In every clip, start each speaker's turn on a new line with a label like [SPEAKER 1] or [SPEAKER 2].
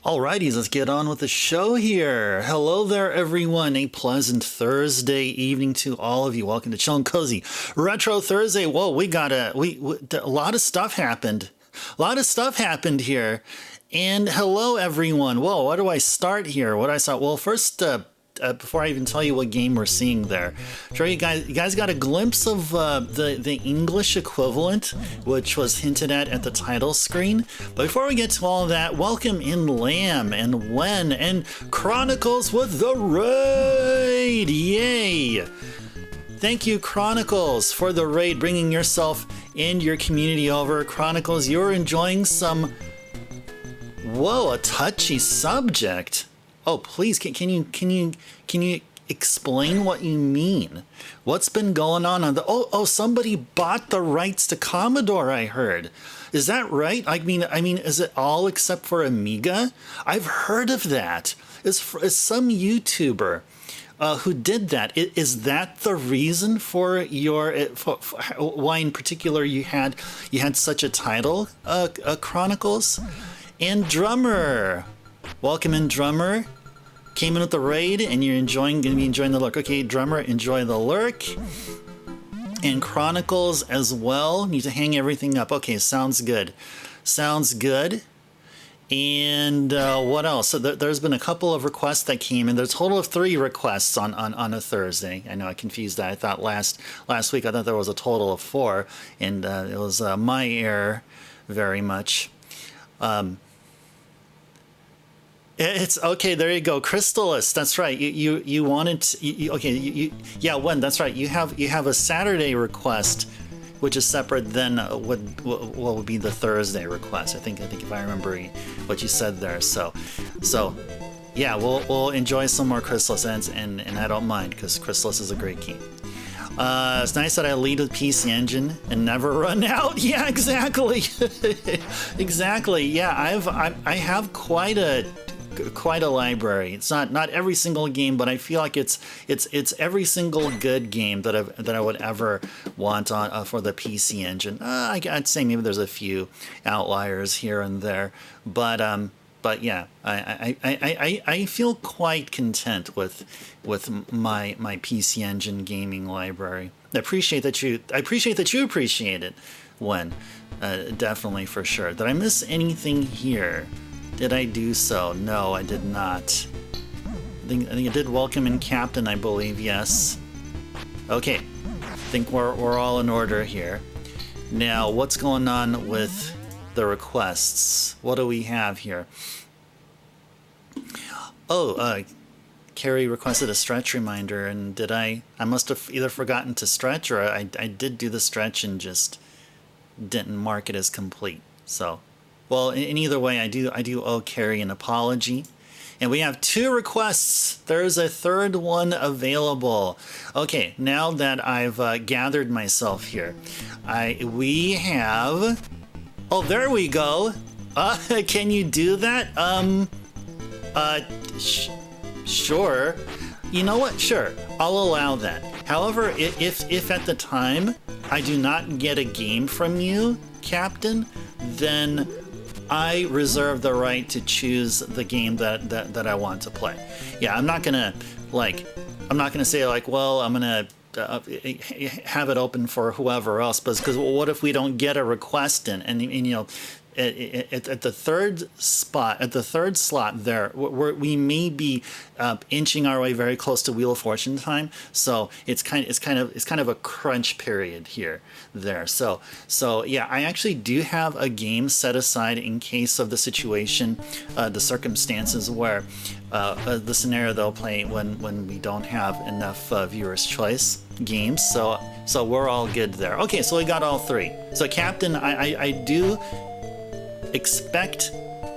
[SPEAKER 1] Alrighty, let's get on with the show here. Hello there, everyone. A pleasant Thursday evening to all of you. Welcome to Chill and Cozy Retro Thursday. Whoa, we got a lot of stuff happened. A lot of stuff happened here. And hello, everyone. Whoa, where do I start here? What I saw? Well, first, before I even tell you what game we're seeing there, sure you guys got a glimpse of the English equivalent, which was hinted at the title screen. But before we get to all of that, welcome in Lamb and Wen and Chronicles with the raid. Yay! Thank you, Chronicles, for the raid, bringing yourself and your community over. Chronicles, you're enjoying some. Whoa, a touchy subject. Oh, please, can you explain what you mean? What's been going on the? Oh, somebody bought the rights to Commodore. I heard. Is that right? I mean, is it all except for Amiga? I've heard of that. Is some YouTuber who did that? Is that the reason for your why in particular you had such a title, Chronicles? And Drummer, welcome in, Drummer. Came in with the raid, and you're gonna be enjoying the lurk. Okay, Drummer, enjoy the lurk. And Chronicles as well. Need to hang everything up. Okay, sounds good. Sounds good. And what else? So there's been a couple of requests that came in. There's a total of 3 requests on a Thursday. I know I confused that. I thought last week I thought there was a total of 4, and it was my error, very much. It's okay. There you go, Crystalis. That's right. You wanted to, yeah, Wen. That's right. You have a Saturday request, which is separate than what would be the Thursday request. I think if I remember what you said there. So yeah, we'll enjoy some more Crystalis, and I don't mind because Crystalis is a great game. It's nice that I lead with PC Engine and never run out. Yeah, exactly. Exactly. Yeah, I have quite a library. It's not every single game, but I feel like it's every single good game that I would ever want on for the PC Engine. I'd say maybe there's a few outliers here and there, but yeah, I feel quite content with my PC Engine gaming library. I appreciate that you appreciate it, Wen. Definitely, for sure. Did I miss anything here? Did I do so? No, I did not. I think I did welcome in Captain, I believe, yes. Okay, I think we're all in order here. Now, what's going on with the requests? What do we have here? Oh, Carrie requested a stretch reminder, and I must have either forgotten to stretch, or I did do the stretch and just didn't mark it as complete. So, well, in either way, I do owe Carrie an apology. And we have 2 requests. There's a third one available. Okay, now that I've gathered myself here, we have. Oh, there we go. Can you do that? Sure. You know what? Sure, I'll allow that. However, if at the time I do not get a game from you, Captain, then I reserve the right to choose the game that I want to play. Yeah, I'm not gonna say like, well, I'm gonna have it open for whoever else, because what if we don't get a request in, and you know, at the third slot there, we may be inching our way very close to Wheel of Fortune time. So it's kind of a crunch period there. So yeah, I actually do have a game set aside in case of the situation, the circumstances where the scenario they'll play when we don't have enough viewers' choice games. So we're all good there. Okay, so we got all 3. So Captain, I do expect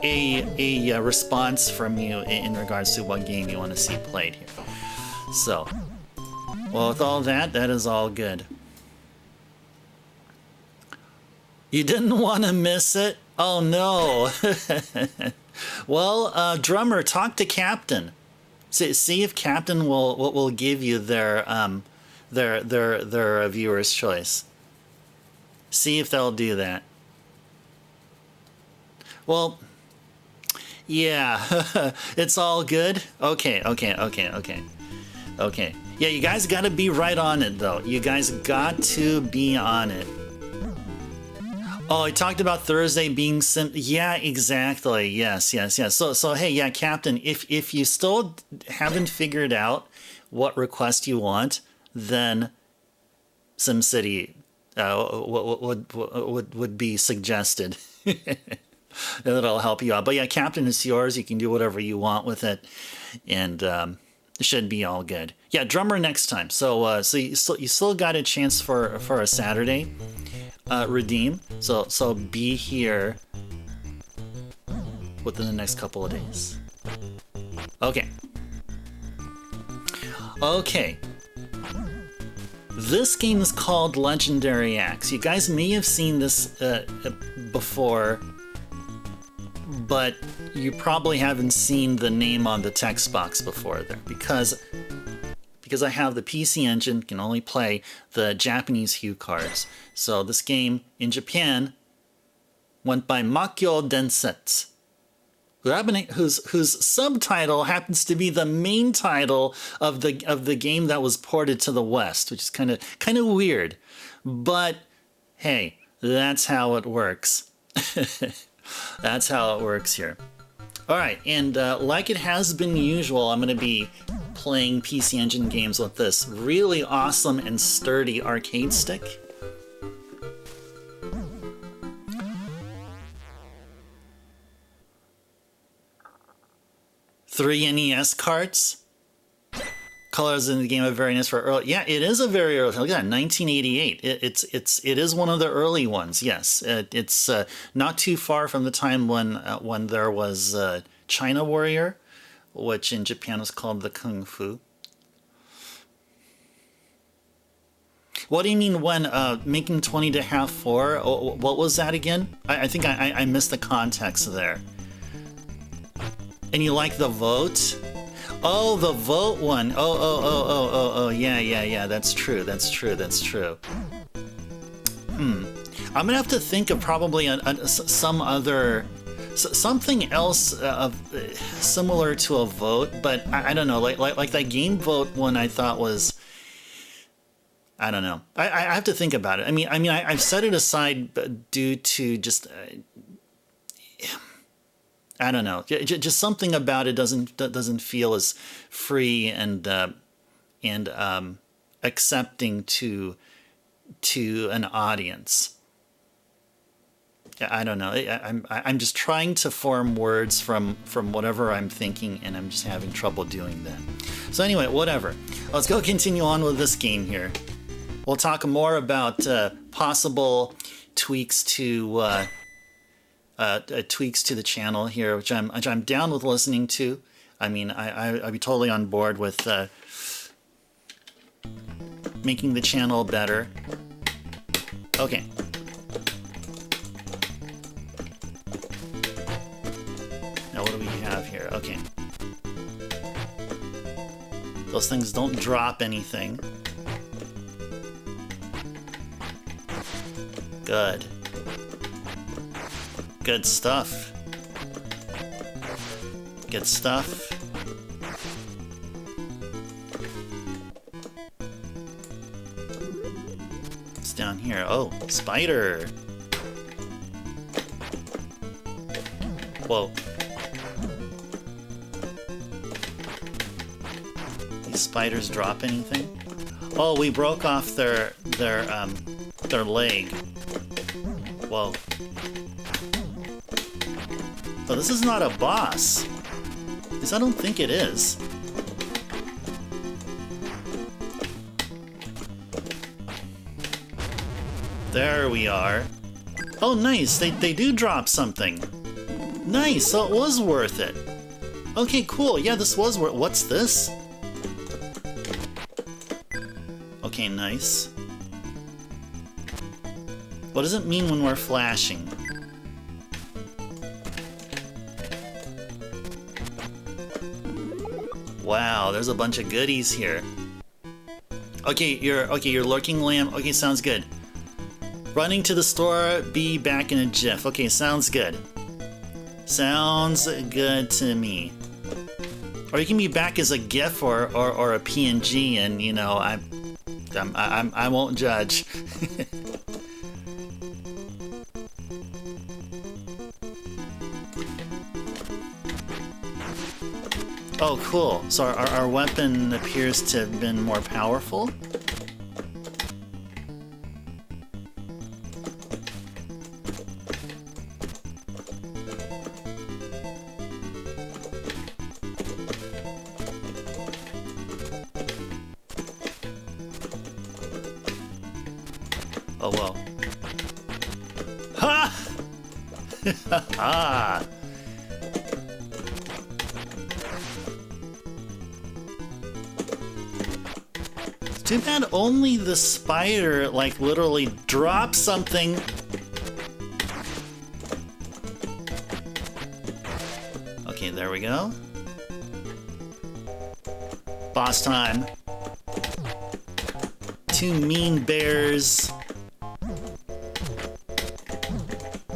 [SPEAKER 1] a response from you in regards to what game you want to see played here. So, well, with all that is all good. You didn't want to miss it? Oh no. Well, Drummer, talk to Captain. See if Captain will give you their viewer's choice. See if they'll do that. Well, Yeah, it's all good. Okay. Yeah, you guys got to be right on it, though. You guys got to be on it. Oh, I talked about Thursday being yeah, exactly. Yes. So hey, yeah, Captain, if you still haven't figured out what request you want, then SimCity would be suggested. It'll help you out. But yeah, Captain, it's yours. You can do whatever you want with it, and it should be all good. Yeah, drummer next time. So you still got a chance for a Saturday redeem. So be here within the next couple of days. Okay. This game is called Legendary Axe. You guys may have seen this before, but you probably haven't seen the name on the text box before there, because I have the PC Engine, can only play the Japanese hue cards. So this game in Japan went by Makyou Densetsu, whose subtitle happens to be the main title of the game that was ported to the West, which is kind of weird. But hey, that's how it works. That's how it works here. All right, and like it has been usual, I'm going to be playing PC Engine games with this really awesome and sturdy arcade stick. Three NES carts. Colors in the game are very nice for early. Yeah, it is a very early. Look at that, 1988. It is one of the early ones. Yes, it's not too far from the time when there was China Warrior, which in Japan was called the Kung Fu. What do you mean when making 20 to have 4? What was that again? I think I missed the context there. And you like the vote? Oh, the vote one. Oh, yeah. That's true. I'm gonna have to think of probably some other, something else similar to a vote, but I don't know. Like that game vote one, I thought was, I don't know. I have to think about it. I mean, I've set it aside due to just. I don't know. Just something about it doesn't feel as free and accepting to an audience. I don't know. I'm just trying to form words from whatever I'm thinking, and I'm just having trouble doing that. So anyway, whatever. Let's go continue on with this game here. We'll talk more about possible tweaks to. Tweaks to the channel here, which I'm down with listening to. I mean, I'd be totally on board with making the channel better. Okay. Now what do we have here? Okay. Those things don't drop anything. Good. Good stuff. Good stuff. It's down here. Oh, spider. Whoa. These spiders drop anything? Oh, we broke off their leg. Whoa. Oh, this is not a boss. At least I don't think it is. There we are. Oh, nice. They do drop something. Nice. So it was worth it. Okay, cool. Yeah, this was worth. What's this? Okay, nice. What does it mean when we're flashing? Wow, there's a bunch of goodies here. Okay, you're lurking lamb. Okay, sounds good. Running to the store, be back in a jiff. Okay, sounds good. Sounds good to me. Or you can be back as a GIF or a PNG, and you know I won't judge. Oh, cool. So our weapon appears to have been more powerful. Oh, whoa. Ha! Ha! It's too bad only the spider, like, literally drops something. Okay, there we go. Boss time. Two mean bears.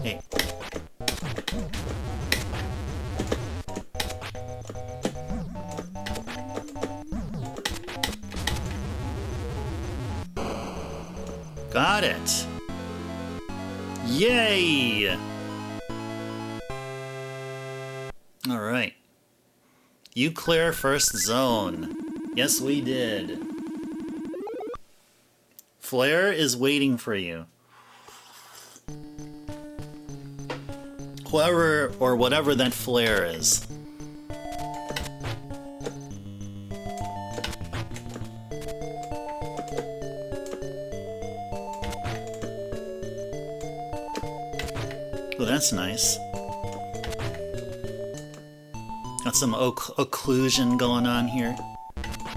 [SPEAKER 1] Hey. Got it. Yay! All right. You clear first zone. Yes, we did. Flare is waiting for you. Whoever or whatever that flare is. Oh, that's nice. Got some occlusion going on here.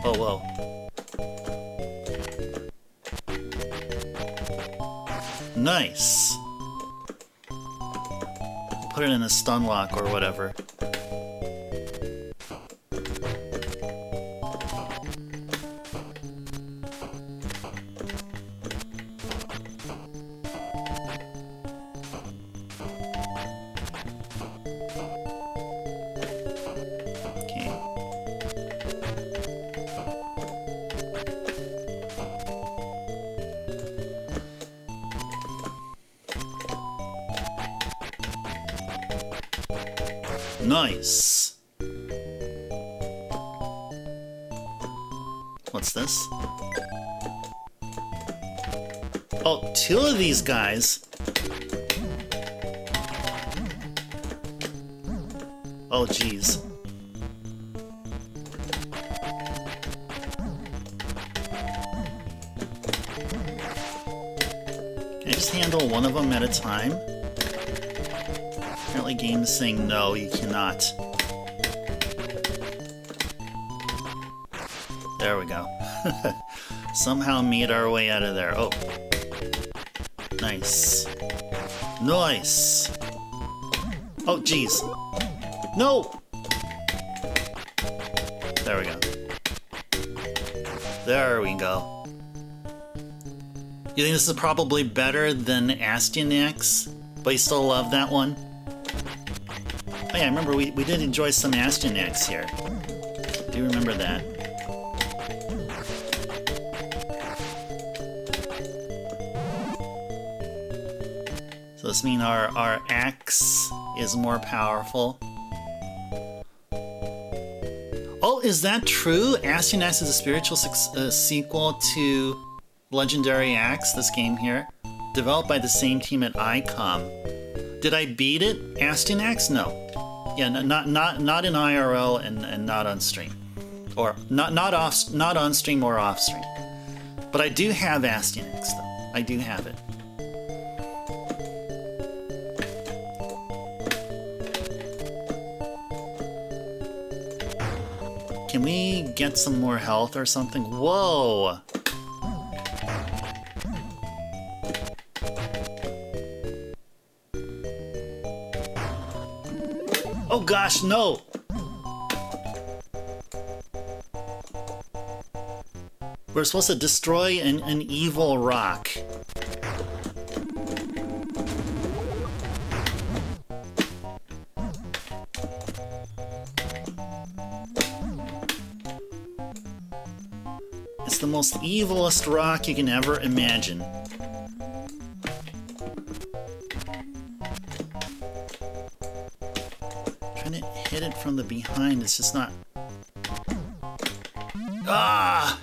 [SPEAKER 1] Oh, whoa. Nice. Put it in a stun lock or whatever. Nice. What's this? Oh, two of these guys. Oh, geez. Can I just handle one of them at a time? Apparently game's saying no, you cannot. There we go. Somehow made our way out of there. Oh. Nice. Nice! Oh, jeez. No! There we go. There we go. You think this is probably better than Astyanax? But you still love that one? Oh yeah, I remember we did enjoy some Astyanax here. Do you remember that? So this means our axe is more powerful. Oh, is that true? Astyanax is a spiritual sequel to Legendary Axe, this game here. Developed by the same team at ICOM. Did I beat it? Astyanax? No. Yeah, not in IRL and not on stream, or not on stream or off stream. But I do have Astyanax though. I do have it. Can we get some more health or something? Whoa! Oh gosh, no! We're supposed to destroy an evil rock. It's the most evilest rock you can ever imagine. Trying to hit it from the behind, it's just not... Ah!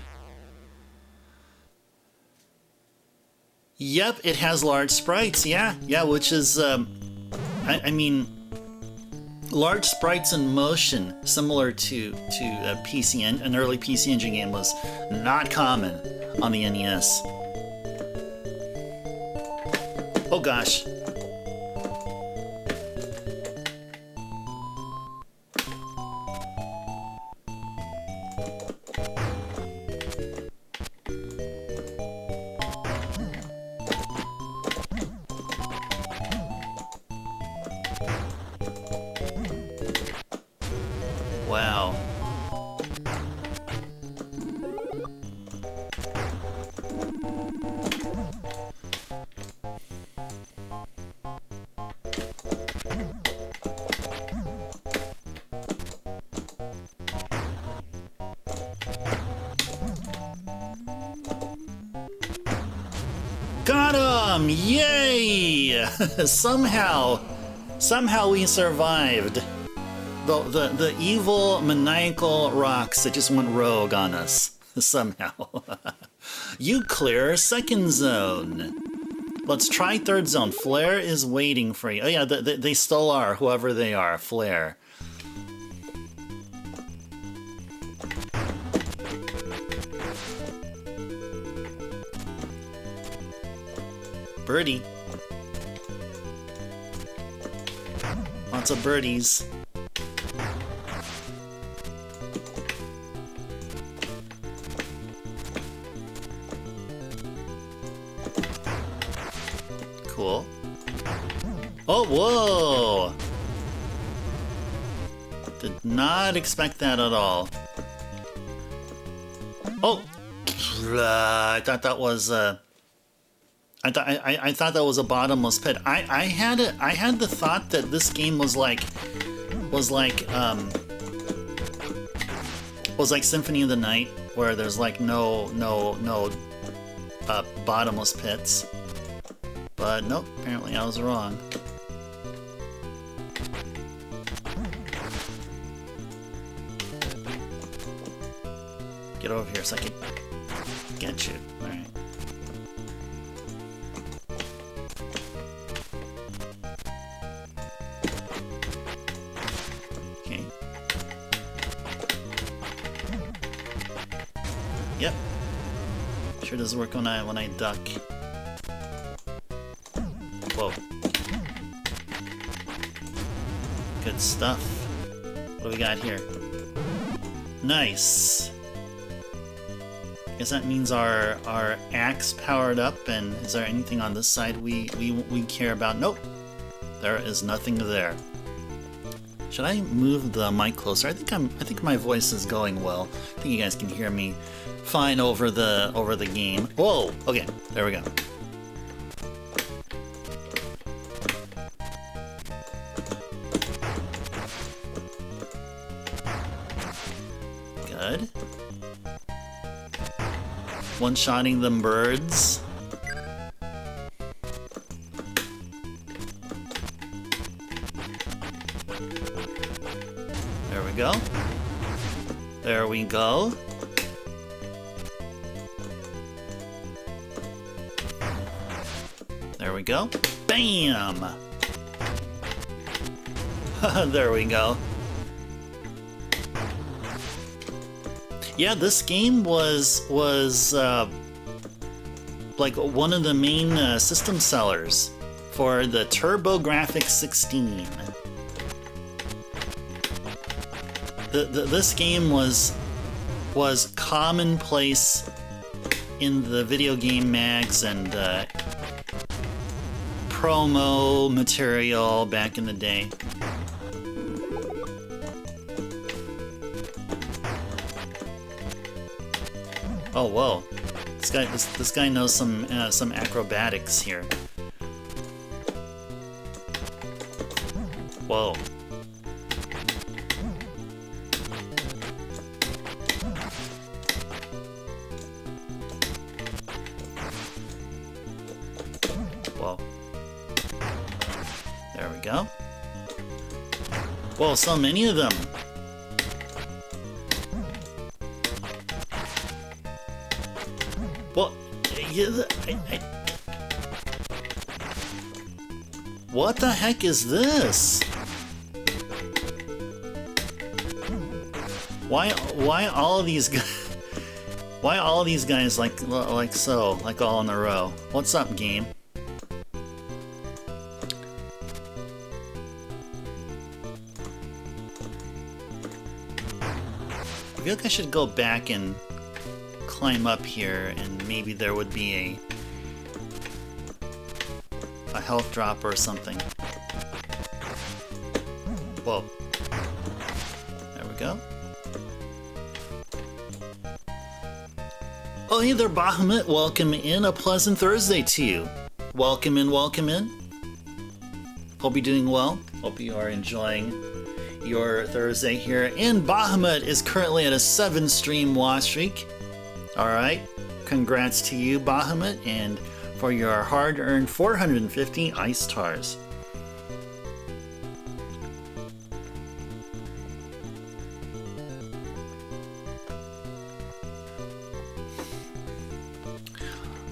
[SPEAKER 1] Yep, it has large sprites, yeah, which is, I mean, large sprites in motion, similar to a an early PC Engine game, was not common on the NES. Oh gosh. Wow. Got him! Yay! Somehow we survived. The evil, maniacal rocks that just went rogue on us, somehow. You clear second zone. Let's try third zone. Flare is waiting for you. Oh yeah, they still are, whoever they are. Flare. Birdie. Lots of birdies. Cool. Oh, whoa! Did not expect that at all. Oh! I thought that was I thought that was a bottomless pit. I had the thought that this game was like Symphony of the Night, where there's like no bottomless pits. But nope, apparently I was wrong. Get over here so I can get you. Alright. Okay. Yep. Sure does work when I duck. Whoa. Good stuff. What do we got here? Nice. Guess that means our axe powered up, and is there anything on this side we care about? Nope. There is nothing there. Should I move the mic closer? I think my voice is going well. I think you guys can hear me fine over the game. Whoa! Okay, there we go. Good. One-shotting them birds. There we go. There we go. There we go. Bam! There we go. Yeah, this game was like one of the main system sellers for the TurboGrafx 16. This game was commonplace in the video game mags and promo material back in the day. Oh, whoa. This guy knows some acrobatics here. Whoa. go. Whoa, so many of them. Well, what the heck is this? Why all of these guys? Why all of these guys like so, like all in a row? What's up, game? I feel like I should go back and climb up here, and maybe there would be a health drop or something. Whoa. There we go. Oh, hey there, Bahamut. Welcome in. A pleasant Thursday to you. Welcome in, welcome in. Hope you're doing well. Hope you are enjoying your Thursday here. And Bahamut is currently at a 7-stream watch streak. Alright. Congrats to you, Bahamut, and for your hard-earned 450 ice stars.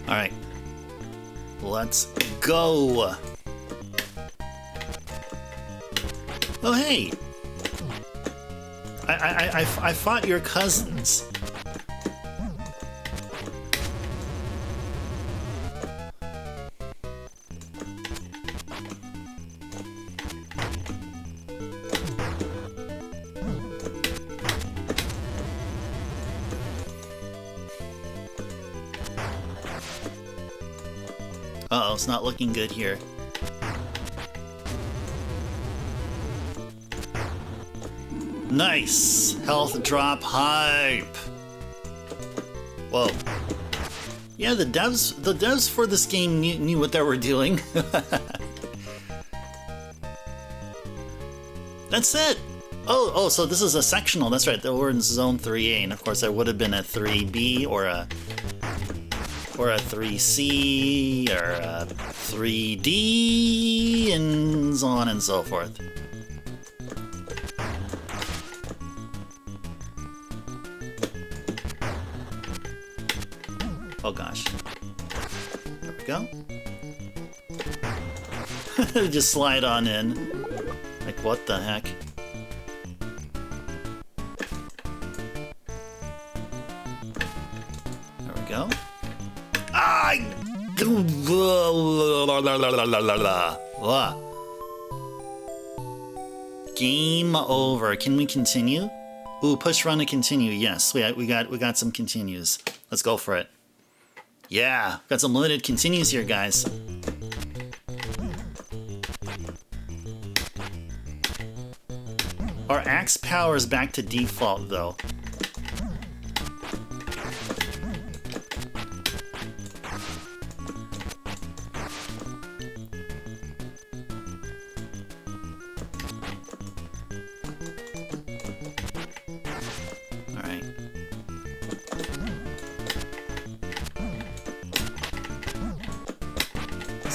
[SPEAKER 1] Alright, let's go! Oh hey! I fought your cousins. Uh-oh, it's not looking good here. Nice! Health drop hype! Whoa. Yeah, the devs for this game knew what they were doing. That's it! Oh, so this is a sectional, that's right, we're in Zone 3A, and of course there would have been a 3B or a 3C or a 3D and so on and so forth. Oh gosh. There we go. Just slide on in. Like what the heck? There we go. Game over. Can we continue? Ooh, push run to continue. Yes, we got some continues. Let's go for it. Yeah, got some limited continues here, guys. Our axe power is back to default, though.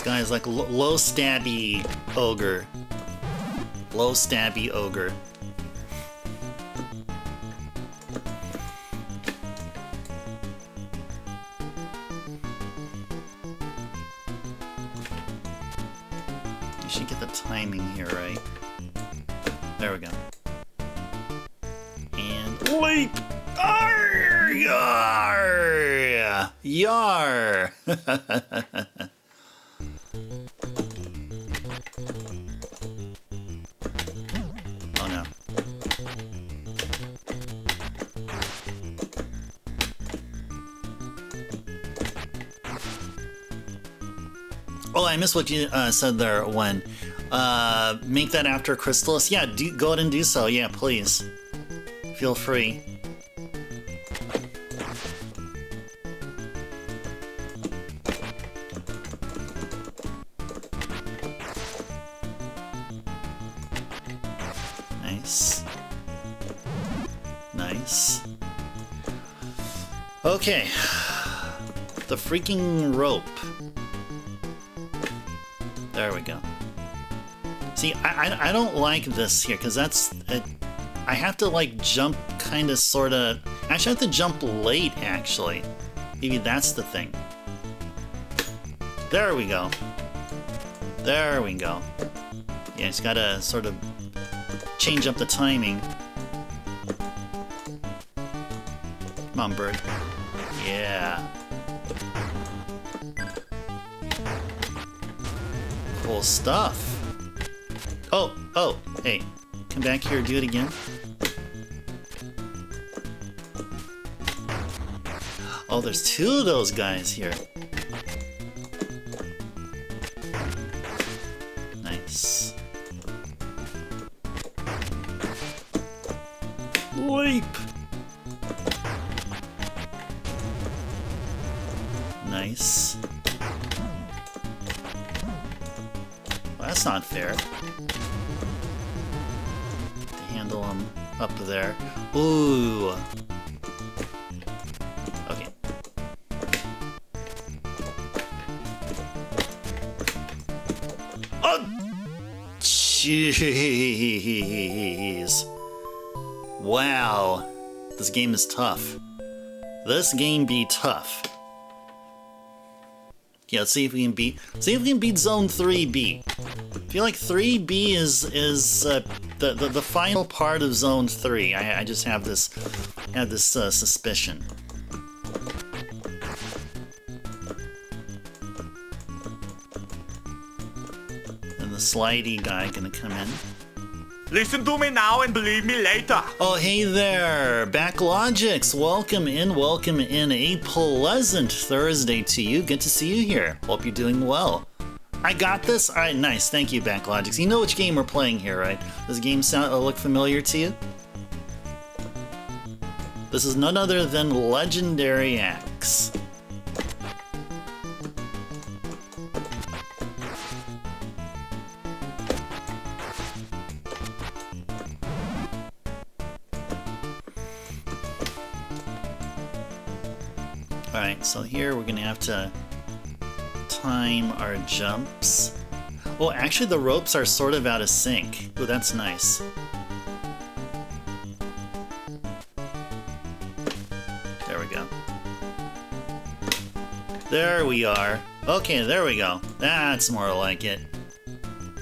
[SPEAKER 1] Guys, like low stabby ogre. Low stabby ogre. You should get the timing here, right? There we go. And leap! Arr! Yar! Yar! Oh, I missed what you said there, when. Make that after Crystalis? Yeah, go ahead and do so. Yeah, please. Feel free. Nice. Nice. Okay. The freaking rope. There we go. See, I don't like this here, because that's... I have to, like, jump kind of, sort of... Actually, I have to jump late, actually. Maybe that's the thing. There we go. There we go. Yeah, it's gotta sort of change up the timing. Come on, bird. Yeah. Cool stuff. Oh, hey. Come back here, do it again. Oh, there's two of those guys here. Nice. Leap! Nice. Well, that's not fair. To handle him up there. Ooh. Okay. Oh! Jeez. Wow. This game is tough. This game be tough. Yeah, let's see if we can beat. See if we can beat Zone 3B. I feel like 3B is the final part of Zone 3. I just have this suspicion. And the slidey guy gonna come in.
[SPEAKER 2] Listen to me now and believe me later.
[SPEAKER 1] Oh, hey there, Backlogix. Welcome in, welcome in. A pleasant Thursday to you. Good to see you here. Hope you're doing well. I got this? Alright, nice. Thank you, Backlogix. You know which game we're playing here, right? Does the game look familiar to you? This is none other than Legendary Axe. Alright, so here we're gonna have to time our jumps. Oh, actually the ropes are sort of out of sync. Oh, that's nice. There we go. There we are. Okay, there we go. That's more like it.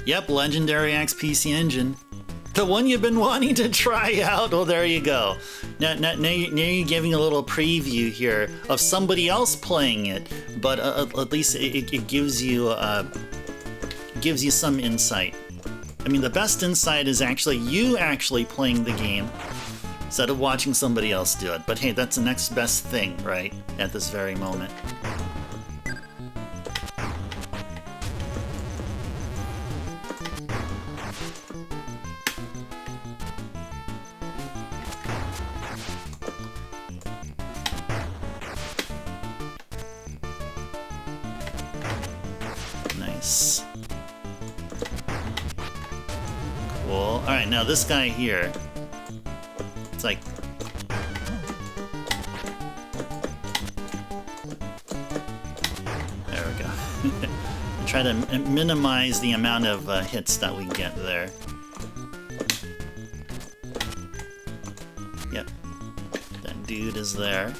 [SPEAKER 1] Yep, Legendary Axe PC Engine. The one you've been wanting to try out. Well, there you go. Now you're giving a little preview here of somebody else playing it, but at least it gives you some insight. I mean, the best insight is actually you actually playing the game instead of watching somebody else do it. But hey, that's the next best thing, right? At this very moment. Nice. Cool. Alright, now this guy here. It's like... There we go. Try to minimize the amount of hits that we get there. Yep. That dude is there.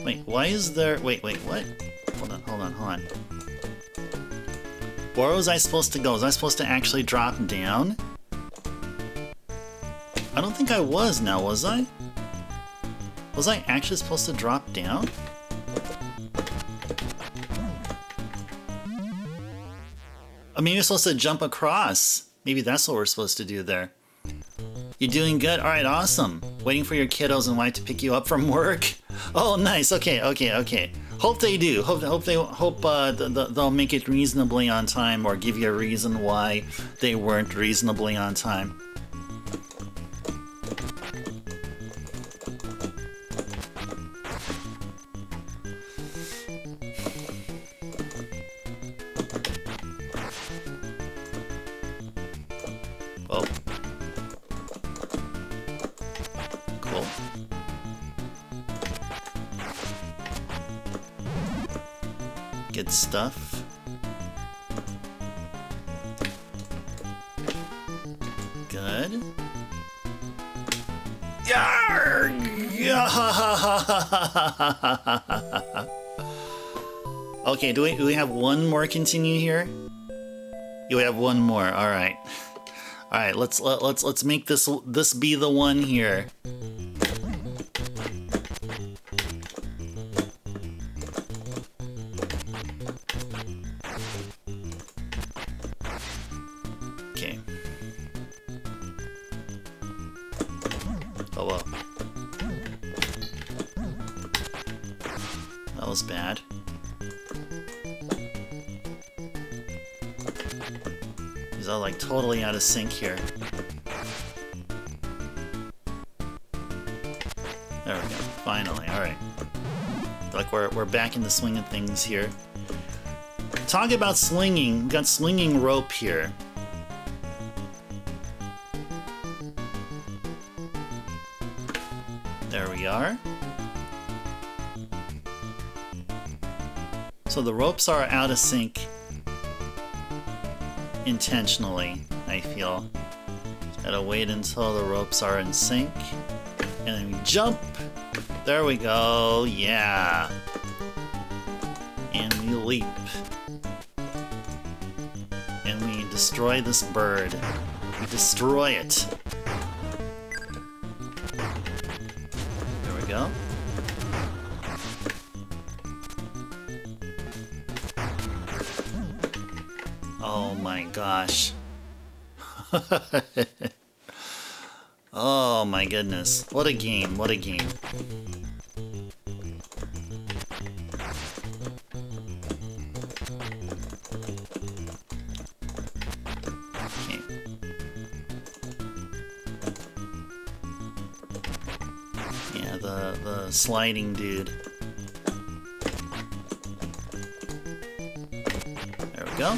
[SPEAKER 1] Wait, why is there... Wait, what? Hold on. Where was I supposed to go? Was I supposed to actually drop down? I don't think I was now, was I? Was I actually supposed to drop down? Oh, maybe I'm supposed to jump across. Maybe that's what we're supposed to do there. You're doing good? Alright, awesome. Waiting for your kiddos and wife to pick you up from work? Oh, nice. Okay. Hope they do. Hope they'll make it reasonably on time or give you a reason why they weren't reasonably on time. Oh. Cool. Good stuff. Good. Okay, do we have one more continue here? Yeah, we have one more. All right. All right, let's make this be the one here. Okay. Oh well. That was bad. These are like totally out of sync here. There we go. Finally. All right. Like we're back in the swing of things here. Talk about slinging. We've got slinging rope here. There we are. So the ropes are out of sync intentionally, I feel. Just gotta wait until the ropes are in sync. And then we jump. There we go. Yeah. And we leap. And we destroy this bird. We destroy it. There we go. Oh my gosh. Oh my goodness. What a game, what a game. Okay. Yeah, the sliding dude. There we go.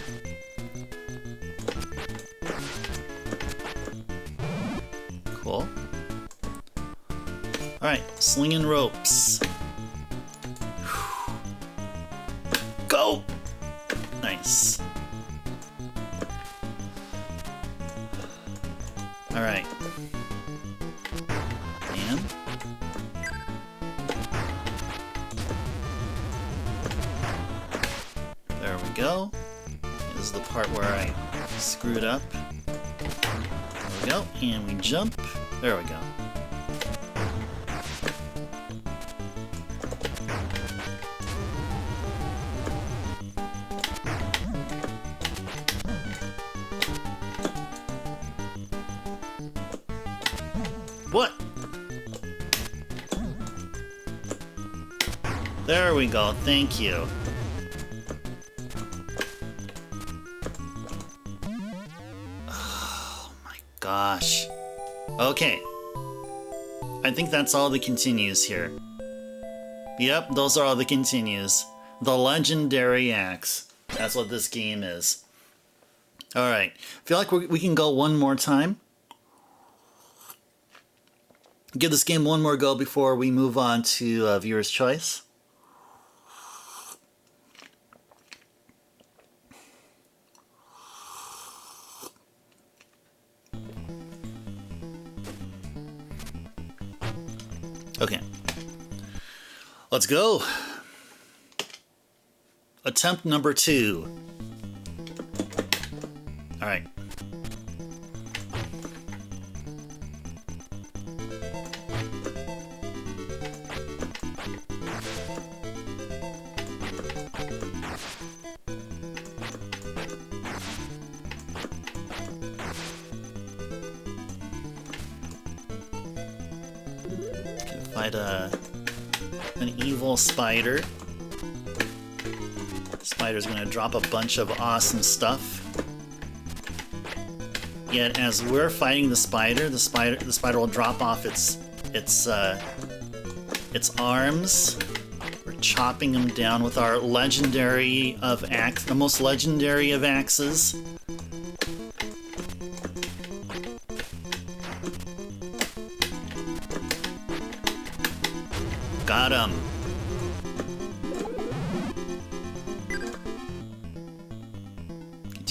[SPEAKER 1] Cool. Alright, slinging ropes. Go! Nice. Alright. And there we go. This is the part where I screwed up. There we go, and we jump. There we go. What? There we go, thank you. Oh my gosh. Okay. I think that's all the continues here. Yep, those are all the continues. The legendary axe. That's what this game is. Alright. Feel like we can go one more time. Give this game one more go before we move on to viewer's choice. Okay. Let's go. Attempt number 2. All right. Fight an evil spider. Spider's gonna drop a bunch of awesome stuff. Yet as we're fighting the spider will drop off its arms. We're chopping them down with our legendary of axe, the most legendary of axes. Got him.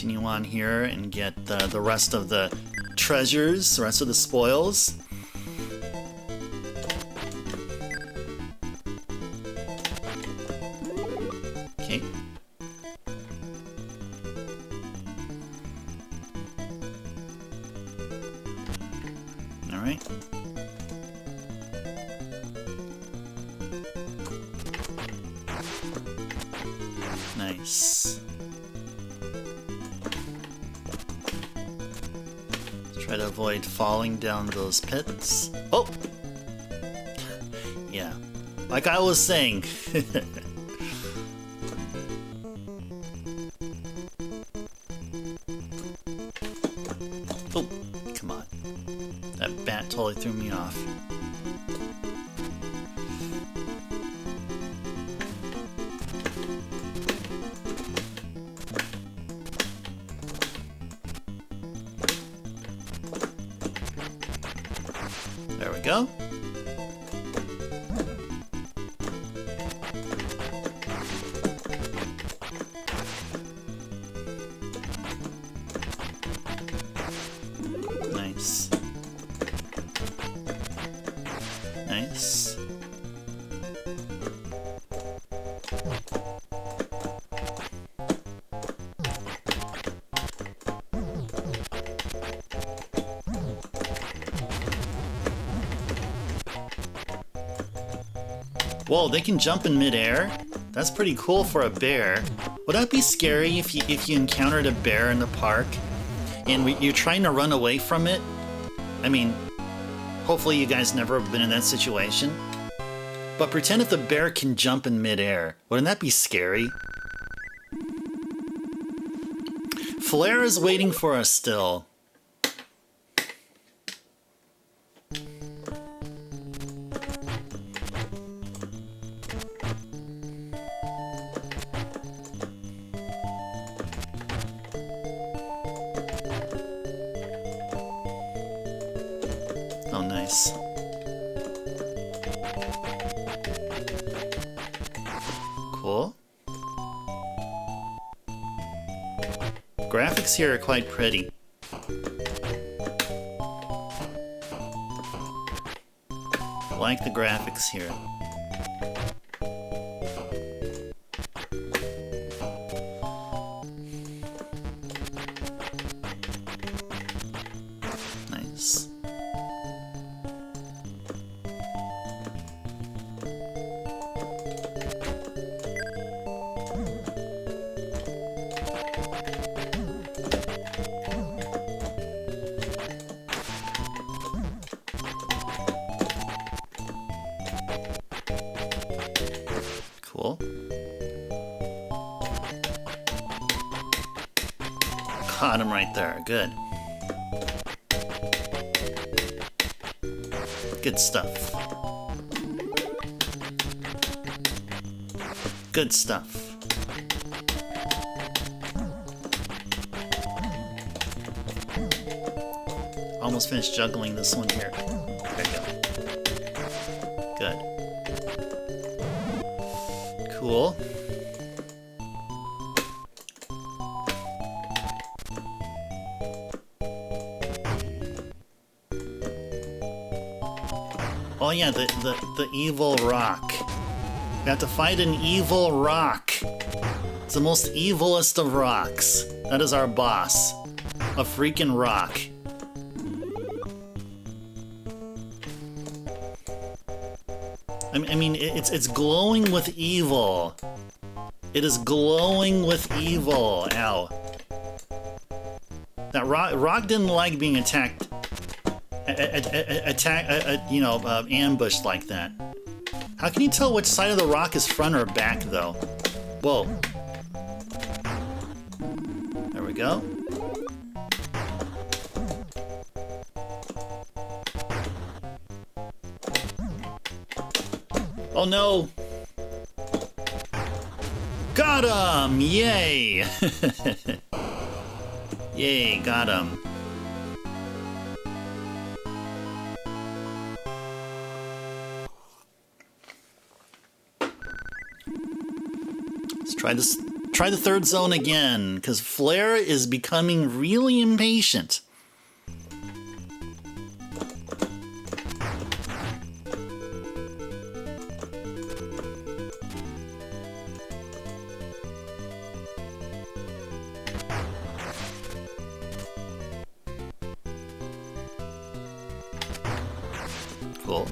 [SPEAKER 1] continue on here and get the rest of the treasures, the rest of the spoils. Okay. All right. Nice. Let's try to avoid falling down those pits. Oh! Yeah. Like I was saying. Oh, come on. That bat totally threw me off. There we go. Nice. Nice. Whoa, they can jump in midair? That's pretty cool for a bear. Would that be scary if you encountered a bear in the park and you're trying to run away from it? I mean, hopefully you guys never have been in that situation. But pretend if the bear can jump in midair. Wouldn't that be scary? Flare is waiting for us still. Oh, nice. Cool. Graphics here are quite pretty. I like the graphics here. Nice. Cool. Caught him right there. Good. Good stuff. Good stuff. Almost finished juggling this one here. There we go. Good. Cool. Oh yeah, the evil rock. We have to fight an evil rock. It's the most evilest of rocks. That is our boss. A freaking rock. I mean, it's glowing with evil. It is glowing with evil. Ow. That rock didn't like being attacked. Ambushed like that. How can you tell which side of the rock is front or back, though? Whoa. There we go. Oh no! Got him! Yay! Yay, got him. Let's try this Try the third zone again, because Flare is becoming really impatient. Cool.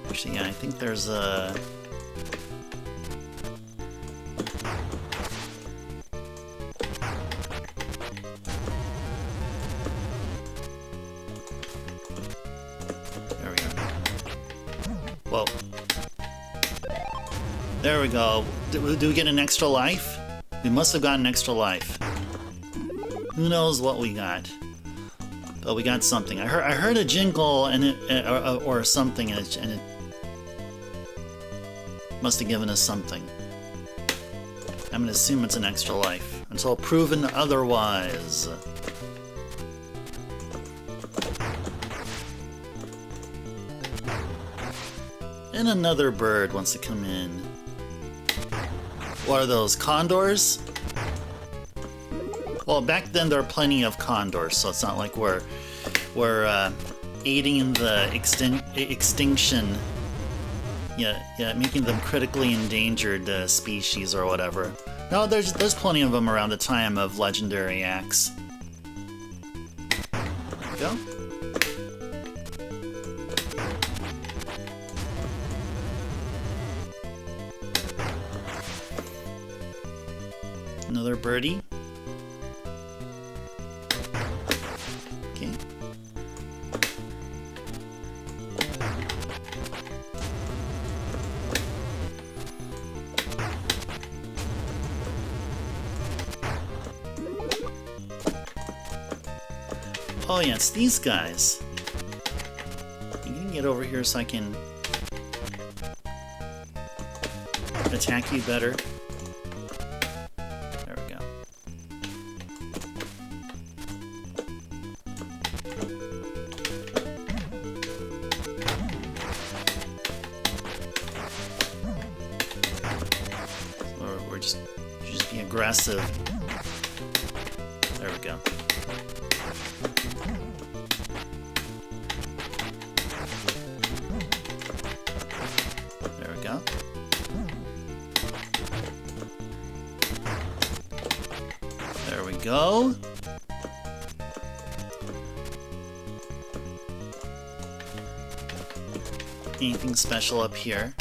[SPEAKER 1] Actually, yeah, I think there's a... There we go. Whoa. There we go. Do we get an extra life? We must have gotten an extra life. Who knows what we got? But we got something. I heard a jingle and it or something, and it must have given us something. I'm gonna assume it's an extra life until proven otherwise. And another bird wants to come in. What are those, condors? Well, back then there were plenty of condors, so it's not like we're aiding in the extinction. Yeah, making them critically endangered species or whatever. No, there's plenty of them around the time of Legendary Axe. There we go. Another birdie. Okay. Oh yeah, it's these guys. You can get over here so I can attack you better. There we go. So we're just being aggressive. There we go. There we go. There we go. Anything special up here?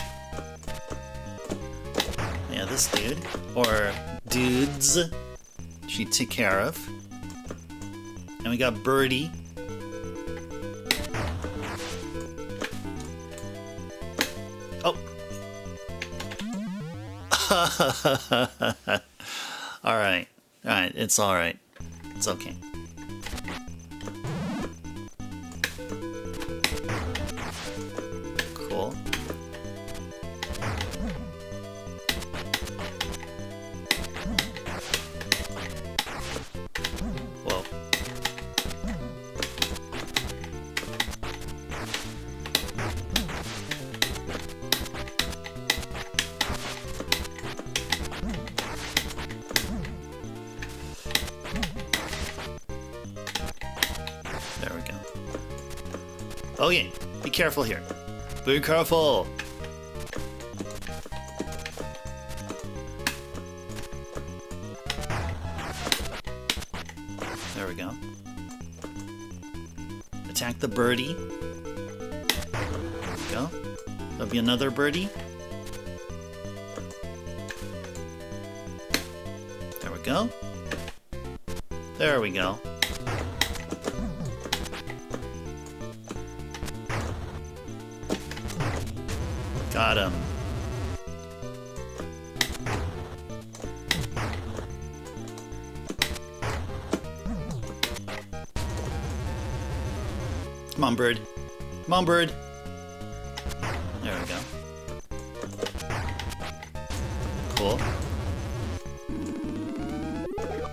[SPEAKER 1] Yeah, this dude. Or dudes. She took care of. And we got Birdie. Oh. Alright. Alright, it's alright. It's okay. Cool. Whoa. There we go. Oh yeah, be careful here. Be careful! There we go. Attack the birdie. There we go. There'll be another birdie. There we go. There we go. Got him. Come on, bird. Come on, bird. There we go. Cool.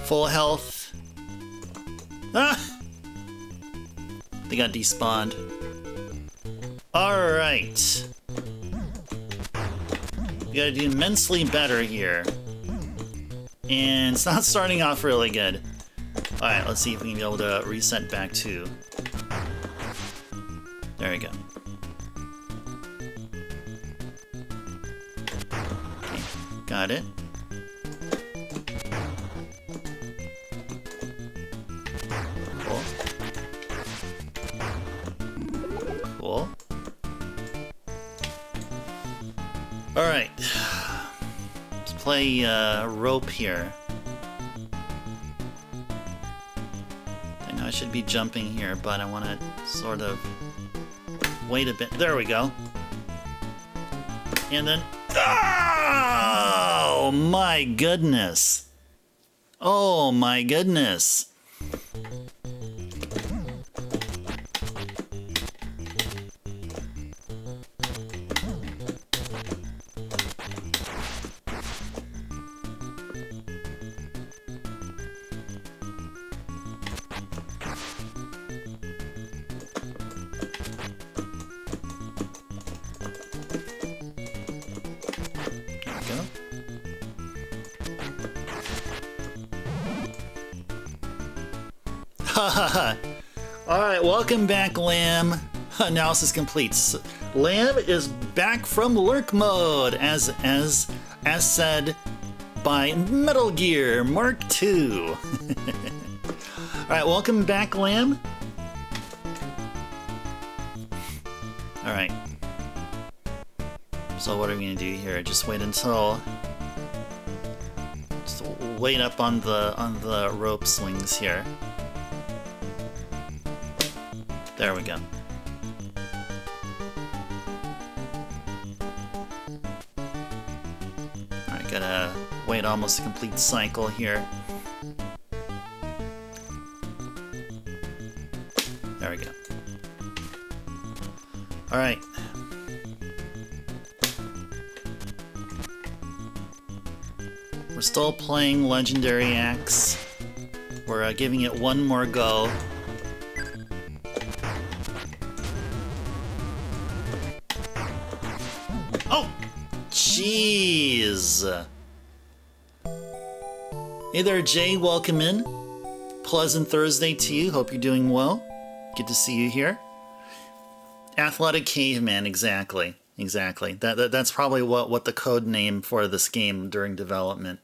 [SPEAKER 1] Full health. Ah! They got despawned. Alright. gotta do immensely better here. And it's not starting off really good. Alright, let's see if we can be able to reset back to... There we go. Okay, got it. Cool. Cool. Alright. Let's play rope here. I know I should be jumping here, but I want to sort of wait a bit. There we go. And then... Oh my goodness. Oh my goodness. Alright, welcome back, Lamb. Analysis complete. Lamb is back from lurk mode, as said by Metal Gear Mark II. Alright, welcome back, Lamb. Alright. So what are we gonna do here? Just wait until... Just wait up on the rope swings here. There we go. Alright, gotta wait almost a complete cycle here. There we go. Alright. We're still playing Legendary Axe. We're giving it one more go. Jeez. Hey there, Jay. Welcome in. Pleasant Thursday to you. Hope you're doing well. Good to see you here. Athletic Caveman, exactly. Exactly. That's probably what the code name for this game during development,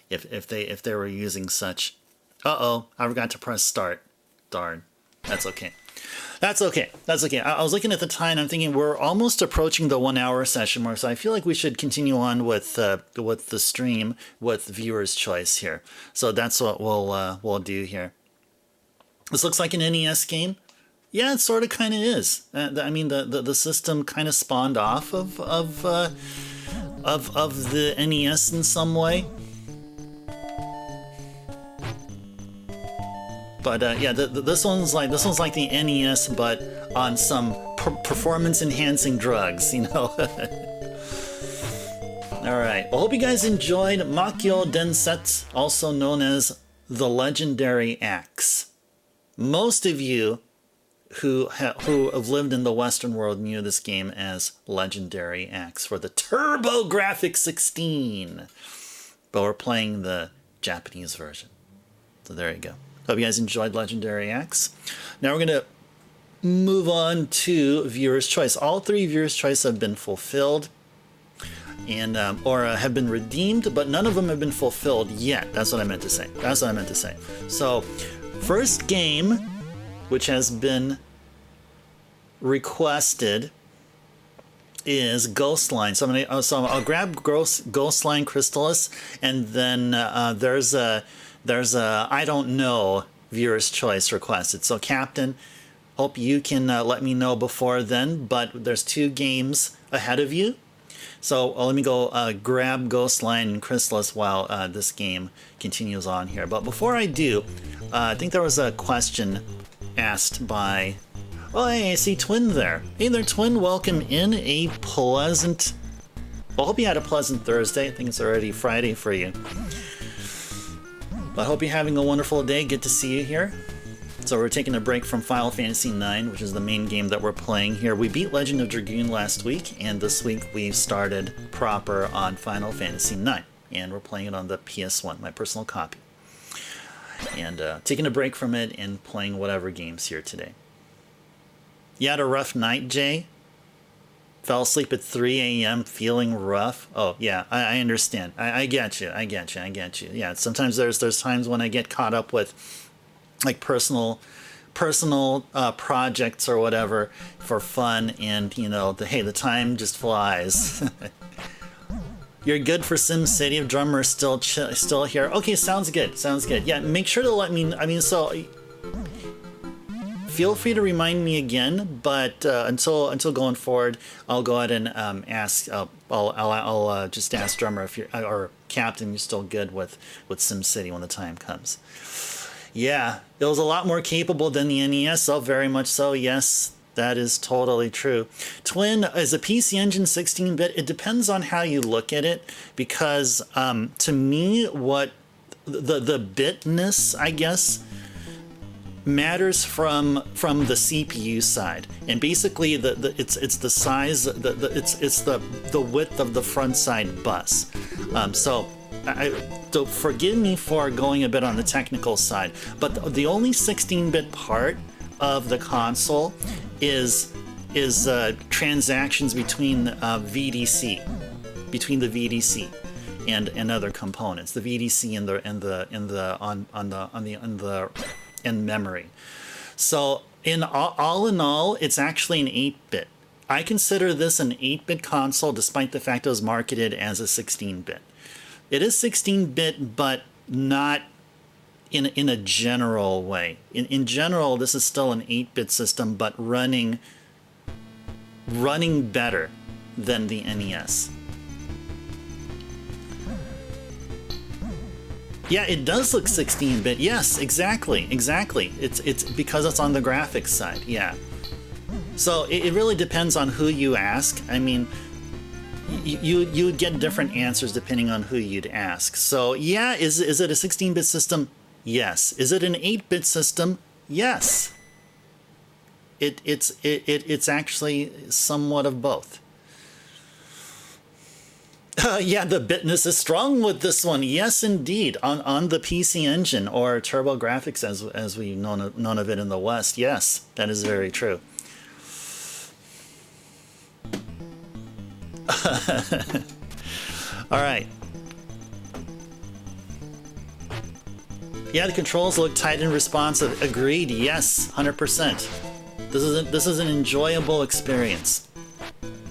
[SPEAKER 1] if they were using such. Uh-oh, I forgot to press start. Darn. That's okay. That's okay. That's okay. I was looking at the time. I'm thinking we're almost approaching the 1 hour session mark, so I feel like we should continue on with the stream with viewer's choice here. So that's what we'll do here. This looks like an NES game. Yeah, it sort of kind of is. I mean, the system kind of spawned off of the NES in some way. But yeah, this one's like the NES, but on some performance-enhancing drugs, you know. All right. Well, hope you guys enjoyed Makyou Densetsu, also known as the Legendary Axe. Most of you who have lived in the Western world knew this game as Legendary Axe for the TurboGrafx 16, but we're playing the Japanese version. So there you go. Hope you guys enjoyed Legendary Axe. Now we're going to move on to Viewer's Choice. All three Viewer's Choice have been fulfilled and or have been redeemed, but none of them have been fulfilled yet. That's what I meant to say. That's what I meant to say. So, first game, which has been requested, is Ghostline. So I'll grab Ghostline Crystalis, and then there's a I don't know viewer's choice requested. So Captain, hope you can let me know before then, but there's 2 games ahead of you. So let me go grab Ghostline and Crystalis while this game continues on here. But before I do, I think there was a question asked by... Well, hey, I see Twin there. Hey there, Twin. Welcome in. A pleasant... Well, hope you had a pleasant Thursday. I think it's already Friday for you. But I hope you're having a wonderful day. Good to see you here. So we're taking a break from Final Fantasy IX, which is the main game that we're playing here. We beat Legend of Dragoon last week, and this week we started proper on Final Fantasy IX. And we're playing it on the PS1, my personal copy. And taking a break from it and playing whatever games here today. You had a rough night, Jay? Fell asleep at 3 a.m. feeling rough? Oh, yeah, I understand. I get you. Yeah, sometimes there's times when I get caught up with like personal projects or whatever for fun, and you know, the time just flies. You're good for Sim City if Drummer is still here. Okay, sounds good. Yeah, make sure to let me. So feel free to remind me again. But until going forward, I'll go ahead and ask. I'll just ask Drummer if you're, or Captain, you're still good with Sim City when the time comes. Yeah, it was a lot more capable than the NES. Oh, very much so. Yes. That is totally true. Twin, is a PC Engine 16-bit? It depends on how you look at it, because to me, what the bitness, I guess, matters from the CPU side, and basically it's the size, it's the width of the front side bus. So forgive me for going a bit on the technical side, but the only 16-bit part of the console is transactions between the VDC and other components, the VDC and memory. So in all, it's actually an 8-bit. I consider this an 8-bit console, despite the fact it was marketed as a 16-bit. It is 16-bit, but not in a general way. In general, this is still an 8-bit system, but running better than the NES. Yeah, it does look 16-bit. Yes, exactly. It's because it's on the graphics side. Yeah. So it really depends on who you ask. I mean, you would get different answers depending on who you'd ask. So yeah, is it a 16-bit system? Yes. Is it an 8-bit system? Yes. It's actually somewhat of both. Yeah, the bitness is strong with this one. Yes, indeed. On the PC Engine, or TurboGrafx as we've known of it in the West. Yes, that is very true. All right. Yeah, the controls look tight and responsive. Agreed. Yes, 100%. This is an enjoyable experience.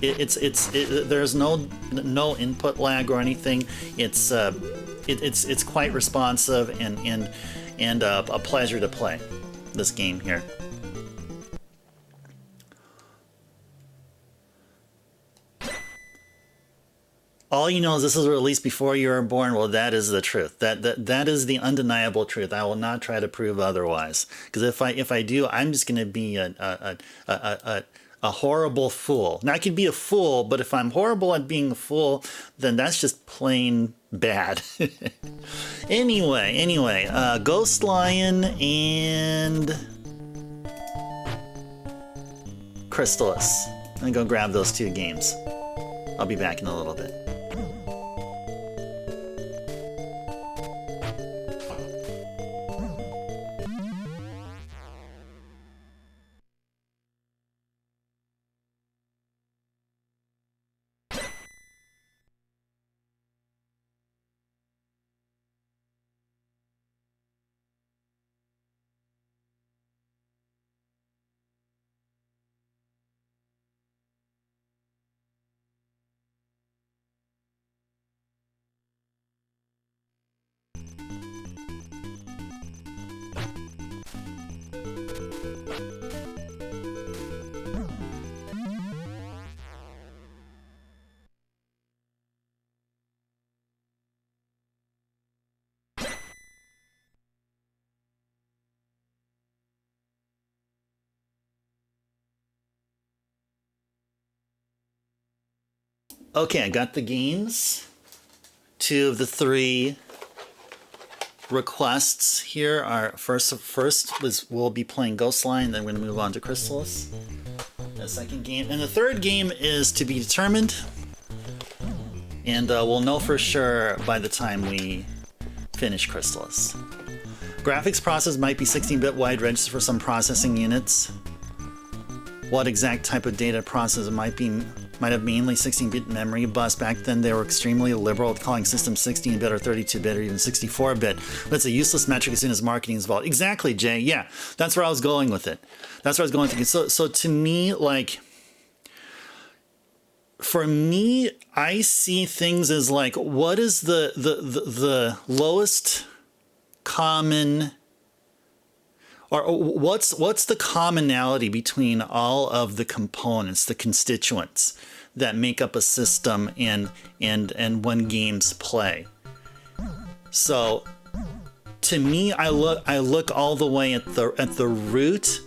[SPEAKER 1] There's no input lag or anything. It's quite responsive and a pleasure to play this game here. All you know is this was released before you were born. Well, that is the truth. That is the undeniable truth. I will not try to prove otherwise. Because if I do, I'm just going to be a horrible fool. Now, I can be a fool, but if I'm horrible at being a fool, then that's just plain bad. Anyway, Ghost Lion and Crystalis. I'm going to go grab those two games. I'll be back in a little bit. Okay, I got the games. 2 of the 3 requests here are first we'll be playing Ghostline, then we're going to move on to Crystalis, the second game, and the third game is to be determined, and we'll know for sure by the time we finish Crystalis. Graphics process might be 16-bit wide register for some processing units. What exact type of data processor might have mainly 16-bit memory bus. Back then they were extremely liberal with calling systems 16-bit or 32-bit or even 64-bit. That's a useless metric as soon as marketing is involved. Exactly, Jay. Yeah, that's where I was going with it. That's where I was going with it. So to me, like, for me, I see things as like, what is the lowest common, or what's the commonality between all of the components, the constituents that make up a system and when games play. So to me, I look all the way at the root,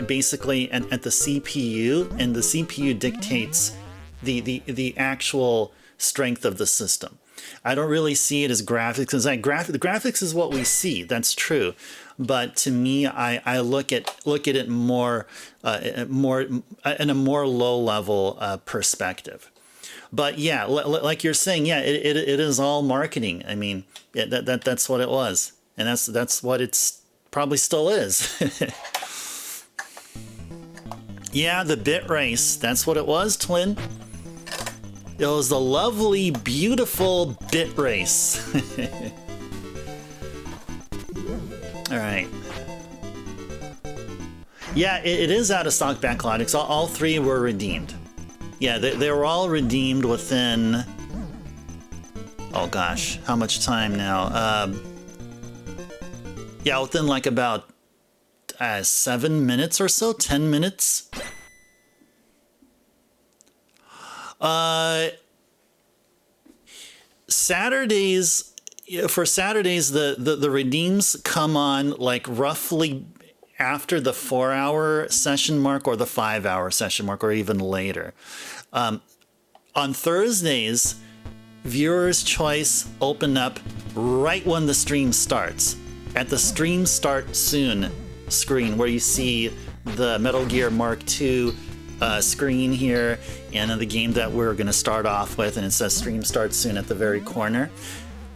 [SPEAKER 1] basically at the CPU, and the CPU dictates the actual strength of the system. I don't really see it as graphics, because the graphics is what we see. That's true, but to me, I look at it more in a more low level perspective. But yeah, like you're saying, yeah, it is all marketing. I mean, that's what it was, and that's what it's probably still is. Yeah, the bit race. That's what it was, Twin. It was the lovely, beautiful bit race. All right. Yeah, it is out of stock backlogics. All three were redeemed. Yeah, they were all redeemed within... Oh gosh, how much time now? Yeah, within like about 7 minutes or so, 10 minutes. Saturdays, for Saturdays, the redeems come on like roughly after the 4-hour session mark or the 5-hour session mark or even later. On Thursdays, viewers' choice open up right when the stream starts, at the stream start soon screen where you see the Metal Gear Mark II screen here, and the game that we're going to start off with, and it says stream starts soon at the very corner.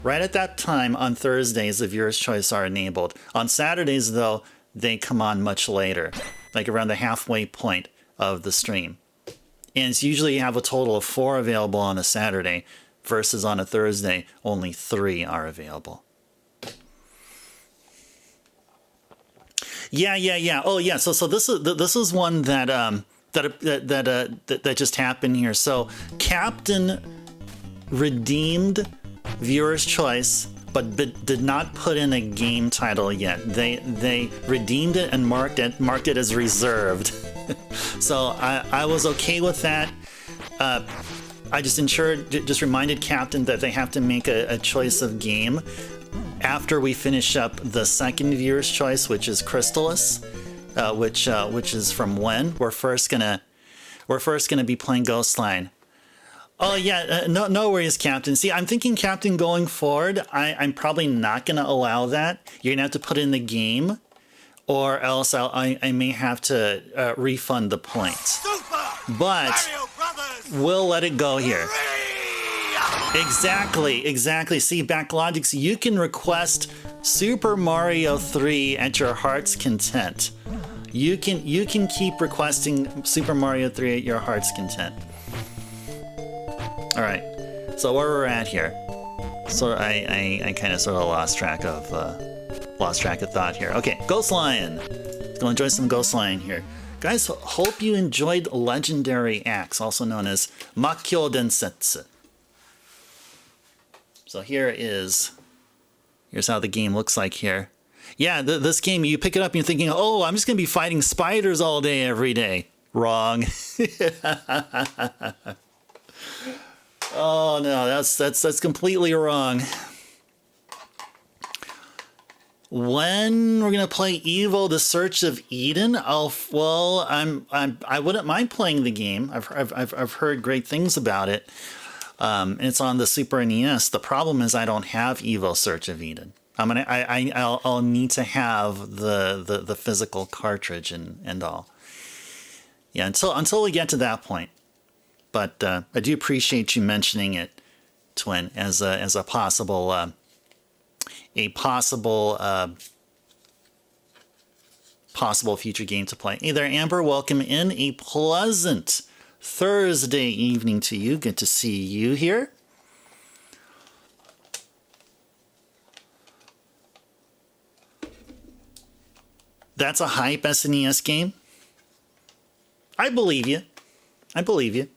[SPEAKER 1] Right at that time on Thursdays, the viewer's choice are enabled. On Saturdays, though, they come on much later, like around the halfway point of the stream. And it's usually you have a total of 4 available on a Saturday, versus on a Thursday, only 3 are available. Yeah. Oh, yeah. So this is one that that just happened here. So Captain redeemed viewer's choice, but did not put in a game title yet. They redeemed it and marked it as reserved. So I was okay with that. I just reminded Captain that they have to make a choice of game after we finish up the second viewer's choice, which is Crystalis. Which is from when we're first gonna be playing Ghostline. Oh yeah, no worries, Captain. See, I'm thinking, Captain, going forward, I'm probably not gonna allow that. You're gonna have to put in the game, or else I may have to refund the points. But we'll let it go here. Exactly. See, Backlogics, you can request Super Mario 3 at your heart's content. You can keep requesting Super Mario 3 at your heart's content. All right, so where we're at here. So I kind of sort of lost track of thought here. Okay, Ghostline. Let's go enjoy some Ghostline here, guys. Hope you enjoyed Legendary Axe, also known as Makyou Densetsu. So here's how the game looks like here. Yeah, this game, you pick it up and you're thinking, oh, I'm just going to be fighting spiders all day, every day. Wrong. Oh, no, that's completely wrong. When we're going to play Evo, The Search of Eden, I wouldn't mind playing the game. I've heard great things about it. And it's on the Super NES. The problem is I don't have Evo Search of Eden. I'll need to have the physical cartridge and all. Yeah, until we get to that point. But I do appreciate you mentioning it, Twin, as a possible possible future game to play. Hey there, Amber. Welcome in. A pleasant Thursday evening to you. Good to see you here. That's a hype SNES game. I believe you. I believe you.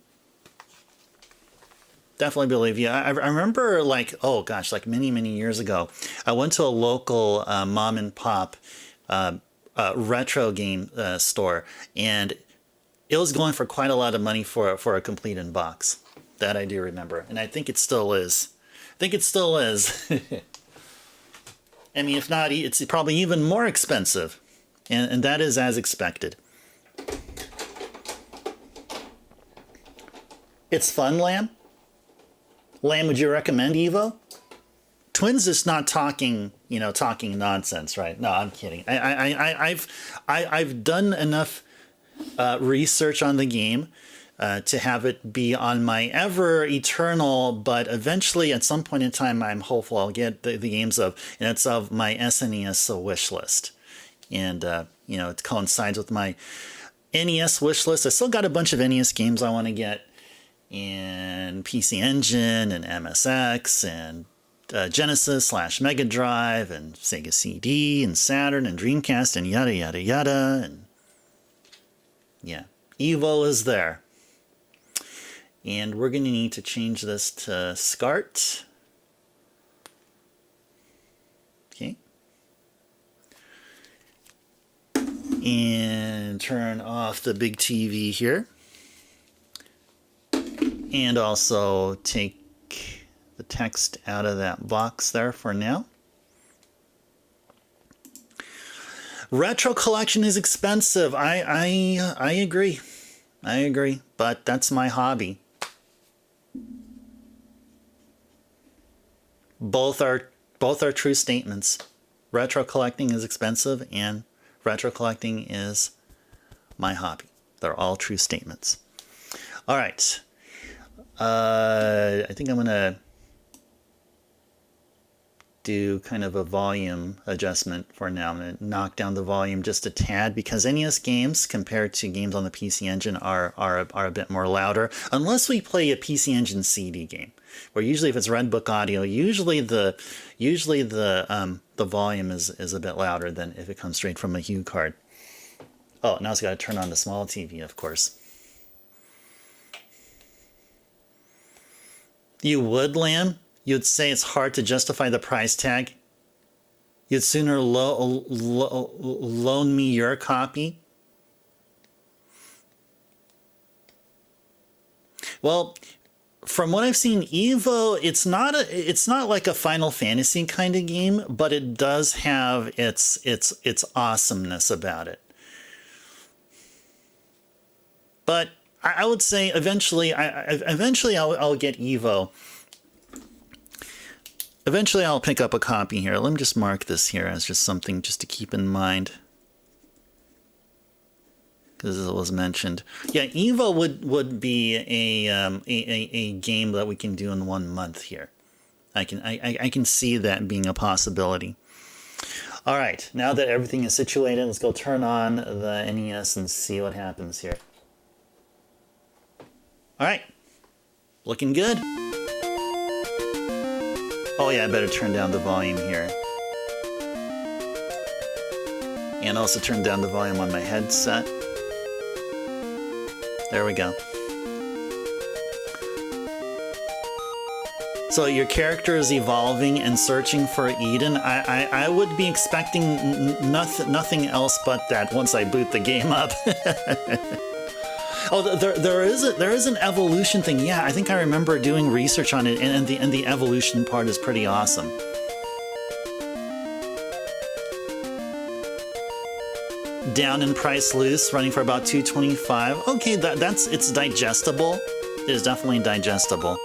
[SPEAKER 1] Definitely believe you. I remember, like, oh gosh, like many years ago, I went to a local mom and pop retro game store, and it was going for quite a lot of money for a complete in box. That I do remember, and I think it still is. I think it still is. I mean, if not, it's probably even more expensive, and that is as expected. It's fun, Lamb. Lamb, would you recommend Evo? Twins is not talking nonsense, right? No, I'm kidding. I've done enough research on the game to have it be on my ever eternal, but eventually at some point in time, I'm hopeful I'll get the games of, and it's of my SNES wish list. And, it coincides with my NES wish list. I still got a bunch of NES games I want to get, and PC Engine and MSX and Genesis / Mega Drive and Sega CD and Saturn and Dreamcast and yada yada yada. And yeah, Evo is there. And we're going to need to change this to SCART. Okay. And turn off the big TV here. And also take the text out of that box there for now. Retro collection is expensive. I agree. I agree, but that's my hobby. Both are true statements. Retro collecting is expensive and retro collecting is my hobby. They're all true statements. All right. I think I'm going to do kind of a volume adjustment for now. I'm going to knock down the volume just a tad because NES games compared to games on the PC Engine are a bit more louder, unless we play a PC Engine CD game, where usually if it's Red Book audio, usually the volume is a bit louder than if it comes straight from a Hue card. Oh, now it's got to turn on the small TV, of course. You would, Lamb? You'd say it's hard to justify the price tag? You'd sooner loan me your copy? Well, from what I've seen, Evo, it's not like a Final Fantasy kind of game, but it does have its awesomeness about it. But I would say eventually I'll get Evo. Eventually I'll pick up a copy here. Let me just mark this here as just something just to keep in mind, because it was mentioned. Yeah, Evo would be a game that we can do in 1 month here. I can see that being a possibility. All right, now that everything is situated, let's go turn on the NES and see what happens here. All right, looking good. Oh yeah, I better turn down the volume here. And also turn down the volume on my headset. There we go. So your character is evolving and searching for Eden. I would be expecting nothing else but that once I boot the game up. Oh, there is an evolution thing. Yeah, I think I remember doing research on it, and the evolution part is pretty awesome. Down in price loose, running for about $225. Okay, it's digestible. It is definitely digestible.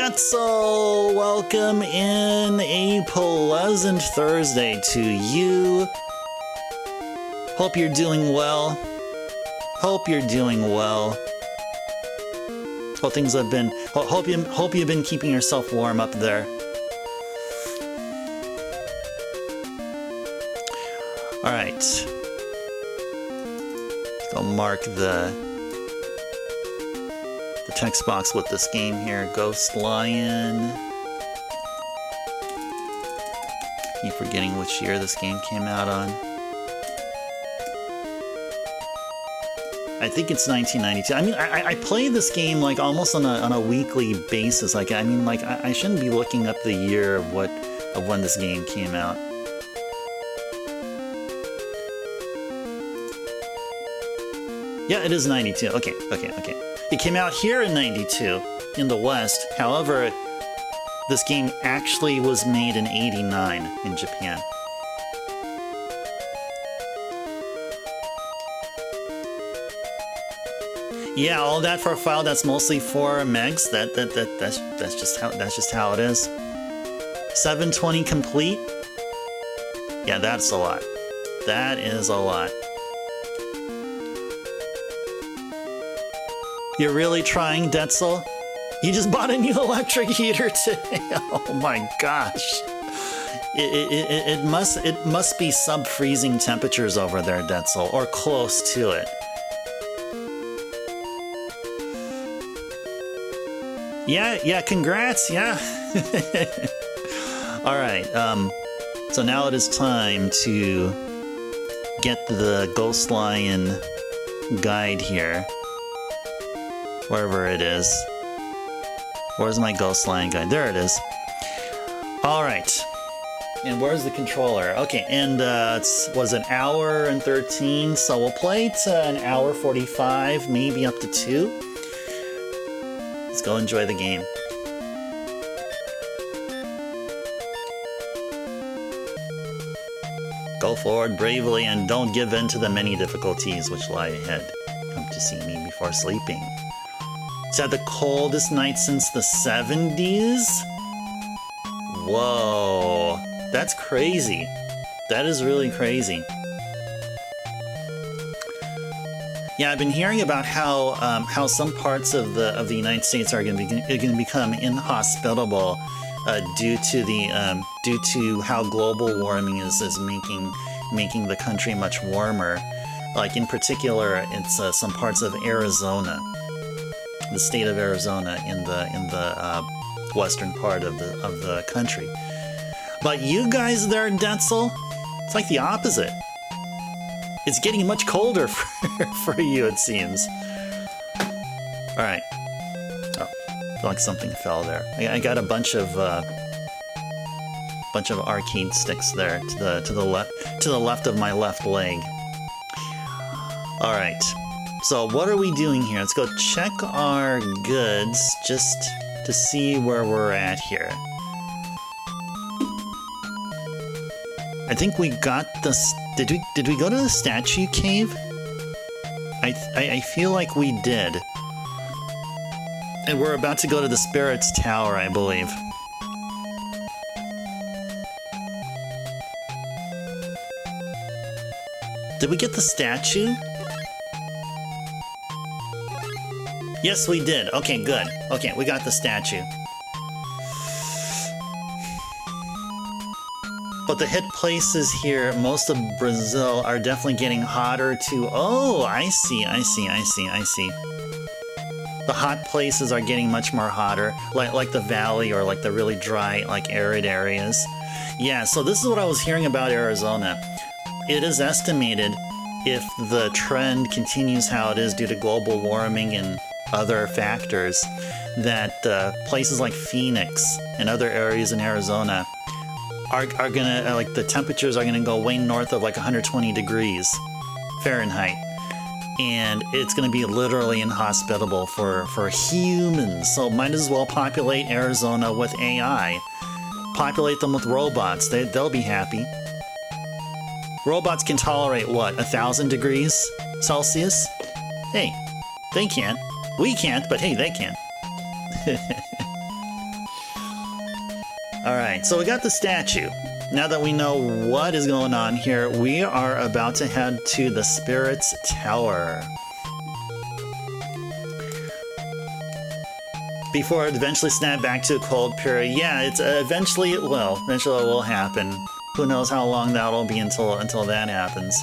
[SPEAKER 1] Densetsu! Welcome in. A pleasant Thursday to you. Hope you're doing well. Hope you're doing well. Hope things have been. Hope you've been keeping yourself warm up there. All right. Let's go mark the text box with this game here. Ghost Lion. Keep forgetting which year this game came out on. I think it's 1992. I mean, I play this game like almost on a weekly basis. Like, I mean, like I shouldn't be looking up the year of when this game came out. Yeah, it is 92. Okay. It came out here in 92 in the West. However, this game actually was made in 89 in Japan. Yeah, all that for a file that's mostly 4 megs. That's just how it is. 720 complete. Yeah, that's a lot. That is a lot. You're really trying, Densetsu? You just bought a new electric heater today. Oh my gosh. It must be sub-freezing temperatures over there, Densetsu, or close to it. Yeah, congrats, yeah. All right, so now it is time to get the Ghost Lion guide here. Wherever it is. Where's my Ghost Lion guide? There it is. All right. And where's the controller? Okay, and it was an hour and 13, so we'll play to an hour 45, maybe up to 2. Let's go enjoy the game. Go forward bravely and don't give in to the many difficulties which lie ahead. Come to see me before sleeping. It's had the coldest night since the 70s? Whoa, that's crazy. That is really crazy. Yeah, I've been hearing about how some parts of the United States are going to become inhospitable due to how global warming is making the country much warmer. Like in particular, it's some parts of Arizona. The state of Arizona in the western part of the country. But you guys there, Densetsu, it's like the opposite. It's getting much colder for you, it seems. All right. Oh, I feel like something fell there. I got a bunch of arcade sticks there to the left of my left leg. All right. So what are we doing here? Let's go check our goods just to see where we're at here. I think we got the... Did we go to the statue cave? I feel like we did. And we're about to go to the Spirit's Tower, I believe. Did we get the statue? Yes, we did. Okay, good. Okay, we got the statue. But the hit places here, most of Brazil, are definitely getting hotter too. Oh, I see. The hot places are getting much more hotter, like the valley or like the really dry, like arid areas. Yeah, so this is what I was hearing about Arizona. It is estimated, if the trend continues how it is due to global warming and other factors, that places like Phoenix and other areas in Arizona are gonna, like, the temperatures are gonna go way north of like 120 degrees Fahrenheit. And it's gonna be literally inhospitable for humans. So might as well populate Arizona with AI. Populate them with robots. They'll be happy. Robots can tolerate, what, 1,000 degrees Celsius? Hey, they can't. We can't, but hey, they can. Alright, so we got the statue. Now that we know what is going on here, we are about to head to the Spirit's Tower. Before it eventually snap back to a cold period. Yeah, it's eventually it will. Eventually it will happen. Who knows how long that'll be until that happens.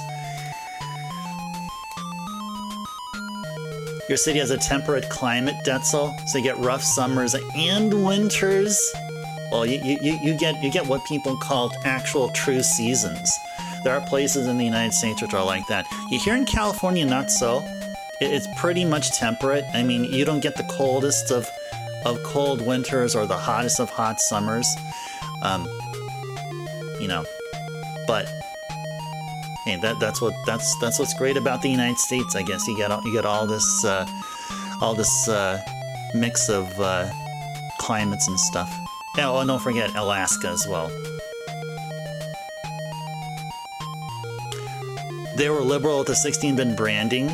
[SPEAKER 1] Your city has a temperate climate, Detzel, so you get rough summers and winters. Well, you get what people call actual true seasons. There are places in the United States which are like that. Here in California, not so. It's pretty much temperate. I mean, you don't get the coldest of cold winters or the hottest of hot summers. You know, but hey, that's what's great about the United States, I guess. You get all this mix of climates and stuff. Oh, and don't forget Alaska as well. They were liberal with the 16-bit branding,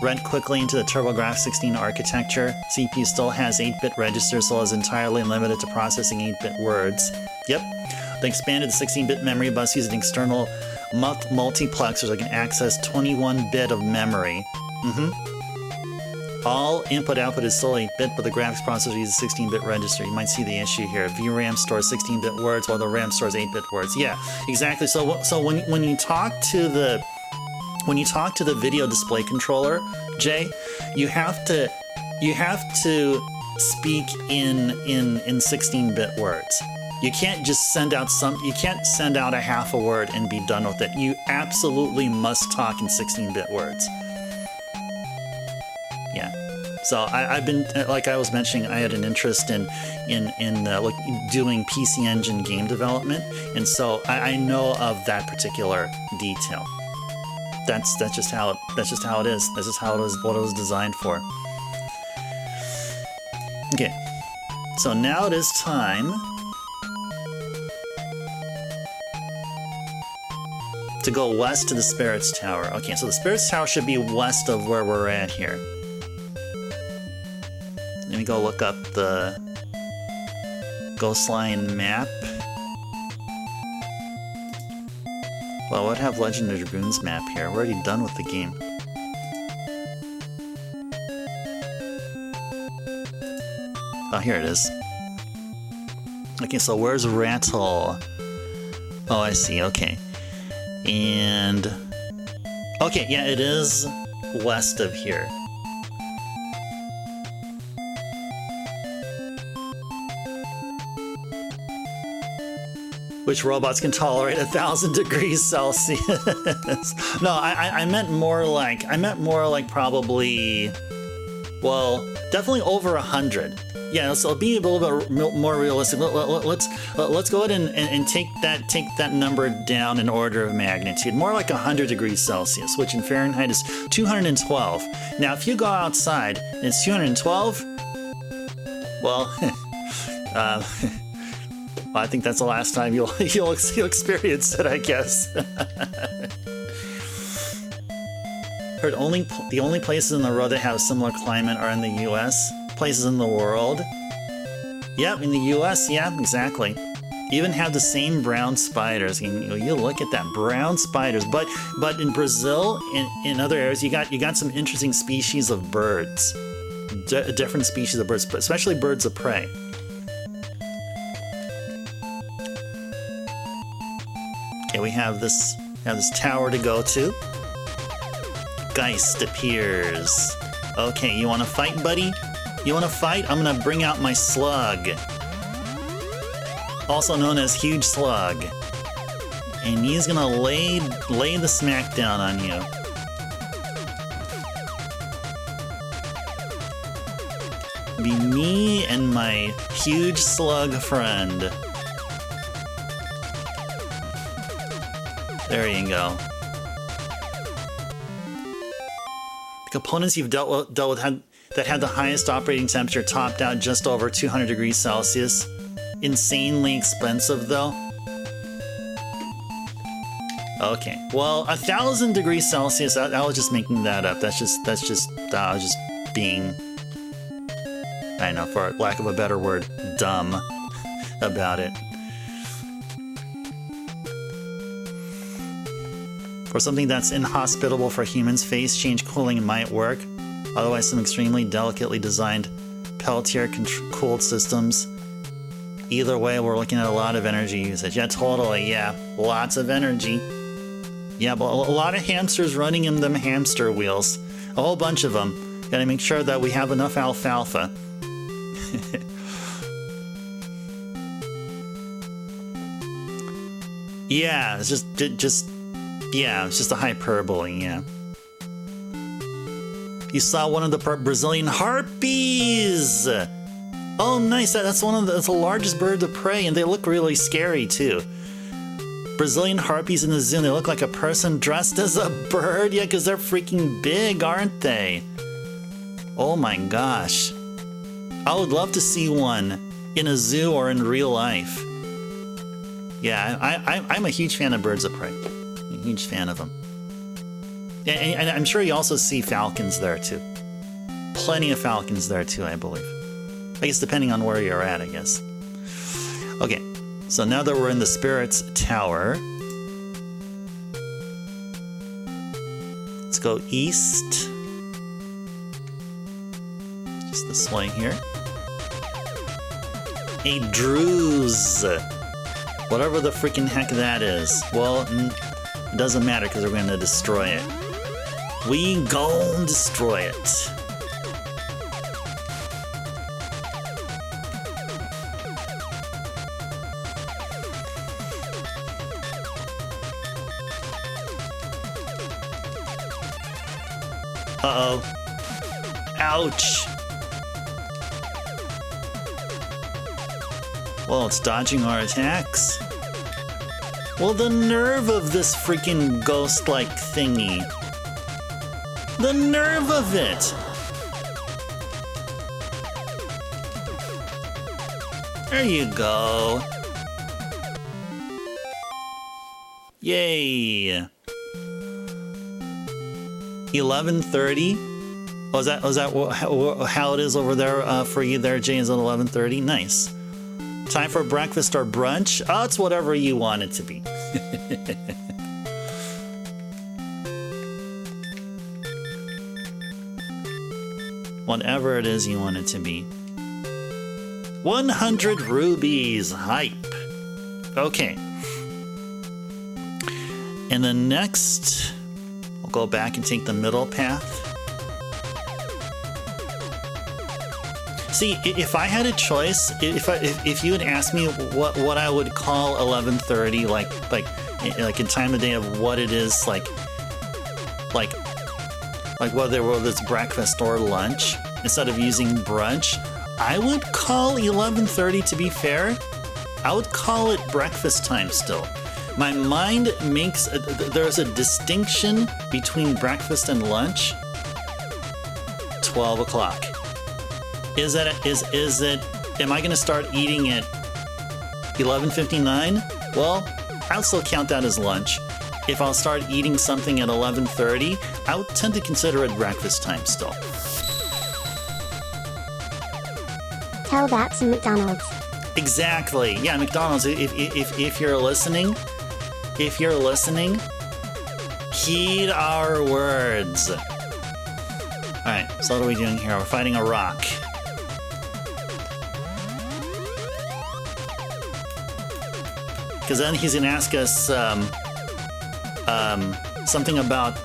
[SPEAKER 1] went quickly into the TurboGrafx-16 architecture. CPU still has 8-bit registers, so is entirely limited to processing 8-bit words. Yep. They expanded the 16-bit memory bus using external multiplexers that can access 21-bit of memory. All input-output is still 8-bit, but the graphics processor uses a 16-bit register. You might see the issue here. VRAM stores 16-bit words while the RAM stores 8-bit words. Yeah, exactly. So when you talk to the video display controller, Jay, you have to speak in 16-bit words. You can't just send out a half a word and be done with it. You absolutely must talk in 16-bit words. Yeah. So I've been, like I was mentioning, I had an interest in doing PC Engine game development, and so I know of that particular detail. That's just how it is. That's just how it was, what it was designed for. Okay. So now it is time to go west to the Spirit's Tower. Okay, so the Spirit's Tower should be west of where we're at here. Let me go look up the Ghostline map. Well, I would have Legend of Dragoon's map here. We're already done with the game. Oh, here it is. Okay, so where's Rattle? Oh, I see, okay. And... okay, yeah, it is west of here. Which robots can tolerate 1,000 degrees Celsius? No, I meant more like probably, well, definitely over 100. Yeah, so be a little bit more realistic. Let's go ahead and take that number down in order of magnitude. More like 100 degrees Celsius, which in Fahrenheit is 212. Now, if you go outside and it's 212, well, I think that's the last time you'll experience it, I guess. Heard the only places in the world that have a similar climate are in the U.S. Places in the world. Yep, in the U.S. Yeah, exactly. Even have the same brown spiders. You look at that, brown spiders. But in Brazil, in other areas, you got some interesting species of birds. Different species of birds, especially birds of prey. Okay, we have this tower to go to. Geist appears. Okay, you want to fight, buddy? You want to fight? I'm gonna bring out my slug, also known as Huge Slug, and he's gonna lay the smackdown on you. Be me and my Huge Slug friend. There you go. The components you've dealt with that had the highest operating temperature topped out just over 200 degrees Celsius. Insanely expensive, though. Okay, well, 1,000 degrees Celsius. I was just making that up. I was just being, I don't know, for lack of a better word, dumb about it. For something that's inhospitable for humans, phase change cooling might work. Otherwise, some extremely delicately designed Peltier-cooled systems. Either way, we're looking at a lot of energy usage. Yeah, totally, yeah. Lots of energy. Yeah, but a lot of hamsters running in them hamster wheels. A whole bunch of them. Gotta make sure that we have enough alfalfa. Yeah, it's yeah, it's just a hyperbole, yeah. You saw one of the Brazilian harpies! Oh, nice, that's that's the largest bird of prey, and they look really scary, too. Brazilian harpies in the zoo, they look like a person dressed as a bird, yeah, because they're freaking big, aren't they? Oh my gosh. I would love to see one in a zoo or in real life. Yeah, I'm a huge fan of birds of prey. I'm a huge fan of them. And I'm sure you also see falcons there, too. Plenty of falcons there, too, I believe. I guess depending on where you're at, I guess. Okay, so now that we're in the Spirits Tower, let's go east. Just this way here. A Druze. Whatever the freaking heck that is. Well, it doesn't matter because we're going to destroy it. We gon' destroy it. Uh-oh. Ouch. Well, it's dodging our attacks. Well, the nerve of this freaking ghost-like thingy. The nerve of it! There you go. Yay. 11:30. Oh, is that how it is over there for you there, Jay? Is it 11:30? Nice. Time for breakfast or brunch? Oh, it's whatever you want it to be. Whatever it is you want it to be. 100 rubies. Hype. Okay. And then next, we'll go back and take the middle path. See, if I had a choice, if you had asked me what I would call 11:30, like in time of day of what it is, like whether it's breakfast or lunch, instead of using brunch, I would call 11:30. To be fair, I would call it breakfast time still. My mind makes there's a distinction between breakfast and lunch. 12 o'clock. Is it, am I going to start eating at 11:59? Well, I'll still count that as lunch. If I'll start eating something at 11:30, I would tend to consider it breakfast time still.
[SPEAKER 3] Tell that to McDonald's.
[SPEAKER 1] Exactly. Yeah, McDonald's, if you're listening, heed our words. Alright, so what are we doing here? We're fighting a rock. Because then he's gonna ask us something about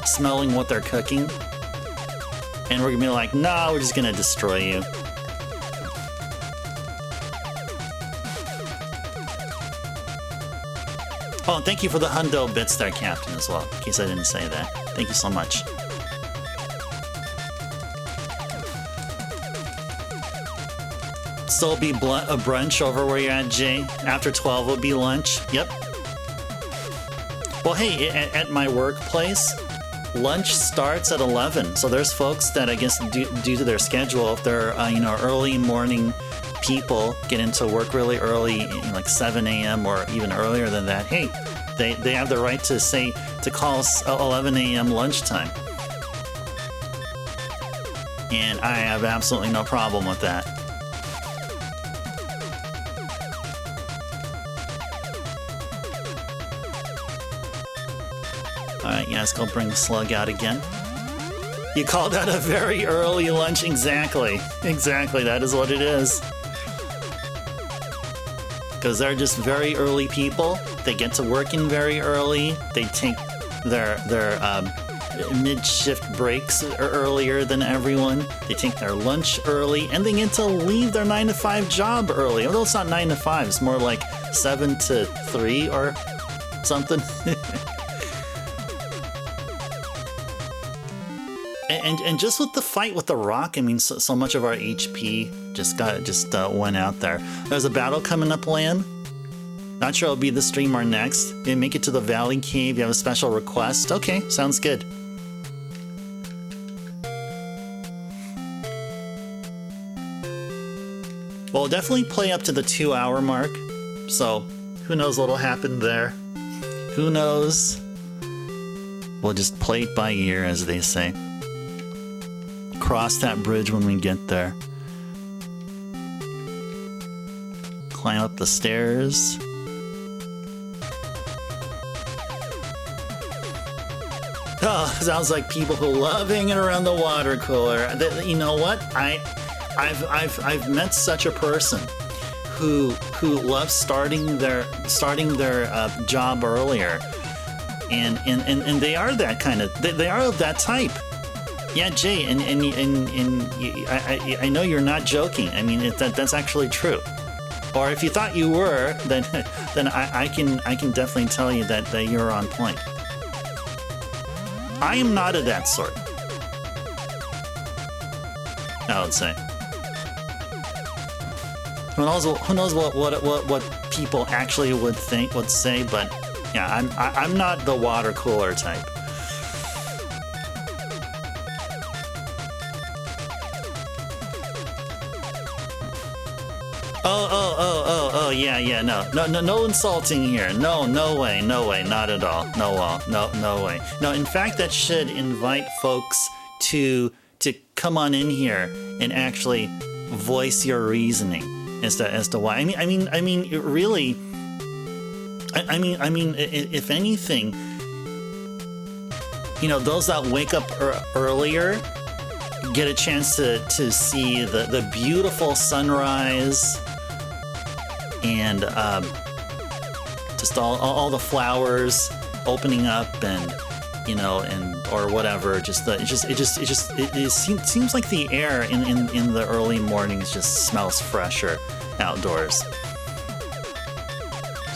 [SPEAKER 1] smelling what they're cooking, and we're gonna be like, "No, we're just gonna destroy you." Oh, and thank you for the hundo bits there, Captain, as well. In case I didn't say that, thank you so much. So it'll be a brunch over where you're at, Jay. After 12 will be lunch. Yep. Well, hey, at my workplace, lunch starts at 11. So there's folks that, I guess, due to their schedule, if they're early morning people, get into work really early, like 7 a.m. or even earlier than that. Hey, they have the right to call us 11 a.m. lunchtime, and I have absolutely no problem with that. Alright, yes, go bring the slug out again. You call that a very early lunch? Exactly. Exactly, that is what it is. Because they're just very early people. They get to work in very early. They take their mid-shift breaks earlier than everyone. They take their lunch early, and they get to leave their 9-to-5 job early. Although it's not 9 to 5, it's more like 7 to 3 or something. And just with the fight with the rock, I mean, so much of our HP just went out there. There's a battle coming up, Lan. Not sure it'll be this stream or next. You make it to the Valley Cave. You have a special request. Okay, sounds good. Well, definitely play up to the 2-hour mark. So, who knows what'll happen there? Who knows? We'll just play it by ear, as they say. Cross that bridge when we get there. Climb up the stairs. Oh, sounds like people who love hanging around the water cooler. You know what? I've met such a person who loves starting their job earlier, and they are that kind of they are of that type. Yeah, Jay, and I know you're not joking. I mean, that's actually true. Or if you thought you were, then I can definitely tell you that you're on point. I am not of that sort, I would say. Who knows what people actually would say, but yeah, I'm not the water cooler type. Oh, yeah, no insulting here. No way, not at all. No way. No, in fact, that should invite folks to come on in here and actually voice your reasoning as to why. I mean, really. I mean, if anything, you know, those that wake up earlier get a chance to see the beautiful sunrise. And just all the flowers opening up, and you know, and or whatever. It seems like the air in the early mornings just smells fresher outdoors.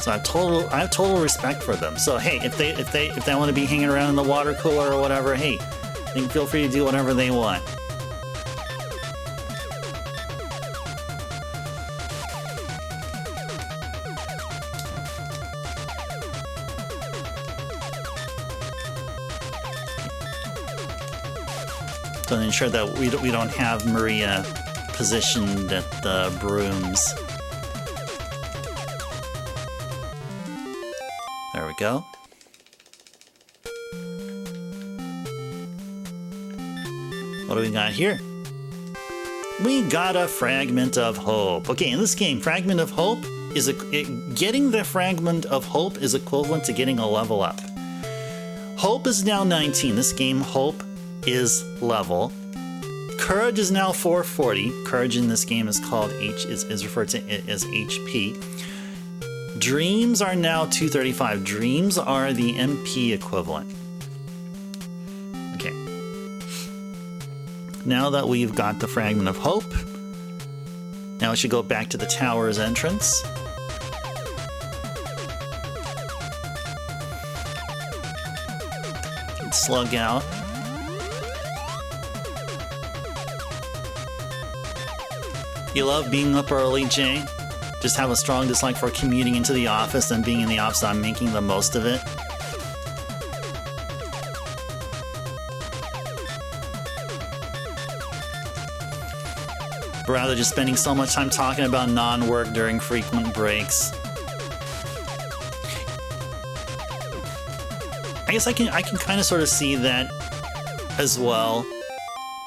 [SPEAKER 1] So I have total respect for them. So hey, if they want to be hanging around in the water cooler or whatever, hey, they can feel free to do whatever they want. To ensure that we don't have Maria positioned at the brooms. There we go. What do we got here? We got a Fragment of Hope. Okay, in this game, Fragment of Hope is getting the Fragment of Hope is equivalent to getting a level up. Hope is now 19. This game, Hope is level. Courage is now 440. Courage in this game is called is referred to as HP. Dreams are now 235. Dreams are the MP equivalent. Okay. Now that we've got the Fragment of Hope, now we should go back to the tower's entrance. And slug out. You love being up early, Jay? Just have a strong dislike for commuting into the office and being in the office, not making the most of it? But rather just spending so much time talking about non-work during frequent breaks. I guess I can kind of sort of see that as well.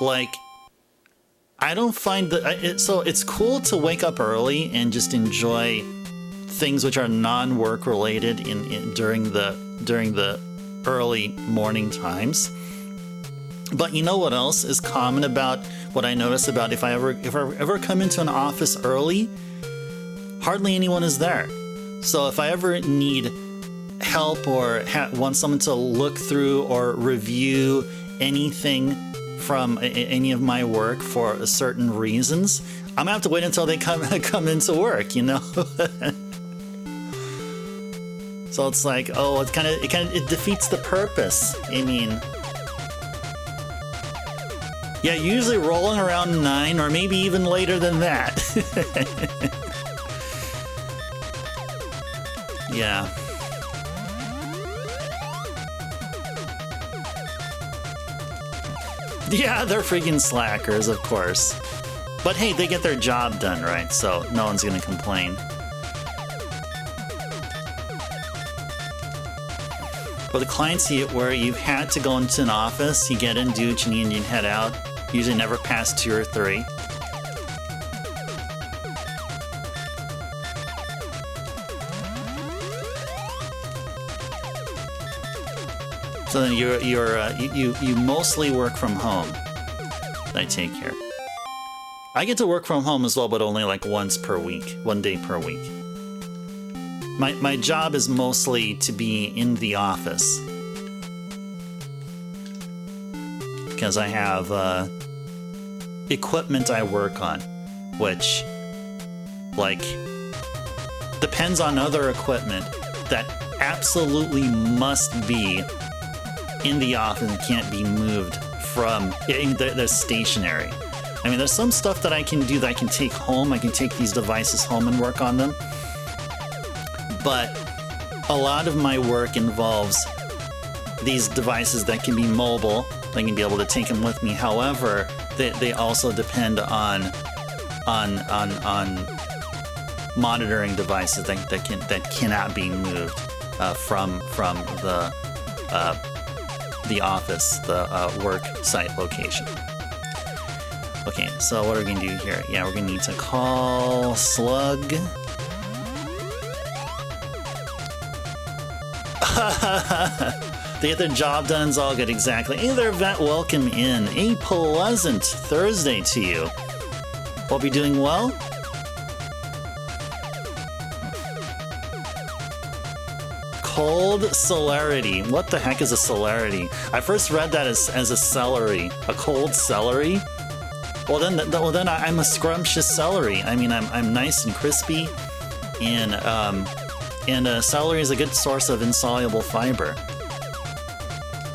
[SPEAKER 1] Like, I don't find that so it's cool to wake up early and just enjoy things which are non-work related during the early morning times. But you know what else is common about what I notice about if I ever come into an office early, hardly anyone is there. So if I ever need help or want someone to look through or review anything from any of my work for certain reasons, I'm gonna have to wait until they come into work, you know. So it's like, oh, it defeats the purpose. I mean, yeah, usually rolling around 9 or maybe even later than that. Yeah. Yeah, they're freaking slackers, of course. But hey, they get their job done, right? So no one's gonna complain. But the clients where you've had to go into an office, you get in, do what you need, and you head out. Usually never past 2 or 3. So then you mostly work from home. I take care. I get to work from home as well, but only like once per week, 1 day per week. My job is mostly to be in the office because I have equipment I work on, which like depends on other equipment that absolutely must be in the office and can't be moved from. They're stationary. I mean, there's some stuff that I can do that I can take home. I can take these devices home and work on them. But a lot of my work involves these devices that can be mobile. I can be able to take them with me. However, they also depend on monitoring devices that cannot be moved from the office, the work site location. Okay, so what are we gonna do here? Yeah, we're gonna need to call Slug. They get their job done, it's all good, exactly. Hey there, Vet, welcome in. A pleasant Thursday to you. Hope you're doing well. Cold celerity. What the heck is a celerity? I first read that as a celery. A cold celery? Well then I'm a scrumptious celery. I mean, I'm nice and crispy, and celery is a good source of insoluble fiber.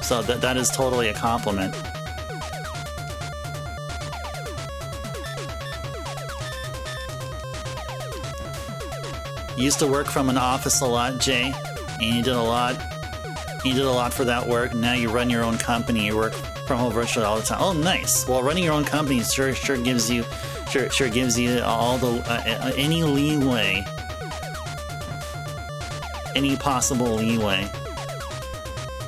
[SPEAKER 1] So that is totally a compliment. You used to work from an office a lot, Jay, and you did a lot for that work. Now you run your own company. You work from home virtually all the time. Oh, nice. Well, running your own company sure gives you all the any leeway, any possible leeway.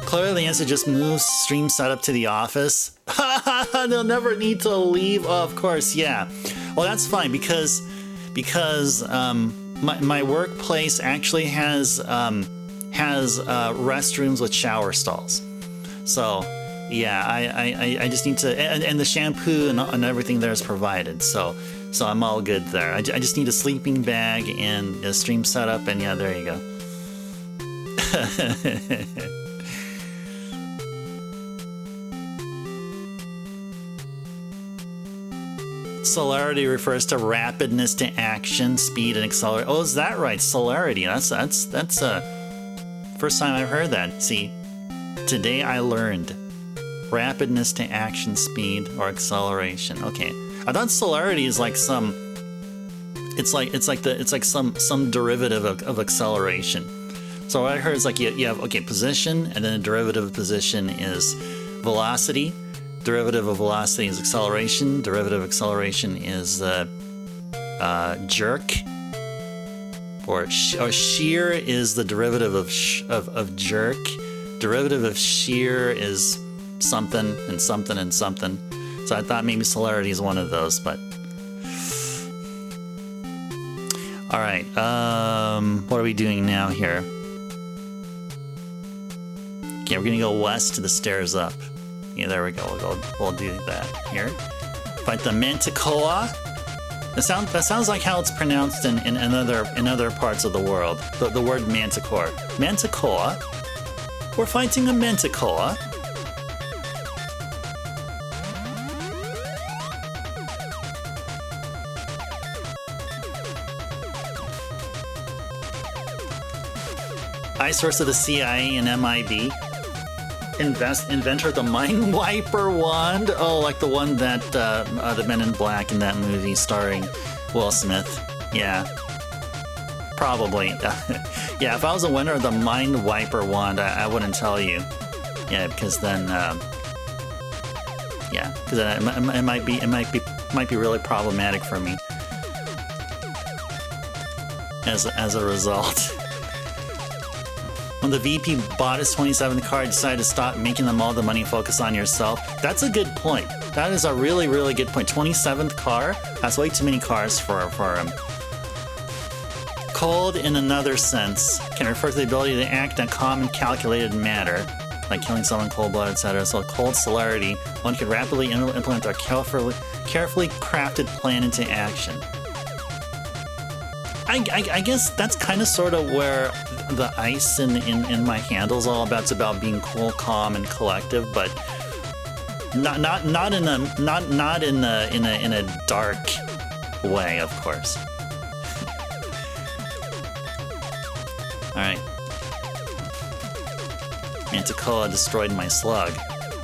[SPEAKER 1] Clearly, the answer just moves stream setup to the office. They'll never need to leave. Oh, of course, yeah. Well, that's fine because my workplace actually has restrooms with shower stalls. So yeah, I just need to, and the shampoo and everything there is provided. So I'm all good there. I just need a sleeping bag and a stream setup, and yeah, there you go. Celerity refers to rapidness to action, speed, and acceleration. Oh, is that right? Celerity. That's first time I've heard that. See, today I learned rapidness to action, speed, or acceleration. Okay, I thought celerity is like some. It's like some derivative of acceleration. So what I heard is like you have position, and then the derivative of position is velocity. Derivative of velocity is acceleration. Derivative of acceleration is jerk. Or shear is the derivative of jerk. Derivative of shear is something and something and something. So I thought maybe celerity is one of those, but all right. What are we doing now here? Okay, we're gonna go west to the stairs up. Yeah, there we go. We'll do that here. Fight the Manticoa. That sounds like how it's pronounced in other parts of the world. The word Manticore. Manticoa. We're fighting a Manticoa. Ice Source of the CIA and MIB. Inventor of the Mind Wiper wand. Oh, like the one that the Men in Black in that movie starring Will Smith. Yeah, probably. Yeah, if I was a winner of the Mind Wiper wand, I wouldn't tell you. Yeah, because then, yeah, because it might be really problematic for me. As a result. When the VP bought his 27th car, he decided to stop making them all the money and focus on yourself. That's a good point. That is a really, really good point. 27th car? That's way too many cars for him. Cold, in another sense, can refer to the ability to act in calm and calculated manner, like killing someone cold-blooded, etc. So cold celerity, one could rapidly implement a carefully crafted plan into action. I guess that's kind of sort of where the ice in my handle's all about. It's about being cool, calm, and collective, but not in a dark way, of course. All right. Manticoa destroyed my slug.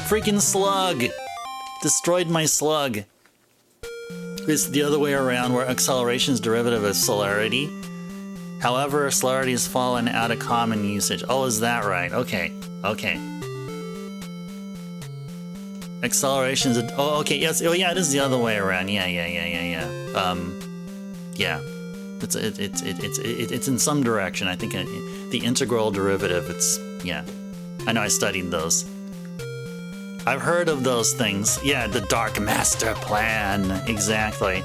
[SPEAKER 1] Freaking slug! Destroyed my slug. It's the other way around, where acceleration is derivative of celerity. However, celerity has fallen out of common usage. Oh, is that right? Okay. Acceleration is oh, okay, yes. Oh, yeah, it is the other way around. Yeah. Yeah. It's in some direction. I think the integral derivative. Yeah. I know I studied those. I've heard of those things. Yeah, the Dark Master Plan. Exactly.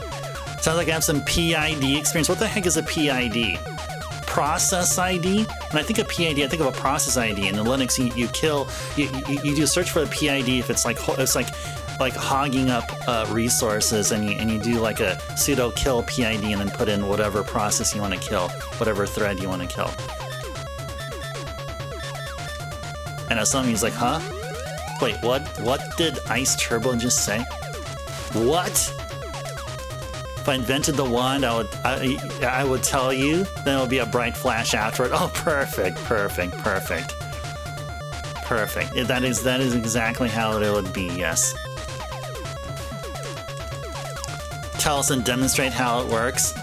[SPEAKER 1] Sounds like I have some PID experience. What the heck is a PID? Process ID? When I think of PID, I think of a process ID. In the Linux, you do a search for the PID if it's like hogging up resources, and you do like a sudo kill PID and then put in whatever process you want to kill, whatever thread you want to kill. And as somebody's like, huh? Wait, what did Ice Turbo just say? What? If I invented the wand, I would tell you, then it would be a bright flash after it. Oh, perfect. That is exactly how it would be, yes. Tell us and demonstrate how it works.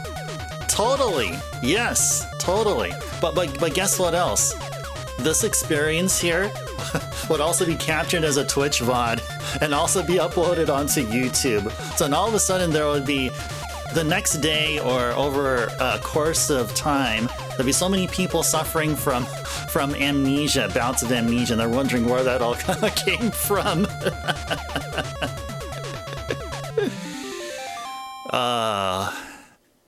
[SPEAKER 1] Totally, yes, totally. But guess what else? This experience here would also be captured as a Twitch VOD and also be uploaded onto YouTube. So then all of a sudden there would be, the next day or over a course of time, there'd be so many people suffering from amnesia, bouts of amnesia, and they're wondering where that all came from.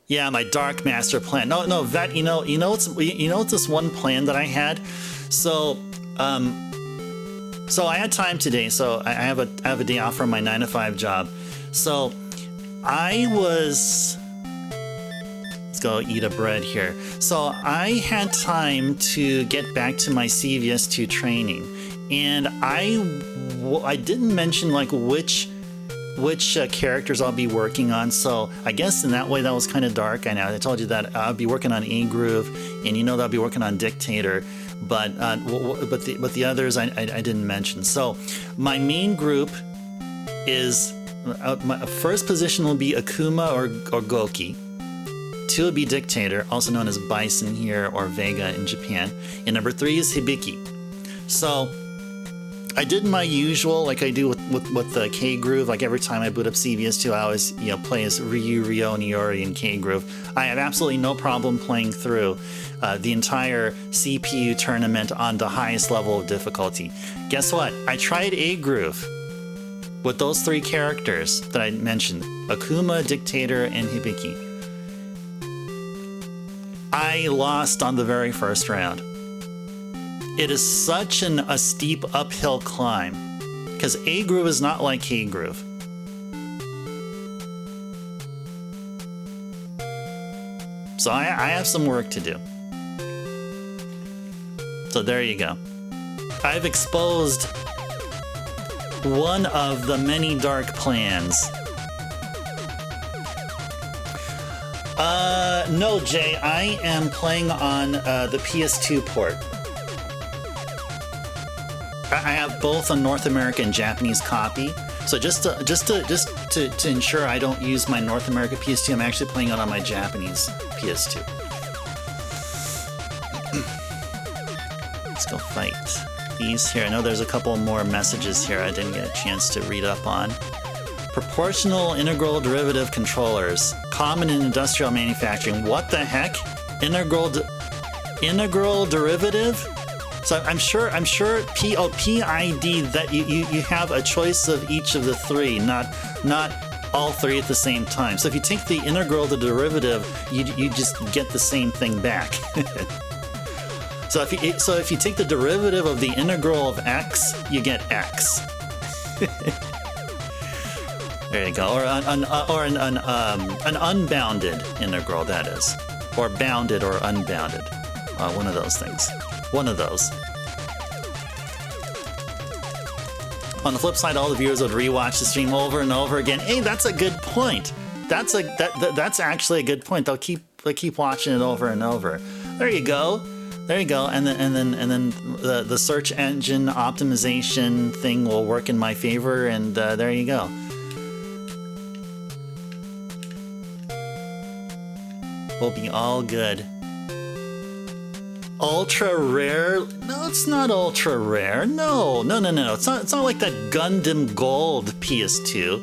[SPEAKER 1] Yeah, my Dark Master Plan. No, that you know what's this one plan that I had. So I had time today, so I have a day off from my 9-to-5 job. So let's go eat a bread here. So I had time to get back to my CVS2 training, and I didn't mention like which characters I'll be working on. So I guess in that way that was kind of dark. I know I told you that I'll be working on A Groove, and that I'll be working on Dictator. But the others I didn't mention. So my main group is my first position will be Akuma or Goki. 2 will be Dictator, also known as Bison here or Vega in Japan, and number 3 is Hibiki. So I did my usual, like I do with the K Groove. Like every time I boot up CVS2, I always play as Ryu, Ryo, Niori in K Groove. I have absolutely no problem playing through the entire CPU tournament on the highest level of difficulty. Guess what? I tried A Groove with those 3 characters that I mentioned: Akuma, Dictator, and Hibiki. I lost on the very first round. It is such a steep uphill climb. Because A Groove is not like K Groove. So I have some work to do. So there you go. I've exposed one of the many dark plans. No, Jay, I am playing on the PS2 port. I have both a North American and Japanese copy. So just to ensure I don't use my North America PS2, I'm actually playing it on my Japanese PS2. Let's go fight these here. I know there's a couple more messages here I didn't get a chance to read up on. Proportional integral derivative controllers, common in industrial manufacturing. What the heck? Integral derivative? So I'm sure PID that you have a choice of each of the three, not all three at the same time. So if you take the integral, the derivative, you just get the same thing back. So if you take the derivative of the integral of x, you get x. There you go, or an unbounded integral, that is, or bounded or unbounded. One of those things. One of those. On the flip side, all the viewers would rewatch the stream over and over again. Hey, that's a good point. That's actually a good point. They'll keep watching it over and over. There you go. There you go. And then the search engine optimization thing will work in my favor. And there you go. We'll be all good. Ultra rare? No, it's not ultra rare. No. It's not like that Gundam Gold PS2.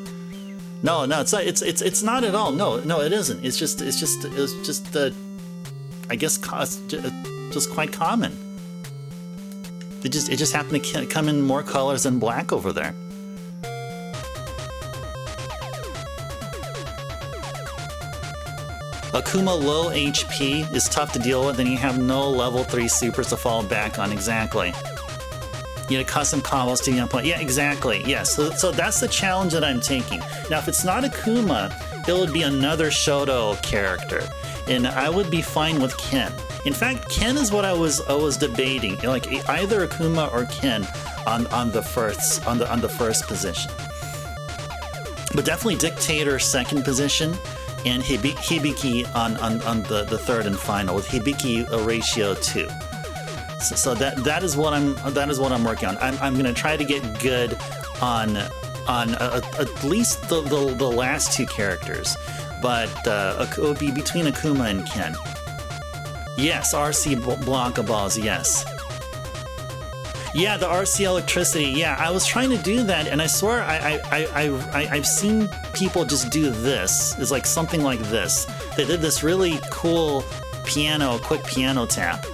[SPEAKER 1] No, it's not at all. No, it isn't. It's just I guess just quite common. It just happened to come in more colors than black over there. Akuma low HP is tough to deal with, and you have no level 3 supers to fall back on. Exactly. You need custom combos to the end point. Yeah, exactly. Yes. So that's the challenge that I'm taking. Now, if it's not Akuma, it would be another Shoto character, and I would be fine with Ken. In fact, Ken is what I was debating. Like either Akuma or Ken on the first position. But definitely Dictator second position. And Hibiki on the third and final, with Hibiki a ratio 2. So that is what I'm working on. I'm going to try to get good on at least the last two characters, but it would be between Akuma and Ken. Yes, RC Blanca balls. Yes. Yeah, the RC electricity. Yeah, I was trying to do that, and I swear I've seen people just do this. It's like something like this. They did this really cool quick piano tap.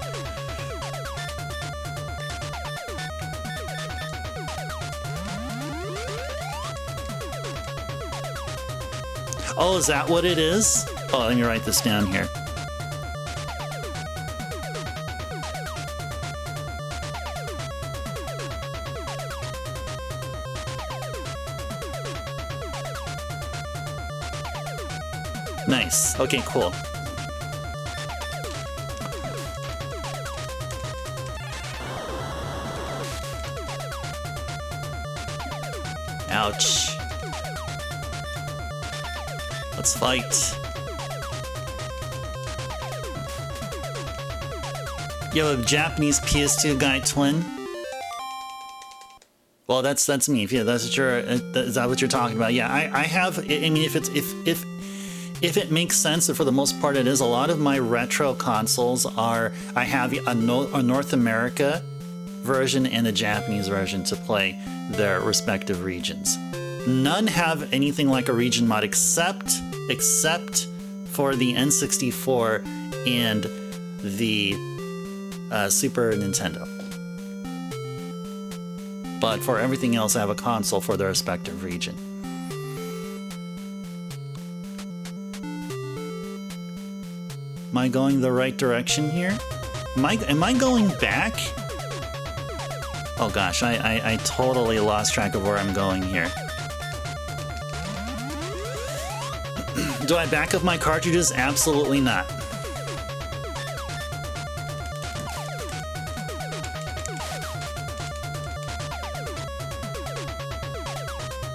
[SPEAKER 1] Oh, is that what it is? Oh, let me write this down here. Nice. Okay, cool. Ouch. Let's fight. You have a Japanese PS2 guy twin? Well, that's me. Yeah, that's what is that what you're talking about? Yeah, I have. I mean, if it makes sense, and for the most part it is, a lot of my retro consoles are, I have a North America version and a Japanese version to play their respective regions. None have anything like a region mod except for the N64 and the Super Nintendo. But for everything else, I have a console for their respective region. Am I going the right direction here? Am I going back? Oh gosh, I totally lost track of where I'm going here. Do I back up my cartridges? Absolutely not.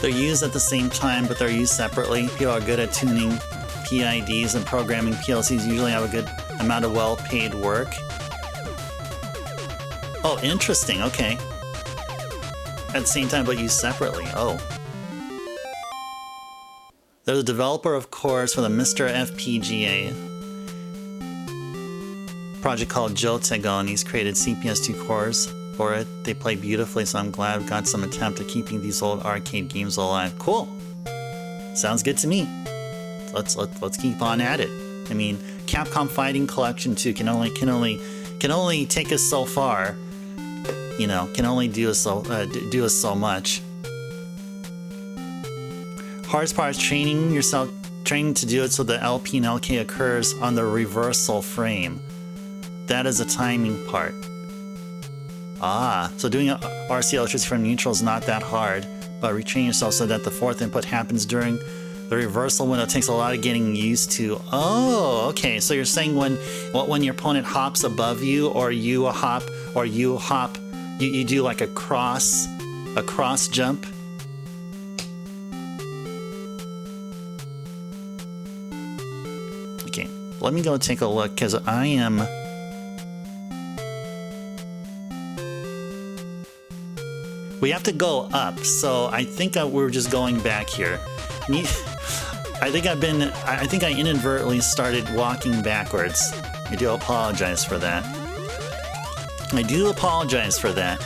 [SPEAKER 1] They're used at the same time, but they're used separately. People are good at tuning PIDs and programming PLCs usually have a good amount of well-paid work. Oh, interesting, okay. At the same time, but used separately, oh. There's a developer of cores for the Mr. FPGA project called Jotego, and he's created CPS2 cores for it. They play beautifully, so I'm glad I've got some attempt at keeping these old arcade games alive. Cool. Sounds good to me. Let's keep on at it. I mean, Capcom Fighting Collection 2 can only take us so far. You know, can only do us so much. Hardest part is training to do it so the LP and LK occurs on the reversal frame. That is a timing part. Ah, so doing RC electricity from neutral is not that hard, but retraining yourself so that the fourth input happens during the reversal window takes a lot of getting used to. Oh, okay. So you're saying when your opponent hops above you, or you hop, you do like a cross jump. Okay, let me go take a look because I am. We have to go up, so I think we're just going back here. I think I inadvertently started walking backwards. I do apologize for that. I do apologize for that.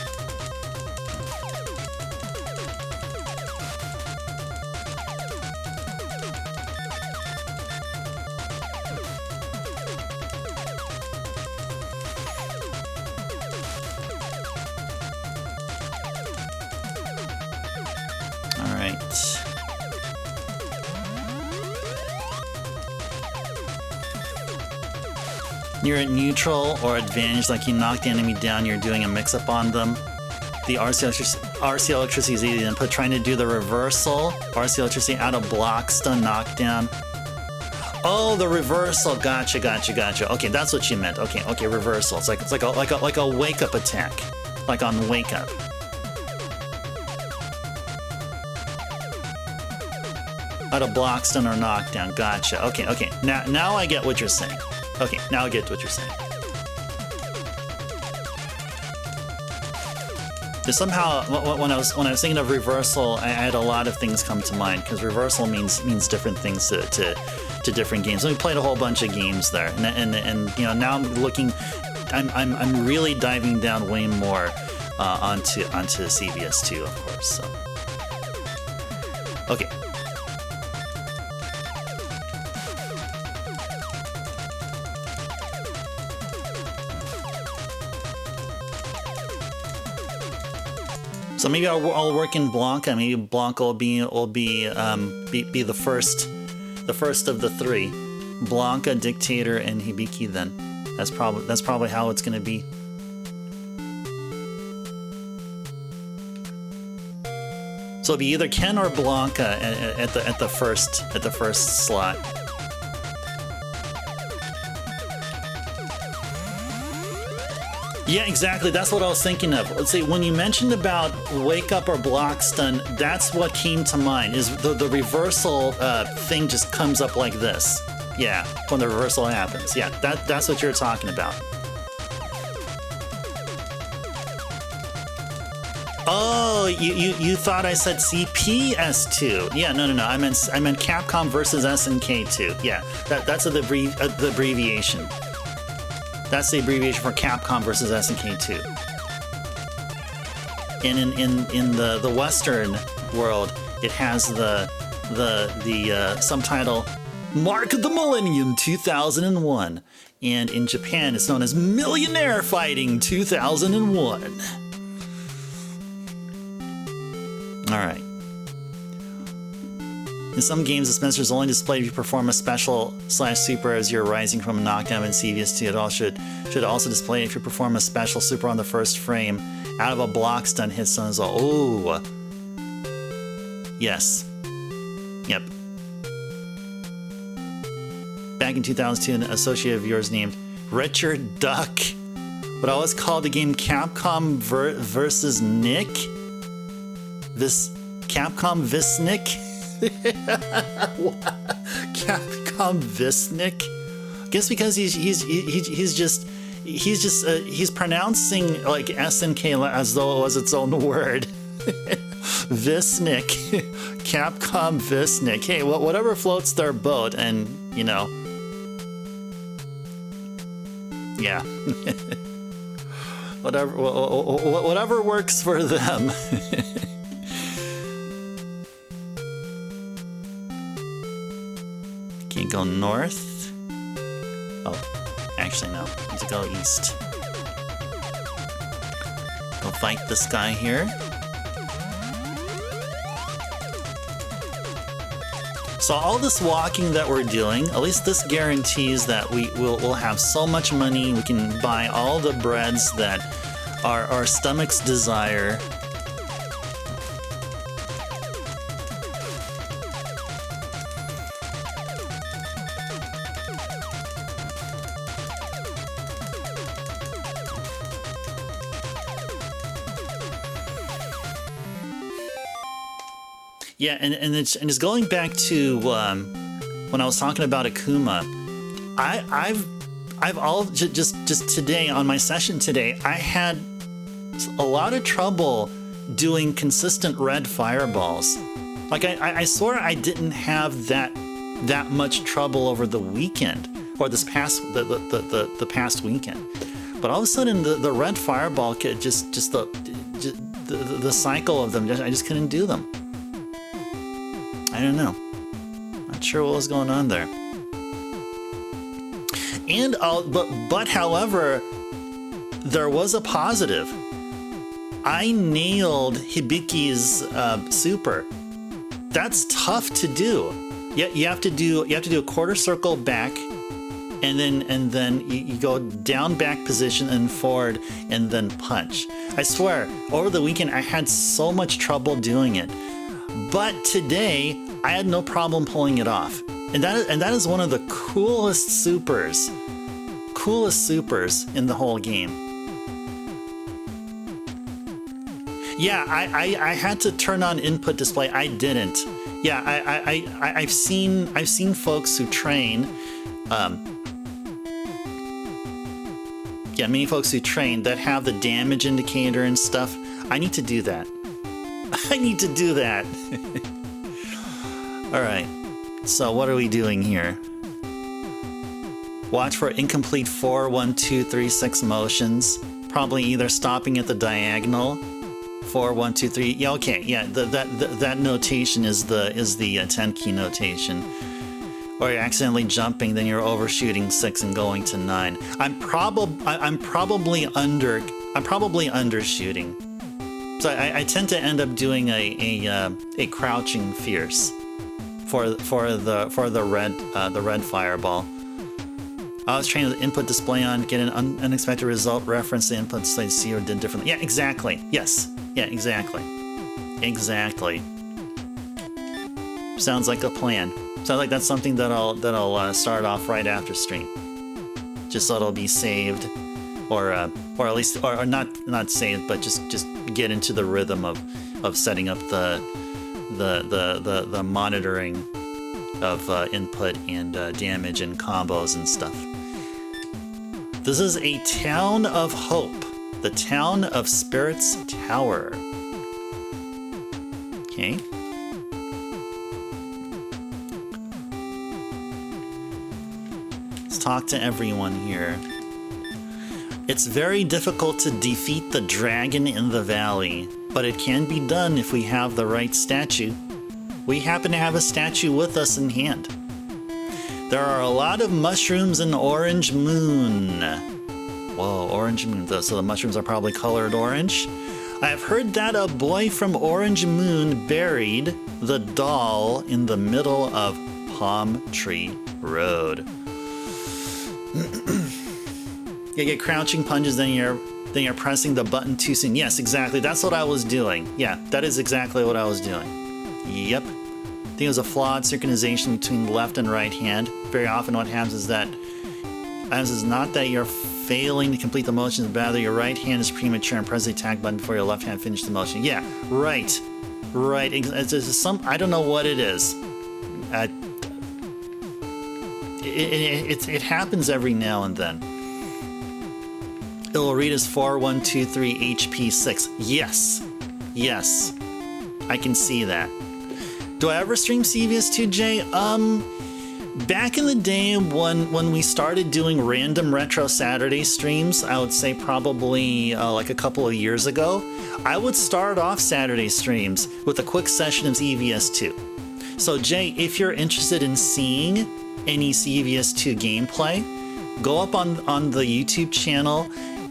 [SPEAKER 1] All right. You're at neutral or advantage, like you knock the enemy down, you're doing a mix-up on them. The RC electricity is easy to input. Trying to do the reversal, RC electricity out of block, stun, knockdown. Oh, the reversal. Gotcha. Okay, that's what you meant. Okay, reversal. It's like a wake-up attack, like on Wake Up. Out of block, stun, or knockdown. Gotcha. Okay. Now I get what you're saying. Okay, now I get what you're saying. There's somehow, when I was thinking of reversal, I had a lot of things come to mind, because reversal means different things to different games. And we played a whole bunch of games there, and you know, now I'm really diving down way more onto CVS2, of course. So okay. So maybe I'll work in Blanca. Maybe Blanca will be the first of the three. Blanca, Dictator, and Hibiki. Then that's probably how it's going to be. So it'll be either Ken or Blanca at the first slot. Yeah, exactly. That's what I was thinking of. Let's see, when you mentioned about Wake Up or Block Stun, that's what came to mind, is the reversal thing just comes up like this. Yeah, when the reversal happens. Yeah, that's what you're talking about. Oh, you thought I said CPS2. Yeah, no. I meant Capcom versus SNK2. Yeah, that's the abbreviation. That's the abbreviation for Capcom versus SNK2. And in the Western world, it has the subtitle Mark of the Millennium 2001, and in Japan it's known as Millionaire Fighting 2001. All right. In some games, dispensers only displayed if you perform a special /super as you're rising from a knockdown in CVS2. It all should also display if you perform a special super on the first frame out of a block stun hit stun as well. Oh, yes, yep. Back in 2002, an associate of yours named Richard Duck would always call the game Capcom versus Nick. Capcom Visnick. Capcom Visnick. I guess because he's pronouncing like SNK as though it was its own word. Visnick. Capcom Visnick. Hey, whatever floats their boat, and you know. Yeah. Whatever works for them. Can you go north? Oh, actually no. Need to go east. Go fight this guy here. So all this walking that we're doing, at least this guarantees that we'll have so much money, we can buy all the breads that our stomachs desire. Yeah, and it's going back to when I was talking about Akuma. I've all just today on my session today, I had a lot of trouble doing consistent red fireballs. Like I swore I didn't have that much trouble over the weekend or this past the past weekend, but all of a sudden the red fireball just the cycle of them, I just couldn't do them. I don't know. Not sure what was going on there. And but however, there was a positive. I nailed Hibiki's super. That's tough to do. You have to do a quarter circle back, and then you go down back position and forward and then punch. I swear, over the weekend I had so much trouble doing it. But today, I had no problem pulling it off. And that is one of the coolest supers in the whole game. Yeah, I had to turn on input display. I didn't. Yeah, I've seen folks who train. Yeah, many folks who train that have the damage indicator and stuff. I need to do that. I need to do that. All right. So what are we doing here? Watch for incomplete 4, 1, 2, 3, 6 motions. Probably either stopping at the diagonal. 4, 1, 2, 3. Yeah, okay. Yeah, that notation is the 10 key notation. Or you're accidentally jumping, then you're overshooting 6 and going to 9. I'm probably undershooting. So I tend to end up doing a crouching fierce for the red fireball. I was trained with the input display on, get an unexpected result, reference the input display to see or did differently. Yeah, exactly. Yes. Yeah, exactly. Exactly. Sounds like a plan. Sounds like that's something that I'll start off right after stream, just so it'll be saved, or at least or not saved, but just get into the rhythm of setting up the monitoring of input and damage and combos and stuff. This is a town of hope, the town of Spirits Tower. Okay. Let's talk to everyone here. It's very difficult to defeat the dragon in the valley, but it can be done if we have the right statue. We happen to have a statue with us in hand. There are a lot of mushrooms in Orange Moon. Whoa, Orange Moon, so the mushrooms are probably colored orange? I have heard that a boy from Orange Moon buried the doll in the middle of Palm Tree Road. You get crouching punches, then you're pressing the button too soon. Yes, exactly. That's what I was doing. Yeah, that is exactly what I was doing. Yep. I think it was a flawed synchronization between the left and right hand. Very often what happens is not that you're failing to complete the motion, but rather your right hand is premature and press the attack button before your left hand finishes the motion. Yeah, right. Right. It's I don't know what it is. It happens every now and then. It'll read as 4123 HP 6. Yes. Yes. I can see that. Do I ever stream CVS2J? Back in the day when we started doing random Retro Saturday streams, I would say probably like a couple of years ago, I would start off Saturday streams with a quick session of CVS2. So Jay, if you're interested in seeing any CVS2 gameplay, go up on the YouTube channel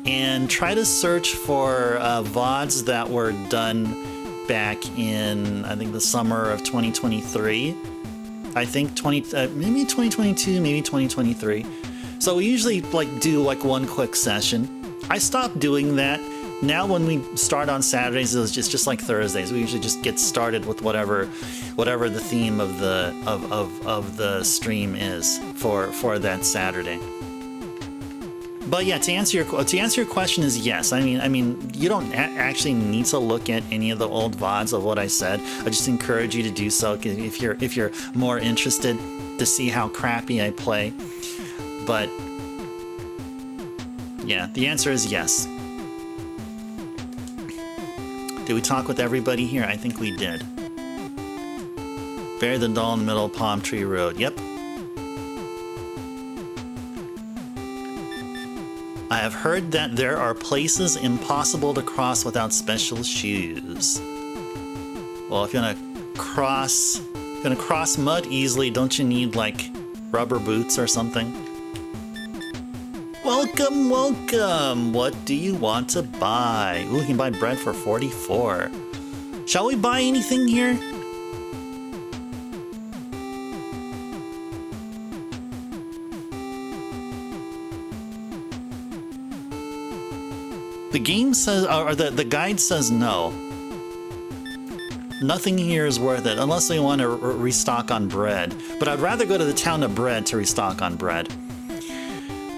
[SPEAKER 1] and try to search for VODs that were done back in, I think, the summer of 2023. I think maybe 2022, maybe 2023. So we usually do one quick session. I stopped doing that. Now when we start on Saturdays, it's just like Thursdays. We usually just get started with whatever the theme of the stream is for that Saturday. But yeah, to answer your question is yes. I mean, you don't actually need to look at any of the old VODs of what I said. I just encourage you to do so if you're more interested to see how crappy I play. But yeah, the answer is yes. Did we talk with everybody here? I think we did. Bury the doll in the middle of Palm Tree Road. Yep. I have heard that there are places impossible to cross without special shoes. Well, if you're gonna cross mud easily, don't you need rubber boots or something? Welcome, welcome! What do you want to buy? Ooh, you can buy bread for 44. Shall we buy anything here? The game says, or the guide says no. Nothing here is worth it, unless we want to restock on bread. But I'd rather go to the town of bread to restock on bread.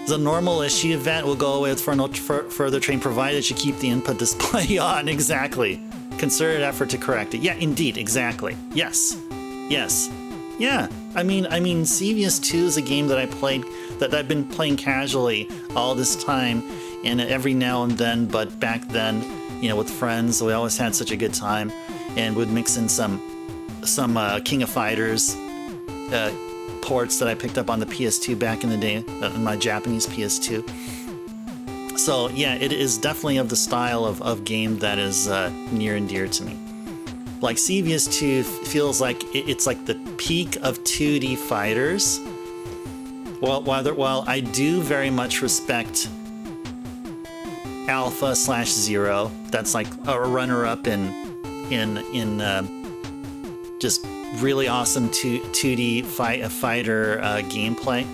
[SPEAKER 1] The normal issue event will go away for no further train, provided you keep the input display on. Exactly. Concerted effort to correct it. Yeah, indeed, exactly. Yes. Yes. Yeah. I mean, CVS2 is a game that I've been playing casually all this time. And every now and then, but back then, with friends, we always had such a good time, and would mix in some King of Fighters ports that I picked up on the PS2 back in the day, my Japanese PS2. So yeah, it is definitely of the style of game that is near and dear to me. Like CVS2 feels like it's like the peak of 2D fighters. While I do very much respect Alpha/Zero, that's like a runner-up in just really awesome 2D fighter gameplay.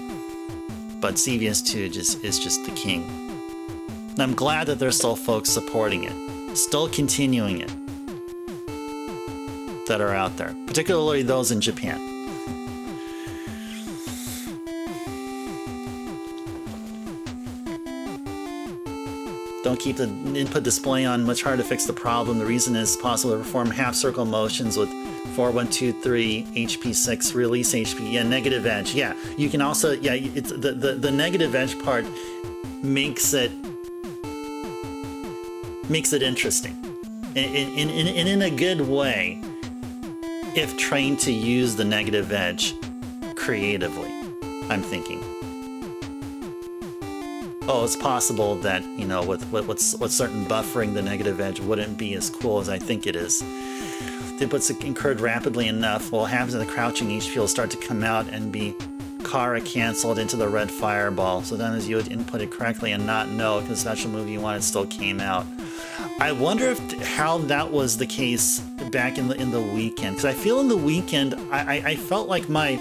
[SPEAKER 1] But CVS2 is just the king. And I'm glad that there's still folks supporting it, still continuing it, that are out there, particularly those in Japan. Don't keep the input display on, much harder to fix the problem. The reason is possible to perform half-circle motions with 4123 HP 6 release HP. Yeah, negative edge. Yeah, you can also, yeah, it's the negative edge part makes it interesting. In a good way, if trained to use the negative edge creatively, I'm thinking. Oh, it's possible that, with certain buffering, the negative edge wouldn't be as cool as I think it is. The input's incurred rapidly enough. What happens in the crouching HP will start to come out and be Kara canceled into the red fireball. So then as you would input it correctly and not know if the special move you wanted still came out. I wonder how that was the case back in the weekend, because I feel in the weekend I felt like my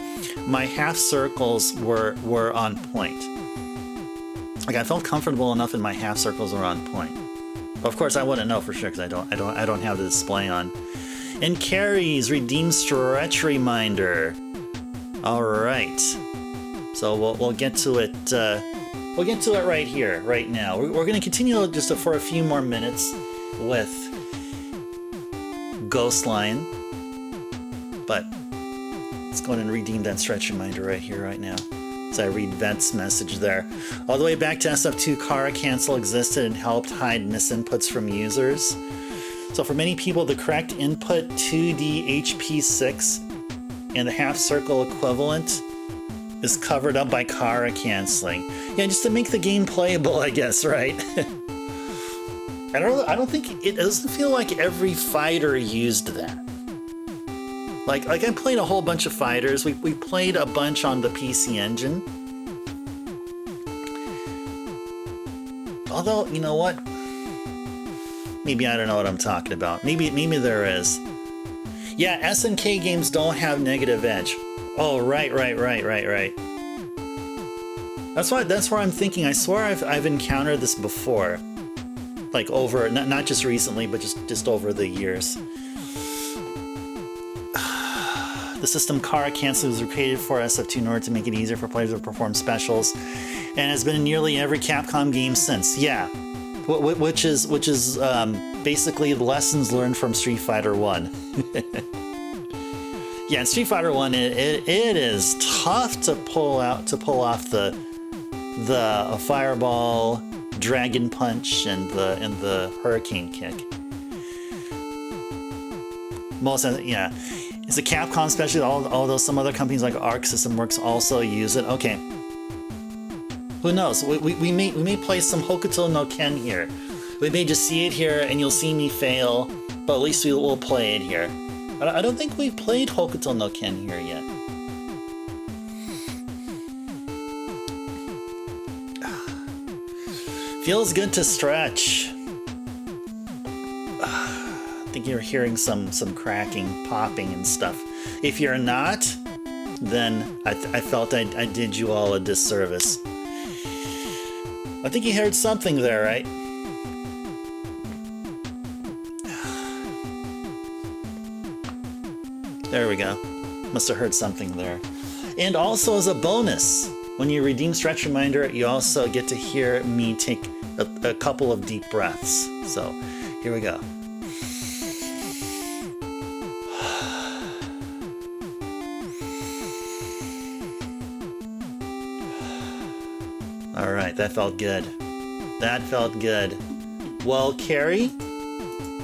[SPEAKER 1] half circles were on point. Like I felt comfortable enough in my half circles were on point. Of course, I wouldn't know for sure because I don't have the display on. And carries redeem stretch reminder. All right, so we'll get to it. We'll get to it right here, right now. We're going to continue just for a few more minutes with Ghost Lion, but let's go ahead and redeem that stretch reminder right here, right now. So I read Vet's message there. All the way back to SF2, Kara cancel existed and helped hide misinputs from users. So for many people, the correct input 2D HP6 and the half circle equivalent is covered up by Kara canceling. Yeah, just to make the game playable, I guess, right? I don't think it doesn't feel like every fighter used that. Like I played a whole bunch of fighters. We played a bunch on the PC Engine. Although, you know what? Maybe I don't know what I'm talking about. Maybe there is. Yeah, SNK games don't have negative edge. Oh, right. That's where I'm thinking. I swear I've encountered this before. Like over, not just recently, but just over the years. The system Kara cancel was created for SF2 in order to make it easier for players to perform specials, and has been in nearly every Capcom game since. Yeah, which is basically the lessons learned from Street Fighter 1. Yeah, in Street Fighter 1, it is tough to pull off the fireball, dragon punch, and the hurricane kick. Yeah. It's a Capcom special, although some other companies like Arc System Works also use it. Okay. Who knows? We may play some Hokuto no Ken here. We may just see it here and you'll see me fail, but at least we'll play it here. I don't think we've played Hokuto no Ken here yet. Feels good to stretch. I think you're hearing some cracking, popping, and stuff. If you're not, then I felt I did you all a disservice. I think you heard something there, right? There we go. Must have heard something there. And also as a bonus, when you redeem Stretch Reminder, you also get to hear me take a couple of deep breaths. So here we go. All right, that felt good. That felt good. Well, Carrie,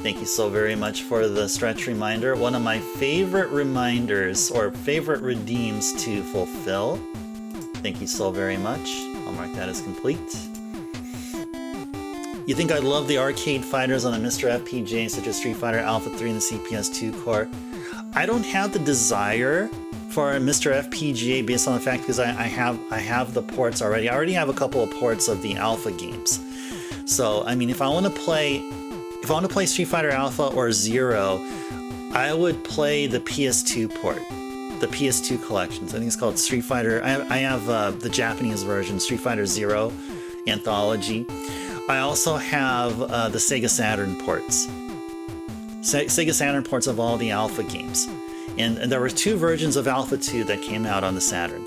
[SPEAKER 1] thank you so very much for the stretch reminder. One of my favorite reminders or favorite redeems to fulfill. Thank you so very much. I'll mark that as complete. You think I love the arcade fighters on the Mr. FPGA, such as Street Fighter Alpha 3 and the CPS2 core? I don't have the desire for a Mr. FPGA based on the fact because I have the ports already. I already have a couple of ports of the Alpha games. So I mean, if I want to play Street Fighter Alpha or Zero, I would play the PS2 port, the PS2 collections. I think it's called Street Fighter. I have the Japanese version, Street Fighter Zero Anthology. I also have the Sega Saturn ports. Sega Saturn ports of all the Alpha games. And there were two versions of Alpha 2 that came out on the Saturn.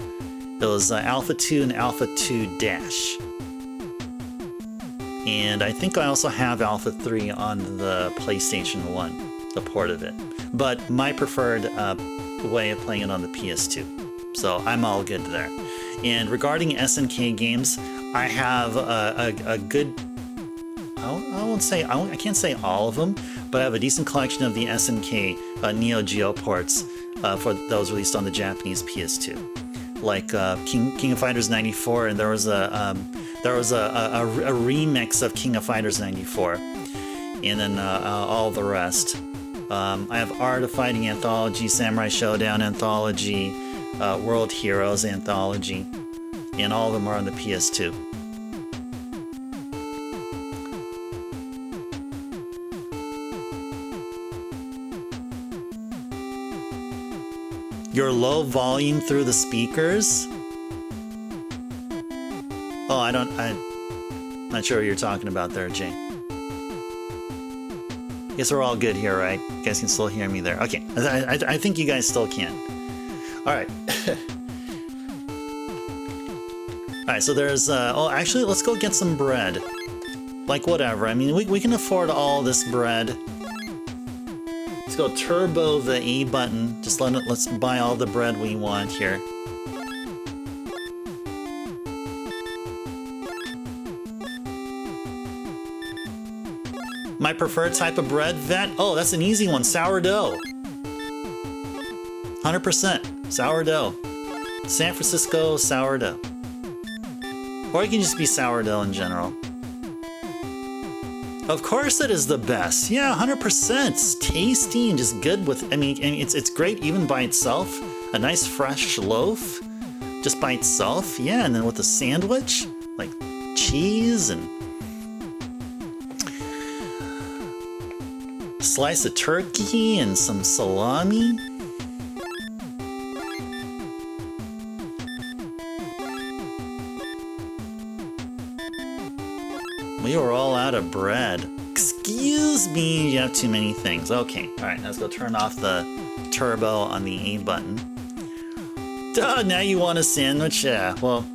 [SPEAKER 1] It was Alpha 2 and Alpha 2 Dash. And I think I also have Alpha 3 on the PlayStation 1, the port of it. But my preferred way of playing it on the PS2. So I'm all good there. And regarding SNK games, I have a good... I can't say all of them, but I have a decent collection of the SNK Neo Geo ports for those released on the Japanese PS2, like King of Fighters 94, and there was a remix of King of Fighters 94, and then all the rest. I have Art of Fighting Anthology, Samurai Showdown Anthology, World Heroes Anthology, and all of them are on the PS2. Your low volume through the speakers? Oh, I'm not sure what you're talking about there, Jay. Guess we're all good here, right? You guys can still hear me there. Okay, I think you guys still can. All right. All right, so there's, oh, actually, let's go get some bread. Like, whatever. I mean, we can afford all this bread. Let's go turbo the A button. Just let's buy all the bread we want here. My preferred type of bread, Vet? Oh, that's an easy one. Sourdough. 100% sourdough. San Francisco sourdough. Or it can just be sourdough in general. Of course it is the best. Yeah, 100%. It's tasty and just good with, I mean it's great even by itself. A nice fresh loaf just by itself. Yeah, and then with a sandwich, like cheese and slice of turkey and some salami. We are all out of bread. Excuse me, you have too many things. Okay, all right, let's go turn off the turbo on the A button. Duh, now you want a sandwich? Yeah, well,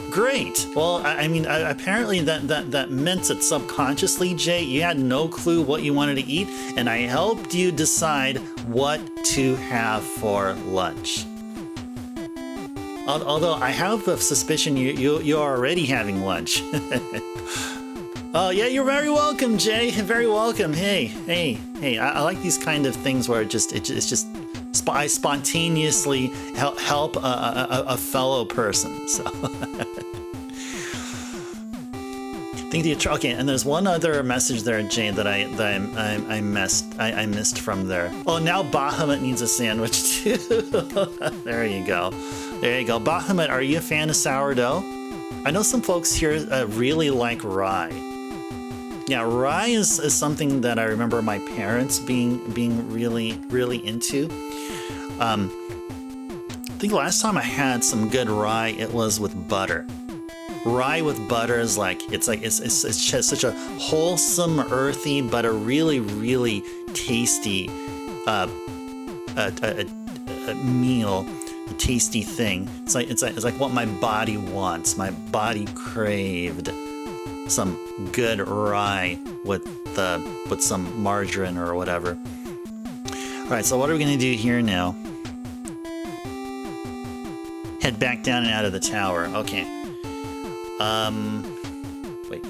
[SPEAKER 1] great. Well, I mean, apparently that meant that subconsciously, Jay, you had no clue what you wanted to eat, and I helped you decide what to have for lunch. Although I have a suspicion you're already having lunch. Oh yeah, you're very welcome, Jay. Very welcome. Hey. I like these kind of things where I spontaneously help a fellow person. So. Okay, and there's one other message there, Jay, that I missed from there. Oh, now Bahamut needs a sandwich too. There you go. There you go. Bahamut, are you a fan of sourdough? I know some folks here really like rye. Yeah, rye is something that I remember my parents being really into. I think last time I had some good rye, it was with butter. Rye with butter is it's just such a wholesome, earthy, but a really tasty a meal, a tasty thing. It's like what my body wants. My body craved some good rye with some margarine or whatever. All right, so what are we gonna do here now? Head back down and out of the tower. Okay. Wait.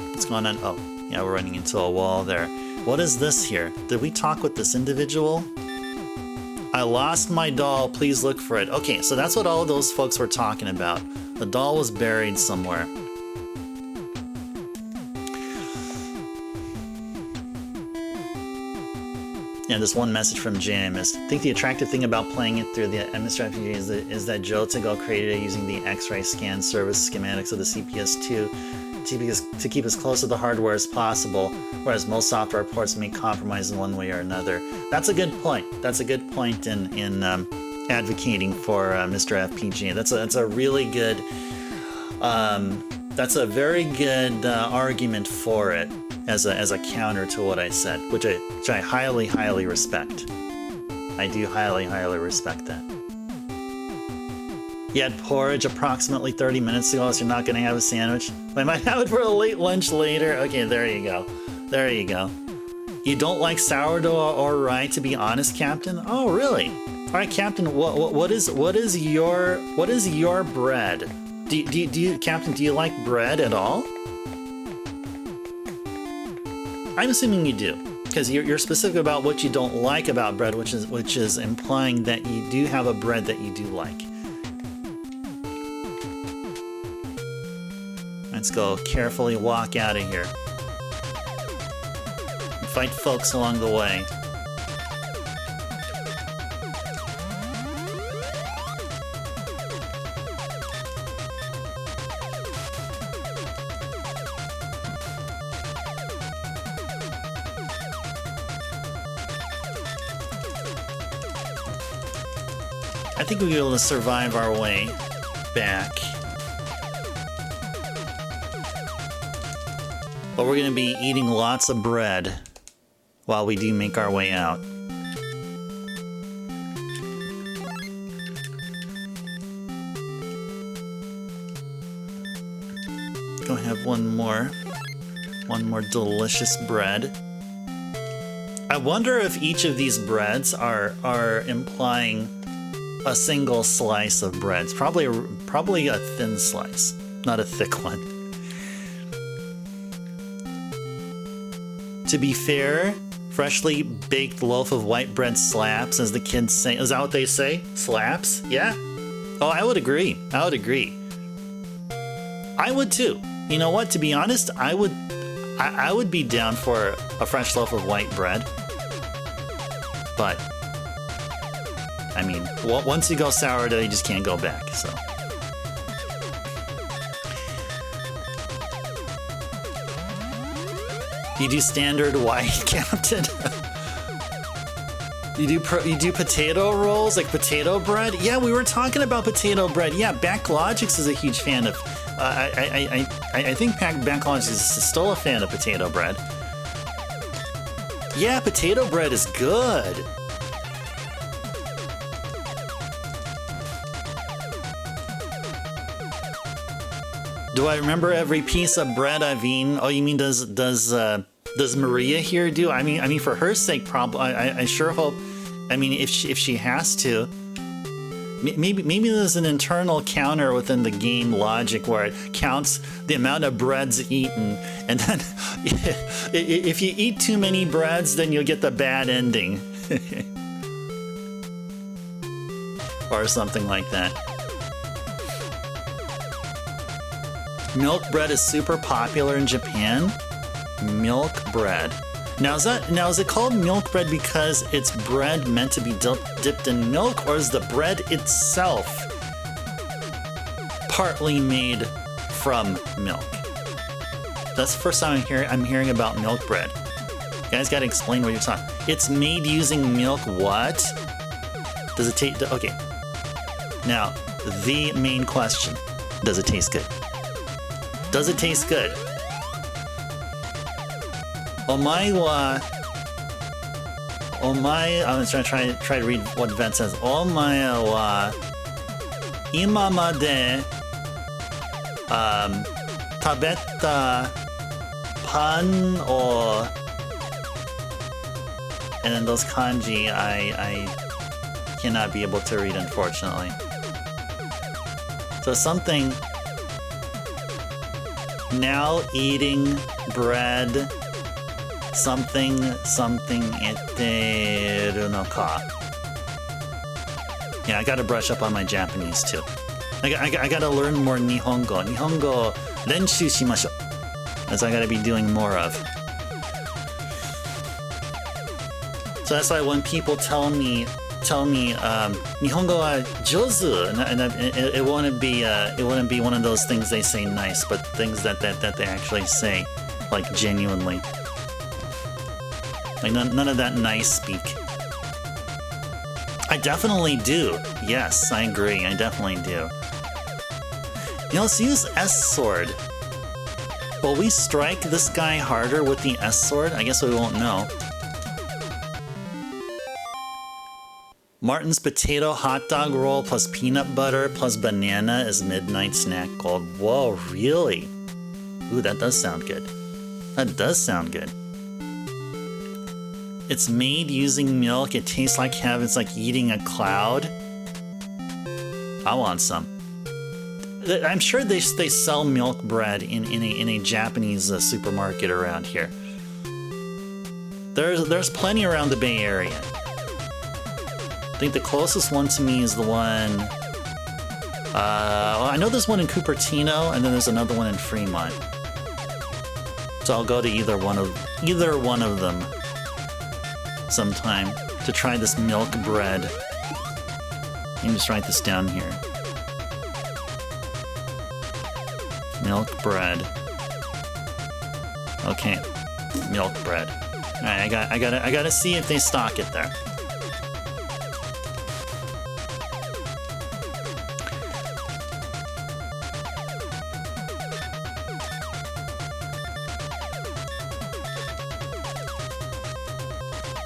[SPEAKER 1] What's going on? Oh, yeah, we're running into a wall there. What is this here? Did we talk with this individual? I lost my doll. Please look for it. Okay, so that's what all those folks were talking about. The doll was buried somewhere. Yeah, this one message from JMS. I think the attractive thing about playing it through the MS-RPG is that Jotago created it using the X-ray scan service schematics of the CPS2 to keep as close to the hardware as possible, whereas most software ports may compromise in one way or another. That's a good point. That's a good point in advocating for Mr. FPGA. That's a really good. That's a very good argument for it. As a counter to what I said, which I highly respect. I do highly respect that. You had porridge approximately 30 minutes ago, so you're not going to have a sandwich? I might have it for a late lunch later. Okay, there you go. There you go. You don't like sourdough or rye, to be honest, Captain? Oh, really? All right, Captain. What is your bread? Do you, Captain? Do you like bread at all? I'm assuming you do, because you're specific about what you don't like about bread, which is implying that you do have a bread that you do like. Let's go carefully walk out of here. Fight folks along the way. I think we'll be able to survive our way back. But we're going to be eating lots of bread while we do make our way out. Go have one more delicious bread. I wonder if each of these breads are implying a single slice of bread. It's probably a thin slice, not a thick one. To be fair, freshly baked loaf of white bread slaps, as the kids say. Is that what they say? Slaps? Yeah? Oh, I would agree. I would agree. I would too. You know what? To be honest, I would be down for a fresh loaf of white bread. But, I mean, once you go sourdough, you just can't go back, so. You do standard white, Captain? You do potato rolls, like potato bread? Yeah, we were talking about potato bread. Yeah, Backlogix is a huge fan of. I think Backlogix is still a fan of potato bread. Yeah, potato bread is good. Do I remember every piece of bread I've eaten? Oh, you mean does Maria here do? I mean, for her sake, probably. I sure hope. I mean, if she has to, maybe there's an internal counter within the game logic where it counts the amount of breads eaten, and then if you eat too many breads, then you'll get the bad ending, or something like that. Milk bread is super popular in Japan. Milk bread. Now is it called milk bread because it's bread meant to be dipped in milk, or is the bread itself partly made from milk? That's the first time I'm hearing about milk bread. You guys gotta explain what you're talking. It's made using milk. What? Does it taste? Okay. Now, the main question: does it taste good? Does it taste good? I'm try to read what Vet says. Omae wa imamade tabetta pan o, and then those kanji I cannot be able to read, unfortunately. So something. Now eating bread, something etteru no ka. Yeah, I gotta brush up on my Japanese too. I gotta learn more Nihongo. Nihongo renshu shimashou. That's what I gotta be doing more of. So that's why when people tell me Nihongo wa jozu, and it wouldn't be one of those things they say nice, but things that they actually say, like, genuinely. Like none of that nice speak. I definitely do. Yes, I agree. I definitely do. You know, let's use S sword. Will we strike this guy harder with the S sword? I guess we won't know. Martin's potato hot dog roll plus peanut butter plus banana is midnight snack gold. Whoa, really? Ooh, that does sound good. That does sound good. It's made using milk. It tastes like heaven. It's like eating a cloud. I want some. I'm sure they sell milk bread in a Japanese supermarket around here. There's plenty around the Bay Area. I think the closest one to me is the one. Well, I know there's one in Cupertino, and then there's another one in Fremont. So I'll go to either one of them sometime to try this milk bread. Let me just write this down here. Milk bread. Okay, milk bread. All right, I gotta see if they stock it there.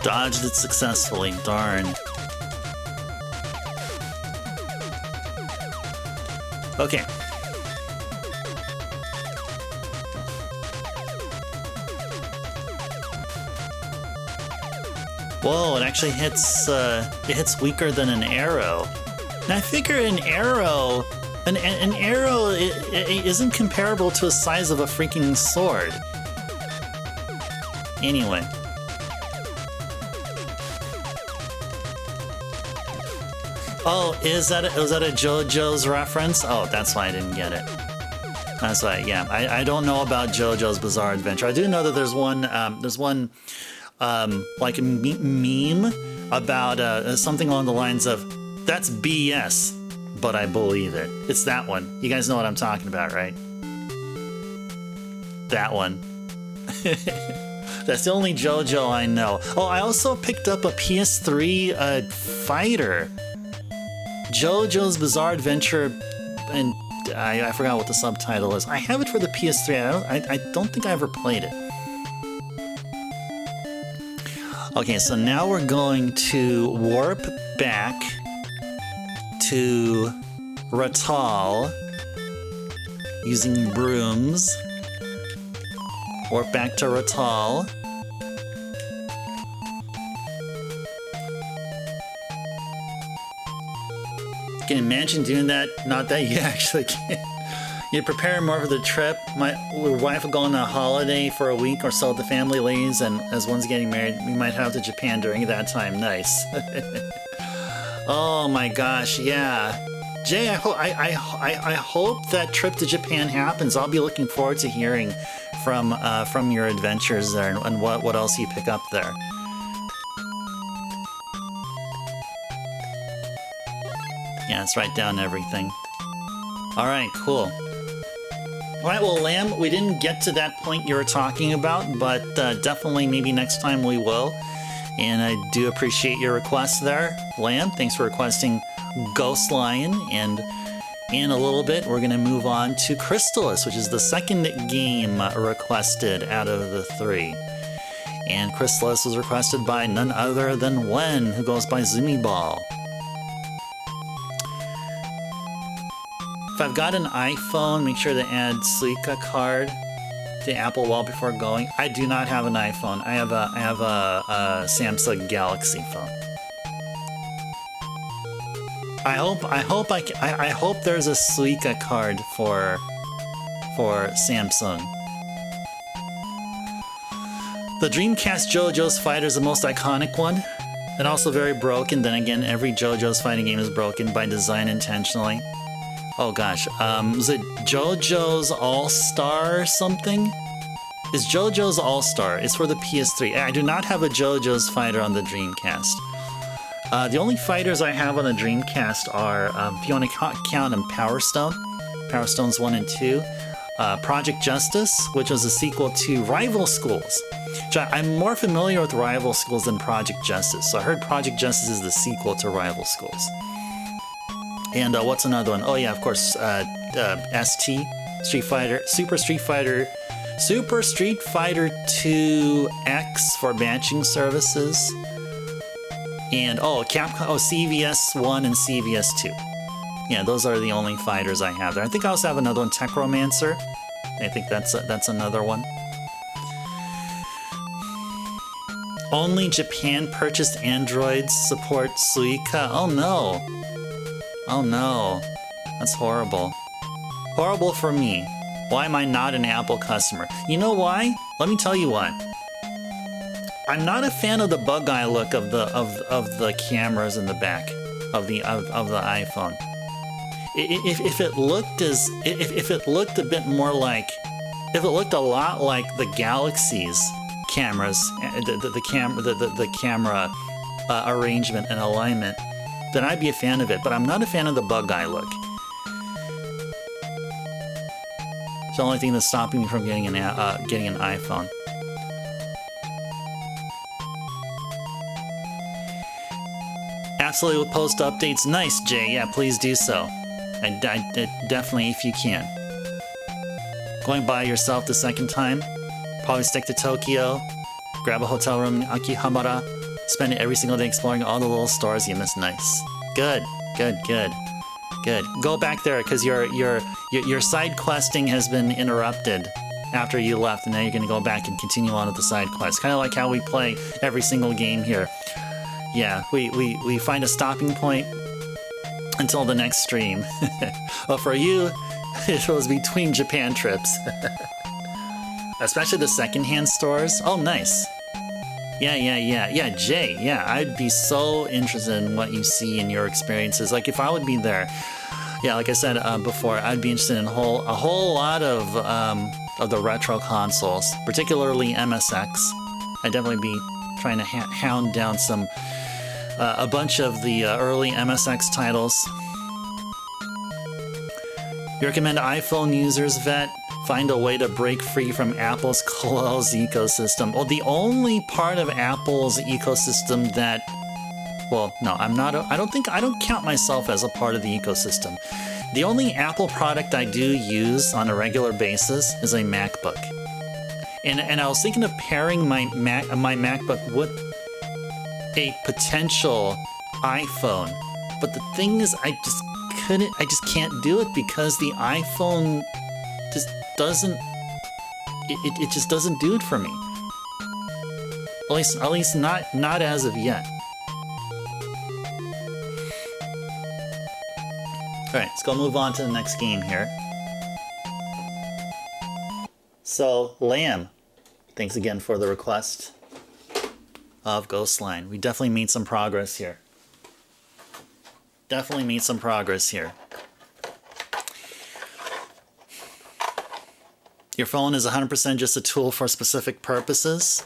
[SPEAKER 1] Dodged it successfully, darn. Okay. Whoa, it actually hits, it hits weaker than an arrow. And I figure an arrow, an arrow it isn't comparable to the size of a freaking sword. Anyway. Oh, was that a JoJo's reference? Oh, that's why I didn't get it. That's why, yeah. I don't know about JoJo's Bizarre Adventure. I do know that there's one like a meme about something along the lines of, that's BS, but I believe it. It's that one. You guys know what I'm talking about, right? That one. That's the only JoJo I know. Oh, I also picked up a PS3 fighter. JoJo's Bizarre Adventure, and I forgot what the subtitle is. I have it for the PS3. I don't think I ever played it. Okay, so now we're going to warp back to Ratal using brooms. Warp back to Ratal. Can you imagine doing that? Not that you actually can. You prepare more for the trip. My wife will go on a holiday for a week or so with the family leaves, and as one's getting married, we might head to Japan during that time. Nice. Oh my gosh, yeah. Jay, I hope that trip to Japan happens. I'll be looking forward to hearing from your adventures there and what else you pick up there. Yeah, let's write down everything. Alright, cool. Alright, well, Lamb, we didn't get to that point you were talking about, but definitely maybe next time we will. And I do appreciate your request there. Lamb, thanks for requesting Ghost Lion. And in a little bit, we're going to move on to Crystalis, which is the second game requested out of the 3. And Crystalis was requested by none other than Wen, who goes by Zumi Ball. If I've got an iPhone, make sure to add Suica card to Apple Wallet before going. I do not have an iPhone. I have a Samsung Galaxy phone. I hope there's a Suica card for Samsung. The Dreamcast JoJo's Fighter is the most iconic one, and also very broken. Then again, every JoJo's fighting game is broken by design intentionally. Oh gosh, was it JoJo's All-Star something? Is JoJo's All-Star? It's for the PS3. I do not have a JoJo's Fighter on the Dreamcast. The only fighters I have on the Dreamcast are, if you want to count them, Power Stone, Power Stones 1 and 2, Project Justice, which was a sequel to Rival Schools. I'm more familiar with Rival Schools than Project Justice, so I heard Project Justice is the sequel to Rival Schools. And what's another one? Oh yeah, of course, ST, Street Fighter, Super Street Fighter 2 X for matching services. And Capcom, CVS 1 and CVS 2. Yeah, those are the only fighters I have there. I think I also have another one, Techromancer. I think that's another one. Only Japan purchased Androids support Suica. Oh no. Oh no, that's horrible. Horrible for me. Why am I not an Apple customer? You know why? Let me tell you why. I'm not a fan of the bug eye look of the cameras in the back of the iPhone. If it looked a bit more like, if it looked a lot like the Galaxy's cameras, the camera arrangement and alignment, then I'd be a fan of it, but I'm not a fan of the bug eye look. It's the only thing that's stopping me from getting an iPhone. Absolutely will post updates. Nice, Jay. Yeah, please do so. I definitely, if you can. Going by yourself the second time, probably stick to Tokyo, grab a hotel room in Akihabara, Spend every single day exploring all the little stores you miss. Nice. Good. Good. Good. Good. Go back there because your side questing has been interrupted after you left, and now you're going to go back and continue on with the side quest. Kind of like how we play every single game here. Yeah, we find a stopping point until the next stream. Well, for you, it was between Japan trips. Especially the secondhand stores. Oh, nice. Yeah, Jay, yeah, I'd be so interested in what you see in your experiences. Like, if I would be there, yeah, like I said before, I'd be interested in a whole lot of the retro consoles, particularly MSX. I'd definitely be trying to hound down a bunch of the early MSX titles. You recommend iPhone users, Vet, find a way to break free from Apple's closed ecosystem. Well, the only part of Apple's ecosystem that, well, no, I don't count myself as a part of the ecosystem. The only Apple product I do use on a regular basis is a MacBook. And I was thinking of pairing my MacBook with a potential iPhone. But the thing is, I just can't do it because the iPhone just doesn't, it just doesn't do it for me. At least not as of yet. Alright, let's go move on to the next game here. So, Lamb, thanks again for the request of Ghostline. We definitely made some progress here. Your phone is 100% just a tool for specific purposes.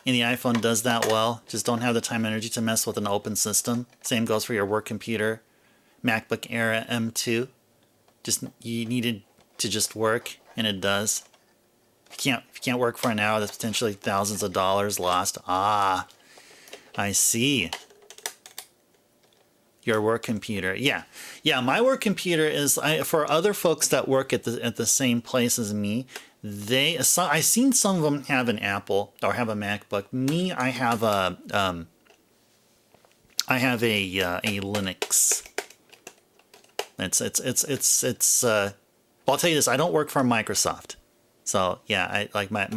[SPEAKER 1] And the iPhone does that well. Just don't have the time and energy to mess with an open system. Same goes for your work computer. MacBook Air M2. You needed to just work, and it does. If you can't work for an hour, that's potentially thousands of dollars lost. Ah, I see. Your work computer, yeah. My work computer is for other folks that work at the same place as me. I've seen some of them have an Apple or have a MacBook. Me, I have a Linux. Well, I'll tell you this. I don't work for Microsoft. So yeah, I like my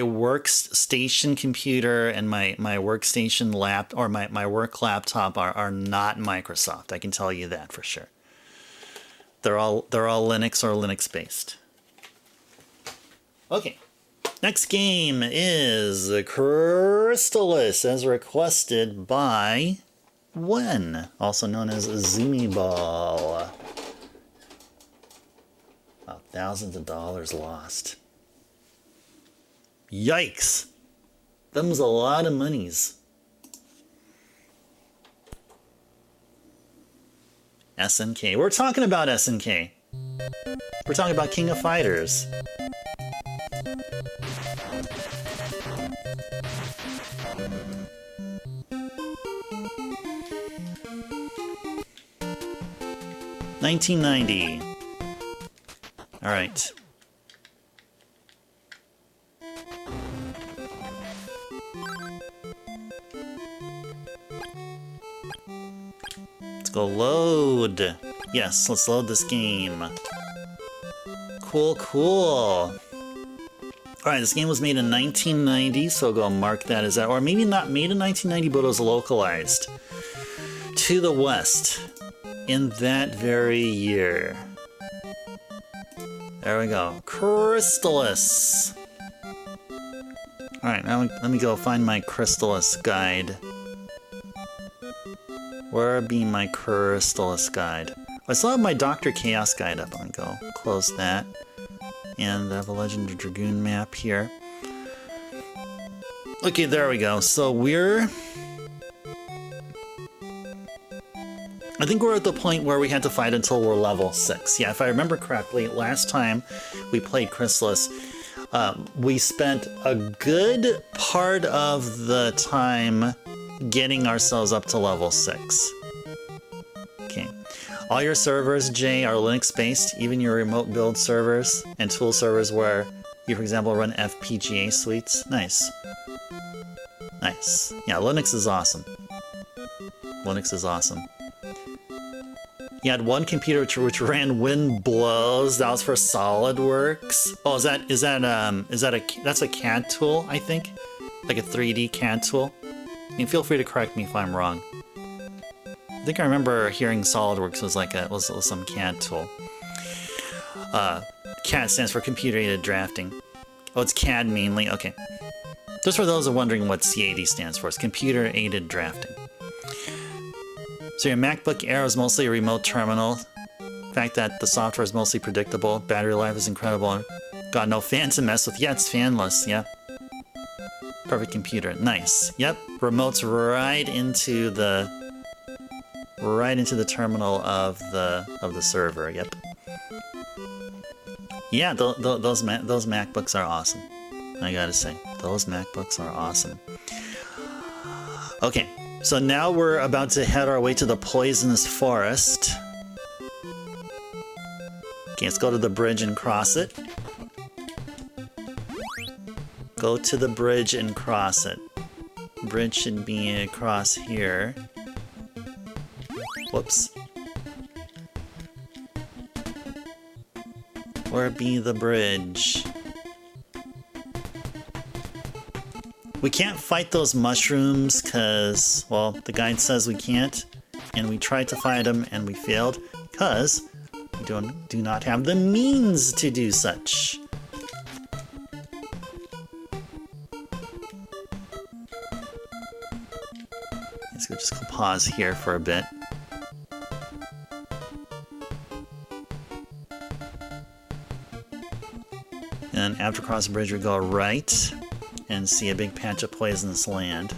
[SPEAKER 1] workstation computer and my workstation my work laptop are not Microsoft. I can tell you that for sure. They're all Linux or Linux based. Okay, next game is Crystalis, as requested by Wen, also known as Zumi Ball. Wow, thousands of dollars lost. Yikes! Them's a lot of monies. SNK. We're talking about SNK. We're talking about King of Fighters. $19.90. All right. Let's go load. Yes, let's load this game. Cool. All right, this game was made in 1990, so go mark that as that. Or maybe not made in 1990, but it was localized to the West in that very year. There we go. Crystalis. Alright, now let me go find my Crystalis guide. Where be my Crystalis guide? I still have my Dr. Chaos guide up. I'm gonna go close that. And I have a Legend of Dragoon map here. Okay, there we go. So I think we're at the point where we had to fight until we're level 6. Yeah, if I remember correctly, last time we played Crystalis, we spent a good part of the time getting ourselves up to level 6. Okay. All your servers, Jay, are Linux-based, even your remote build servers and tool servers where You, for example, run FPGA suites. Nice. Nice. Yeah, Linux is awesome. Linux is awesome. You had one computer which ran Wind Blows. That was for SolidWorks. Oh, that's a CAD tool, I think? Like a 3D CAD tool? I mean, feel free to correct me if I'm wrong. I think I remember hearing SolidWorks was some CAD tool. CAD stands for computer-aided drafting. Oh, it's CAD mainly? Okay. Just for those who are wondering what CAD stands for, it's computer-aided drafting. So your MacBook Air is mostly a remote terminal. The fact that the software is mostly predictable, battery life is incredible. Got no fan to mess with. Yeah, it's fanless, yeah. Perfect computer. Nice. Yep. Remote's right into the terminal of the server. Yep. Yeah, those MacBooks are awesome. I gotta say, those MacBooks are awesome. Okay, so now we're about to head our way to the poisonous forest. Okay, let's go to the bridge and cross it. Go to the bridge and cross it. Bridge should be across here. Whoops. Where be the bridge? We can't fight those mushrooms because, well, the guide says we can't. And we tried to fight them and we failed because we do not have the means to do such. Let's go just pause here for a bit. And after cross the bridge, we go right and see a big patch of poisonous land.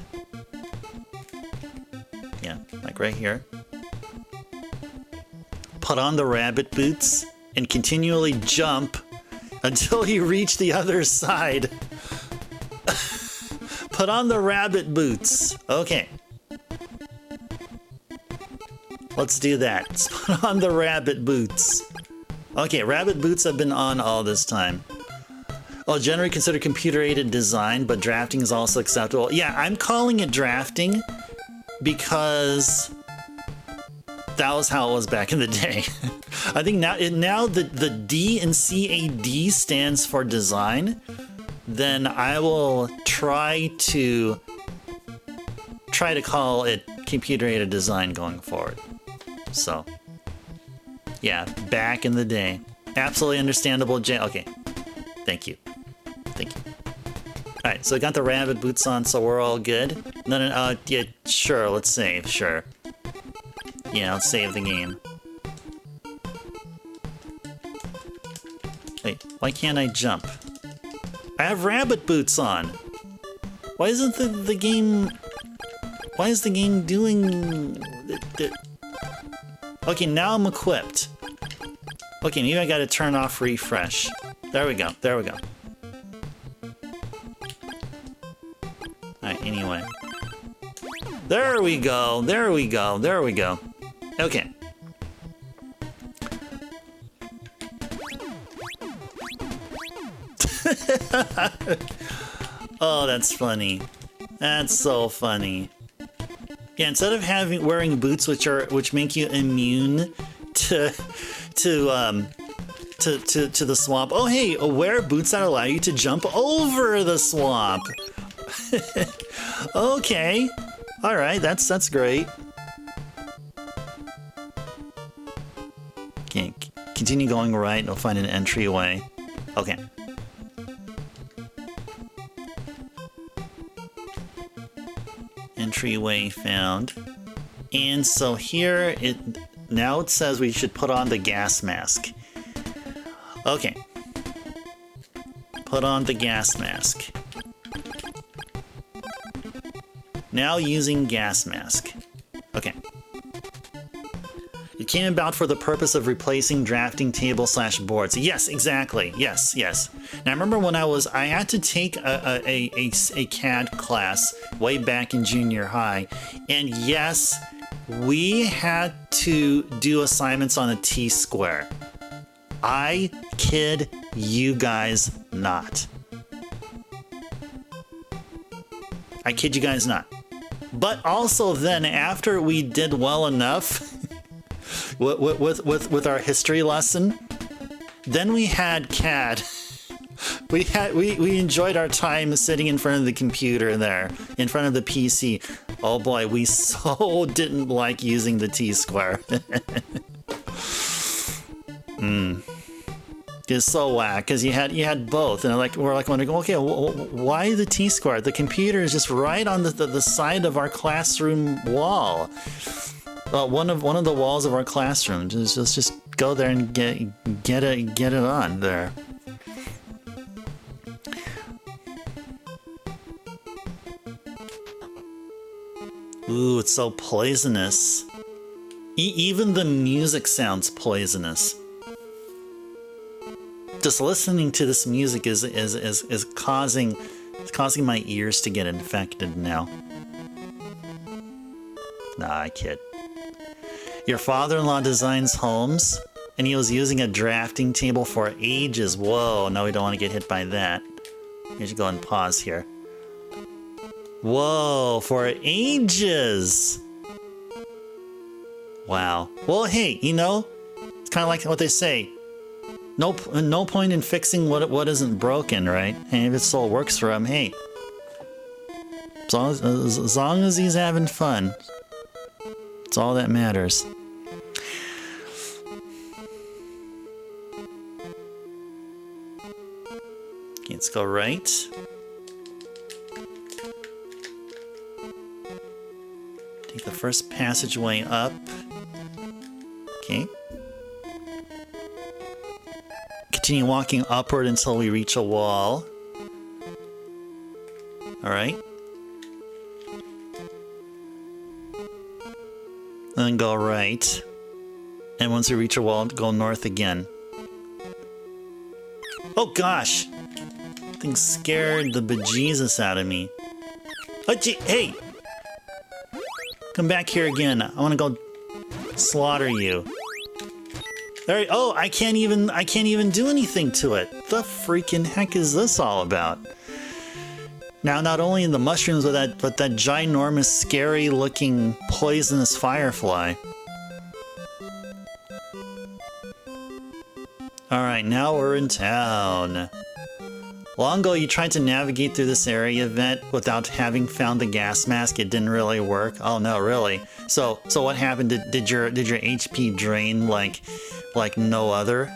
[SPEAKER 1] Yeah, like right here. Put on the rabbit boots and continually jump until you reach the other side. Put on the rabbit boots. Okay. Let's do that. Let's put on the rabbit boots. Okay, rabbit boots have been on all this time. Oh, generally considered computer-aided design, but drafting is also acceptable. Yeah, I'm calling it drafting because that was how it was back in the day. I think now the D in CAD stands for design. Then I will try to call it computer-aided design going forward. So, yeah, back in the day. Absolutely understandable, okay. Thank you. Thank you. Alright, so I got the rabbit boots on, so we're all good. No, yeah, sure, let's save, sure. Yeah, let's save the game. Wait, why can't I jump? I have rabbit boots on! Why isn't the game... Why is the game doing... Okay, now I'm equipped. Okay, maybe I gotta turn off refresh. There we go, there we go. Alright, anyway. There we go, there we go, there we go. Okay. Oh, that's funny. That's so funny. Yeah, instead of wearing boots which make you immune to the swamp. Oh hey, wear boots that allow you to jump over the swamp. Okay. Alright, that's great. Okay, continue going right and we'll find an entryway. Okay. Entryway found. And so here now it says we should put on the gas mask. Okay. Put on the gas mask. Now using gas mask. Okay. It came about for the purpose of replacing drafting table / boards. Yes, exactly. Yes, yes. Now I remember when I had to take a CAD class way back in junior high, and yes, we had to do assignments on a T-square. I kid you guys not. I kid you guys not. But also then, after we did well enough with our history lesson, then we had CAD. We enjoyed our time sitting in front of the computer there, in front of the PC. Oh boy, we so didn't like using the T-square. It's so whack because you had both, and we're like wondering, okay, why the T-square? The computer is just right on the side of our classroom wall. One of the walls of our classroom. Just go there and get it on there. Ooh, it's so poisonous. Even the music sounds poisonous. Just listening to this music is causing my ears to get infected now. Nah, I kid. Your father-in-law designs homes, and he was using a drafting table for ages. Whoa, no, we don't want to get hit by that. I should go and pause here. Whoa, for ages! Wow. Well, hey, you know, it's kind of like what they say. No point in fixing what isn't broken, right? And if it still works for him, hey. As long as he's having fun. It's all that matters. Okay, let's go right. Take the first passageway up. Okay. Continue walking upward until we reach a wall. Alright. Then go right. And once we reach a wall, go north again. Oh gosh! That thing scared the bejesus out of me. Oh, gee, hey! Come back here again. I want to go slaughter you. There, oh, I can't even do anything to it. The freaking heck is this all about? Now, not only the mushrooms, but that ginormous, scary-looking, poisonous firefly. All right, now we're in town. Long ago, you tried to navigate through this area event without having found the gas mask. It didn't really work. Oh no, really? So what happened? Did your HP drain like no other?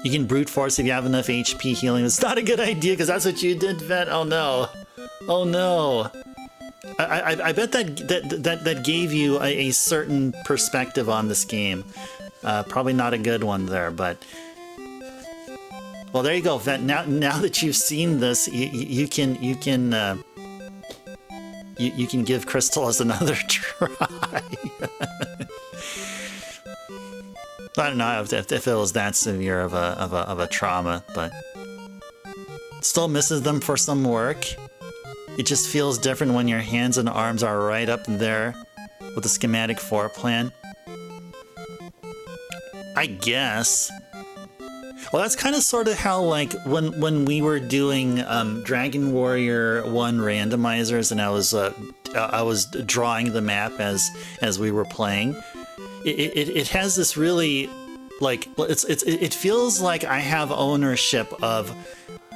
[SPEAKER 1] You can brute force if you have enough HP healing. It's not a good idea because that's what you did, Vet. Oh no, oh no. I bet that gave you a certain perspective on this game. Probably not a good one there, but. Well, there you go, Vet. Now that you've seen this, you can give Crystalis another try. I don't know if it was that severe of a trauma, but still misses them for some work. It just feels different when your hands and arms are right up there with the schematic floor plan. I guess. Well, that's kind of sort of how, like, when we were doing Dragon Warrior 1 randomizers, and I was drawing the map as we were playing. It has this really, like, it feels like I have ownership of.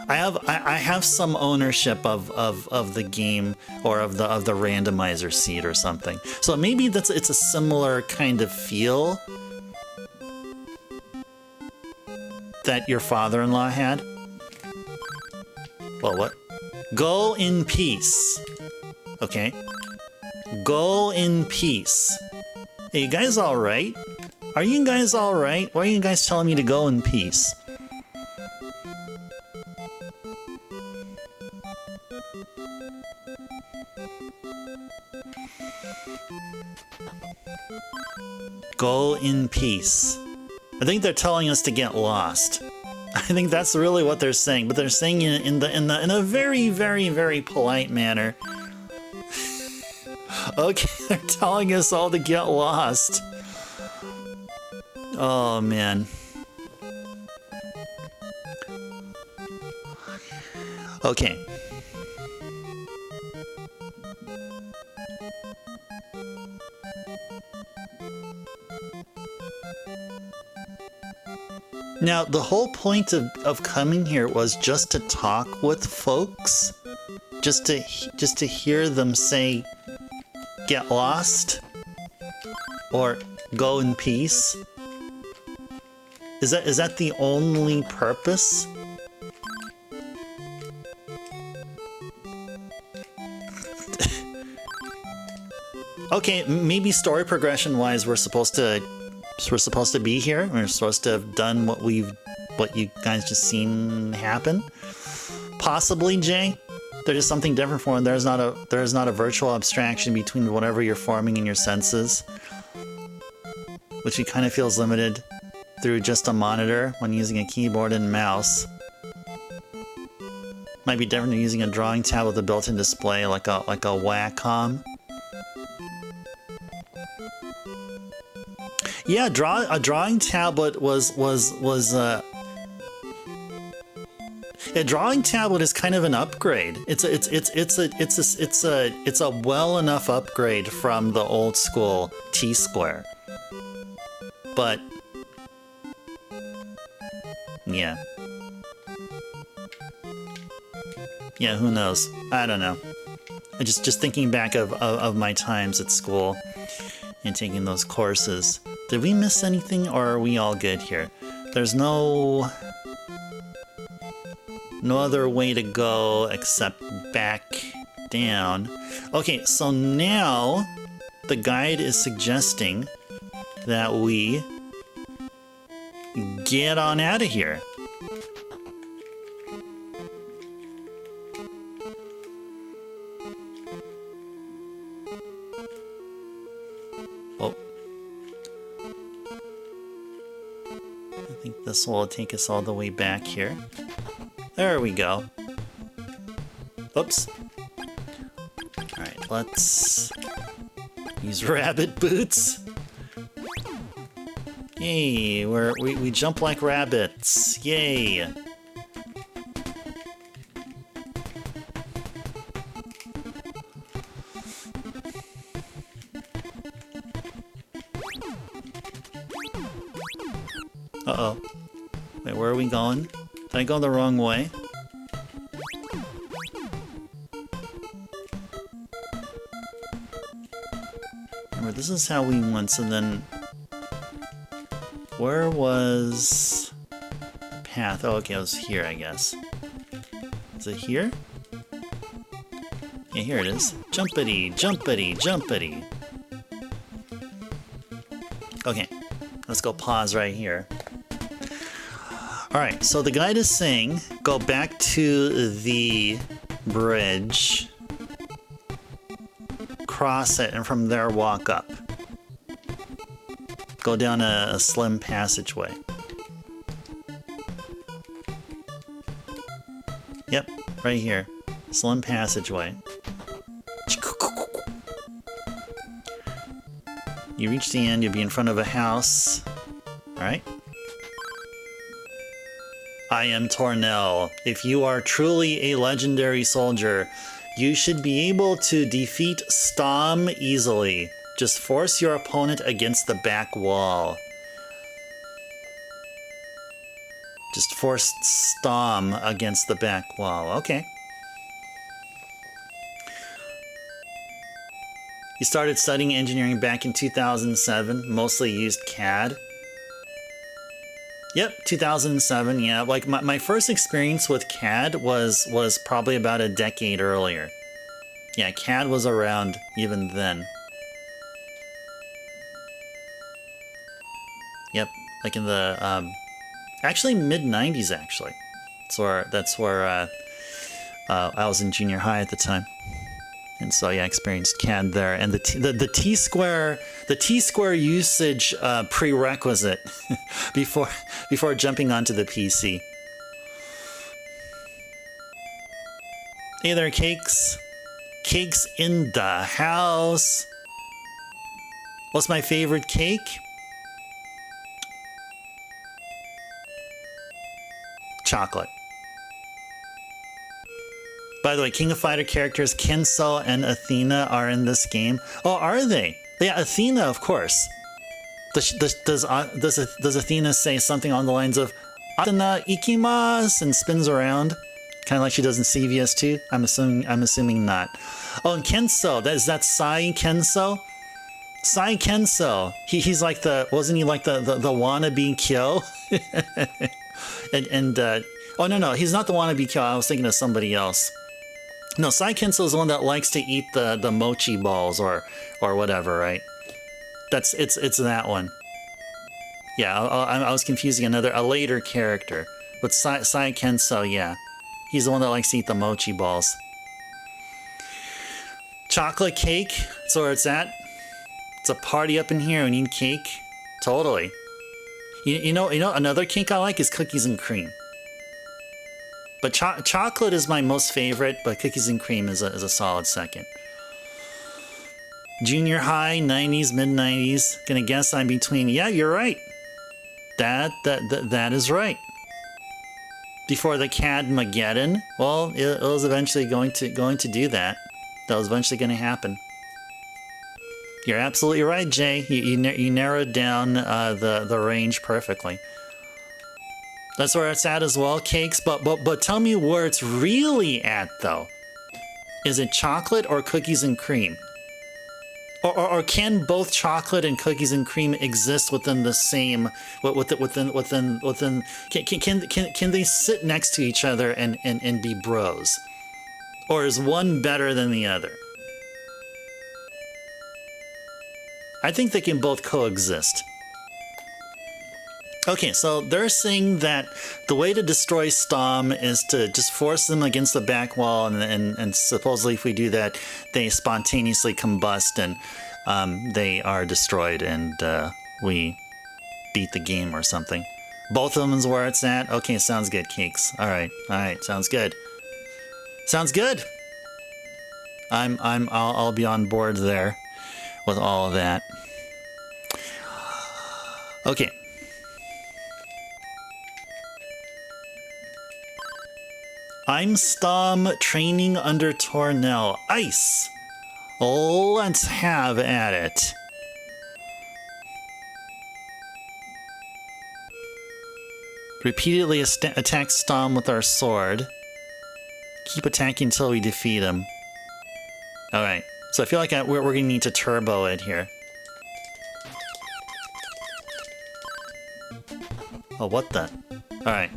[SPEAKER 1] I have some ownership of the game or of the randomizer seat or something. So maybe it's a similar kind of feel that your father-in-law had. Well, what? Go in peace. Okay. Go in peace. Hey, you guys all right? Are you guys all right? Why are you guys telling me to go in peace? Go in peace. I think they're telling us to get lost. I think that's really what they're saying, but they're saying it in a very, very, very polite manner. Okay, they're telling us all to get lost. Oh man. Okay. Now, the whole point of coming here was just to talk with folks, just to hear them say, "Get lost," or "Go in peace." Is that the only purpose? Okay, maybe story progression wise, we're supposed to be here. We're supposed to have done what you guys just seen happen. Possibly, Jay. There's just something different for him. There's not a virtual abstraction between whatever you're forming in your senses, which he kind of feels limited through just a monitor when using a keyboard and mouse. Might be different than using a drawing tab with a built-in display like a Wacom. Yeah, a drawing tablet a drawing tablet is kind of an upgrade. It's a well enough upgrade from the old school T-Square. But yeah. Yeah, who knows? I don't know. Just thinking back of my times at school and taking those courses. Did we miss anything, or are we all good here? There's no other way to go except back down. Okay, so now the guide is suggesting that we get on out of here. Oh. I think this will take us all the way back here. There we go. Oops. Alright, let's use rabbit boots. Yay, we jump like rabbits. Yay. Uh-oh. Wait, where are we going? Did I go the wrong way? Remember, this is how we went, so then... Where was... the path? Oh, okay, it was here, I guess. Is it here? Yeah, here it is. Jumpity, jumpity, jumpity. Okay, let's go pause right here. Alright, so the guide is saying, go back to the bridge, cross it, and from there walk up. Go down a slim passageway. Yep, right here. Slim passageway. You reach the end, you'll be in front of a house. Alright. I am Tornell. If you are truly a legendary soldier, you should be able to defeat Stom easily. Just force your opponent against the back wall. Just force Stom against the back wall. Okay. You started studying engineering back in 2007, mostly used CAD. Yep, 2007, yeah. Like, my first experience with CAD was probably about a decade earlier. Yeah, CAD was around even then. Yep, like in the, actually mid-90s, actually. That's where I was in junior high at the time. And so, yeah, I experienced CAD there. And the T-square usage prerequisite before jumping onto the PC. Hey there, Cakes. Cakes in the house. What's my favorite cake? Chocolate. By the way, King of Fighter characters Kenso and Athena are in this game. Oh, are they? Yeah, Athena, of course. Does Athena say something on the lines of Athena ikimasu and spins around, kind of like she does in CVS2? I'm assuming not. Oh, and Kenso, is that Sai Kenso? Sai Kenso. He's like wasn't he like the wannabe Kyo? Oh no, he's not the wannabe Kyo. I was thinking of somebody else. No, Sai Kenso is the one that likes to eat the mochi balls or whatever, right? It's that one. Yeah, I was confusing a later character, but Sai Kenso, yeah, he's the one that likes to eat the mochi balls. Chocolate cake, that's where it's at. It's a party up in here. We need cake, totally. You know another cake I like is cookies and cream. But chocolate is my most favorite, but cookies and cream is a solid second. Junior high, 90s, mid-90s. Gonna guess I'm between. Yeah, you're right. That is right. Before the Cadmageddon, well, it was eventually going to do that. That was eventually going to happen. You're absolutely right, Jay. You narrowed down the range perfectly. That's where it's at as well, cakes. But tell me where it's really at, though. Is it chocolate or cookies and cream? Or can both chocolate and cookies and cream exist within the same within can they sit next to each other and be bros? Or is one better than the other? I think they can both coexist. Okay, so they're saying that the way to destroy Stom is to just force them against the back wall, and supposedly if we do that, they spontaneously combust and they are destroyed, and we beat the game or something. Both of them is where it's at. Okay, sounds good, Cakes. All right, sounds good. Sounds good. I'll be on board there with all of that. Okay. I'm Stom training under Tornell. Ice! Let's have at it. Repeatedly attack Stom with our sword. Keep attacking until we defeat him. Alright, so I feel like we're going to need to turbo it here. Oh, what the? Alright.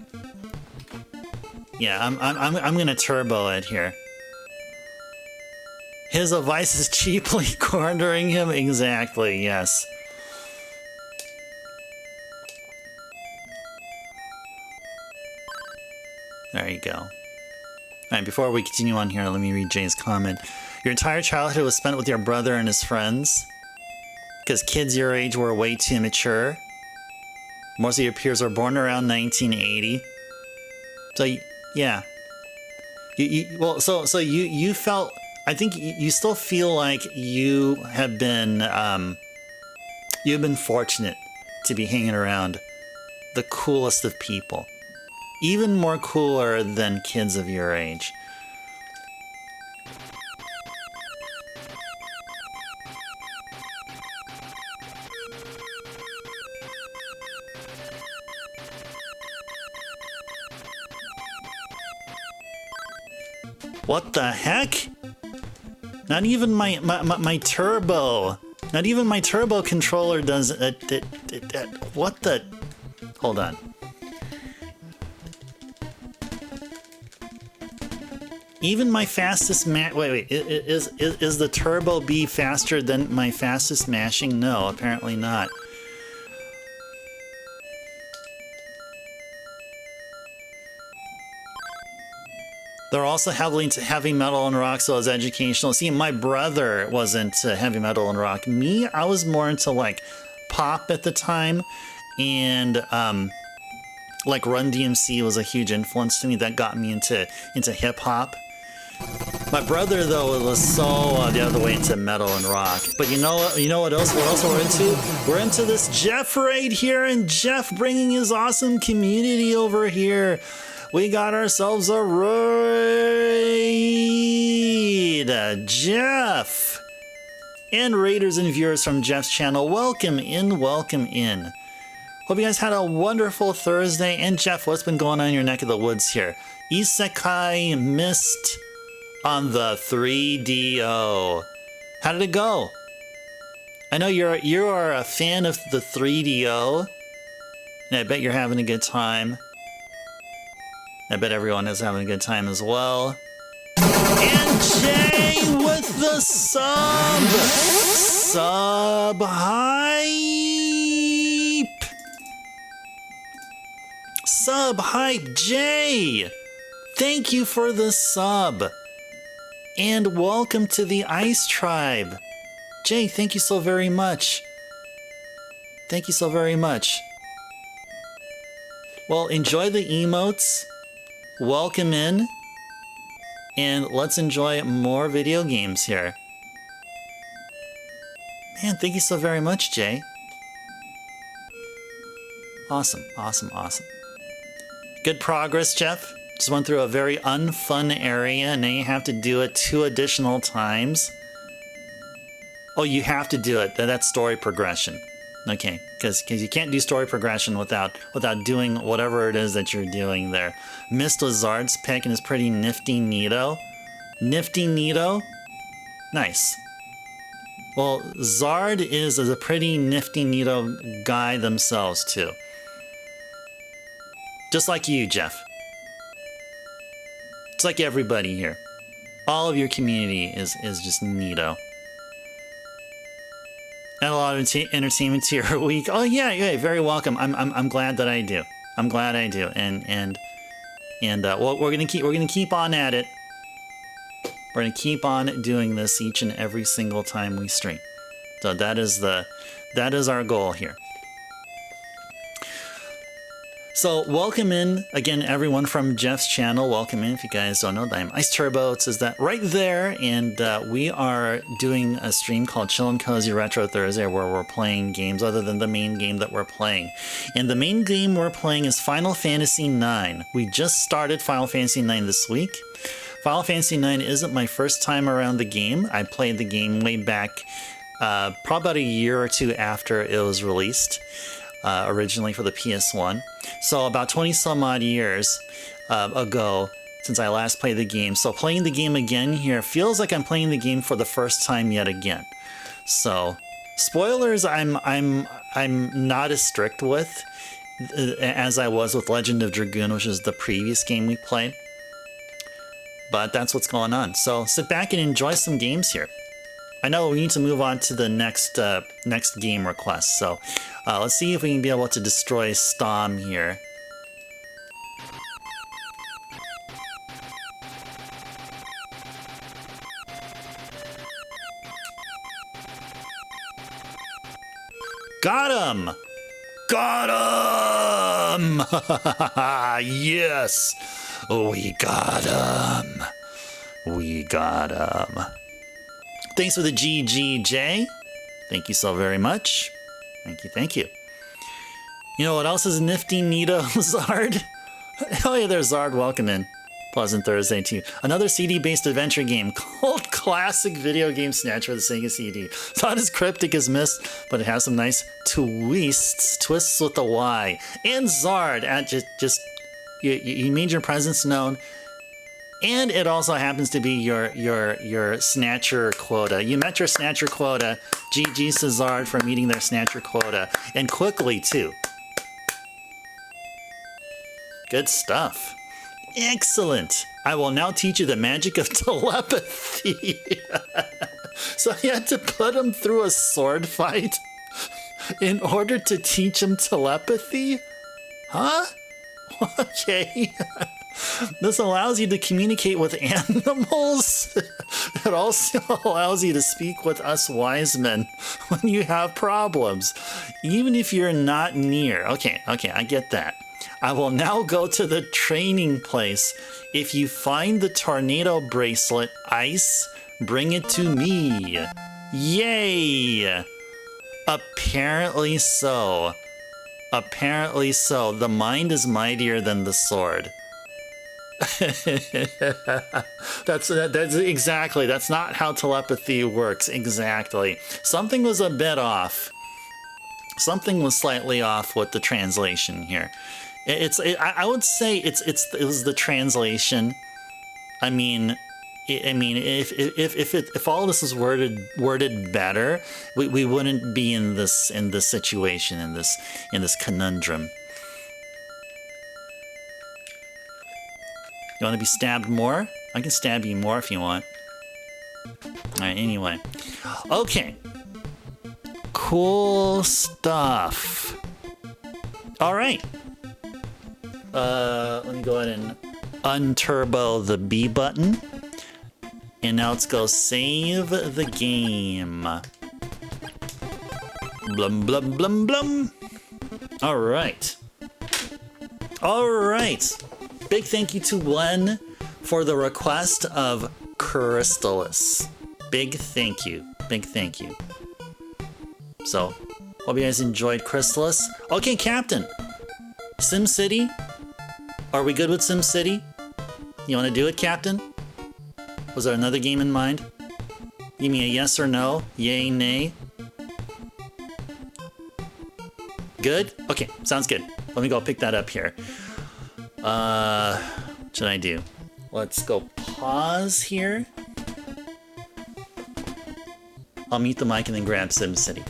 [SPEAKER 1] Yeah, I'm gonna turbo it here. His advice is cheaply cornering him. Exactly, yes. There you go. Alright, before we continue on here, let me read Jay's comment. Your entire childhood was spent with your brother and his friends? Because kids your age were way too mature? Most of your peers were born around 1980. So, yeah. So you felt... I think you still feel like you have been... you've been fortunate to be hanging around the coolest of people. Even more cooler than kids of your age. What the heck? Not even my turbo. Not even my turbo controller does it. What the? Hold on. Even my fastest wait. Is the turbo B faster than my fastest mashing? No, apparently not. They're also heavily into heavy metal and rock, so it's educational. See, my brother was into heavy metal and rock. Me, I was more into like pop at the time, and like Run DMC was a huge influence to me. That got me into hip hop. My brother, though, was so the other way into metal and rock. But you know what else? What else we're into? We're into this Jeff right here, and Jeff bringing his awesome community over here. We got ourselves a raid! Jeff! And raiders and viewers from Jeff's channel, welcome in, welcome in. Hope you guys had a wonderful Thursday. And Jeff, what's been going on in your neck of the woods here? Isekai Mist on the 3DO. How did it go? I know you are a fan of the 3DO, and I bet you're having a good time. I bet everyone is having a good time as well. And Jay with the sub hype. Sub hype, Jay. Thank you for the sub. And welcome to the Ice Tribe. Jay, thank you so very much. Thank you so very much. Well, enjoy the emotes. Welcome in. And let's enjoy more video games here. Man, thank you so very much, Jay. Awesome, awesome, awesome. Good progress, Jeff. Just went through a very unfun area, and now you have to do it 2 additional times. Oh, you have to do it. That's story progression. Okay, because you can't do story progression without doing whatever it is that you're doing there. Mist was Zard's pick and is pretty nifty neato. Nifty neato? Nice. Well, Zard is a pretty nifty neato guy themselves, too. Just like you, Jeff. It's like everybody here. All of your community is just neato. And a lot of entertainment here a week. Oh yeah, very welcome. I'm glad that I do. I'm glad I do. And well, we're gonna keep on at it. We're gonna keep on doing this each and every single time we stream. So that is our goal here. So welcome in again, everyone from Jeff's channel. Welcome in. If you guys don't know, I'm Ice Turbo. It says that right there, and we are doing a stream called Chill and Cozy Retro Thursday, where we're playing games other than the main game that we're playing. And the main game we're playing is Final Fantasy IX. We just started Final Fantasy IX this week. Final Fantasy IX isn't my first time around the game. I played the game way back, probably about a year or 2 after it was released. Originally for the PS1. So about 20 some odd years ago since I last played the game. So playing the game again here feels like I'm playing the game for the first time yet again. So spoilers I'm not as strict with as I was with Legend of Dragoon, which is the previous game we played. But that's what's going on. So sit back and enjoy some games here. I know we need to move on to the next game request, so let's see if we can be able to destroy Stom here. Got him! Got him! Yes! We got him! We got him! Thanks for the GGJ. Thank you so very much. Thank you, thank you. You know what else is nifty neato, Zard? Oh yeah, there's Zard. Welcome in. Pleasant Thursday to you. Another CD-based adventure game called Classic Video Game Snatch for the Sega CD. It's not as cryptic as Myst, but it has some nice twists with the Y. And Zard, you made your presence known. And it also happens to be your snatcher quota. You met your snatcher quota. GG Cesard for meeting their snatcher quota. And quickly, too. Good stuff. Excellent. I will now teach you the magic of telepathy. So I had to put him through a sword fight in order to teach him telepathy? Huh? Okay. This allows you to communicate with animals. It also allows you to speak with us wise men when you have problems, even if you're not near. Okay, I get that. I will now go to the training place. If you find the tornado bracelet, Ice, bring it to me. Yay! Apparently so. Apparently so. The mind is mightier than the sword. That's exactly. That's not how telepathy works. Exactly. Something was a bit off. Something was slightly off with the translation here. I would say it was the translation. I mean, if all this is worded better, we wouldn't be in this situation, in this conundrum. You want to be stabbed more? I can stab you more if you want. Alright, anyway. Okay. Cool stuff. Alright. Let me go ahead and unturbo the B button. And now let's go save the game. Blum, blum, blum, blum. Alright. Alright. Big thank you to Glenn for the request of Crystalis. Big thank you. Big thank you. So, hope you guys enjoyed Crystalis. Okay, Captain. SimCity? Are we good with SimCity? You want to do it, Captain? Was there another game in mind? Give me a yes or no. Yay, nay. Good? Okay, sounds good. Let me go pick that up here. What should I do? Let's go pause here. I'll mute the mic and then grab SimCity.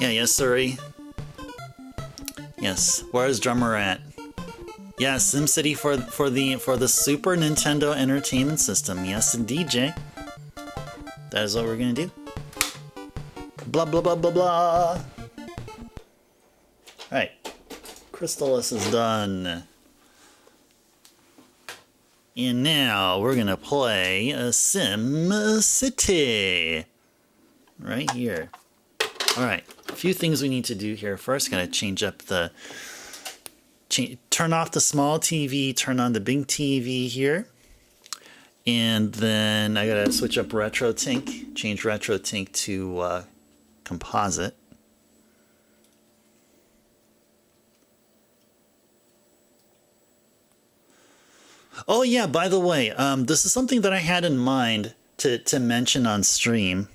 [SPEAKER 1] Yeah, yes, sirree. Yes, where's Drummer at? Yeah, SimCity for the Super Nintendo Entertainment System. Yes, indeed, Jay. That is what we're gonna do. Blah blah blah blah blah. Alright. Crystalis is done. And now we're gonna play a SimCity. Right here. Alright. A few things we need to do here. First, gotta change up the... turn off the small TV, turn on the big TV here. And then I gotta switch up RetroTink, change RetroTink to composite. Oh yeah, by the way, this is something that I had in mind to mention on stream,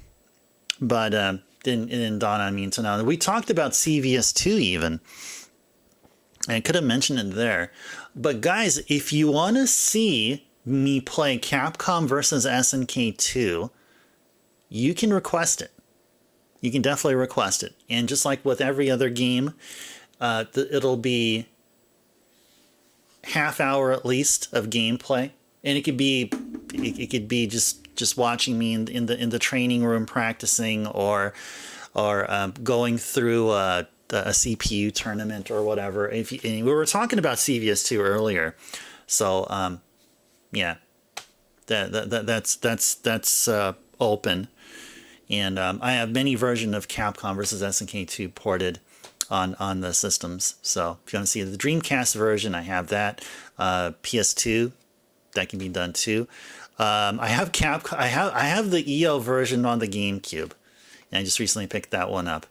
[SPEAKER 1] but it didn't dawn on me until now. We talked about CVS2 even. I could have mentioned it there. But guys, if you want to see me play Capcom versus SNK 2, you can request it. You can definitely request it. And just like with every other game, it'll be half hour at least of gameplay. And it could be just watching me in the training room practicing or going through a CPU tournament or whatever. And we were talking about CVS2 earlier, so yeah, that's open, and I have many versions of Capcom versus SNK 2 ported on the systems. So if you want to see the Dreamcast version, I have that. PS2, that can be done too. I have I have the EO version on the GameCube, and I just recently picked that one up.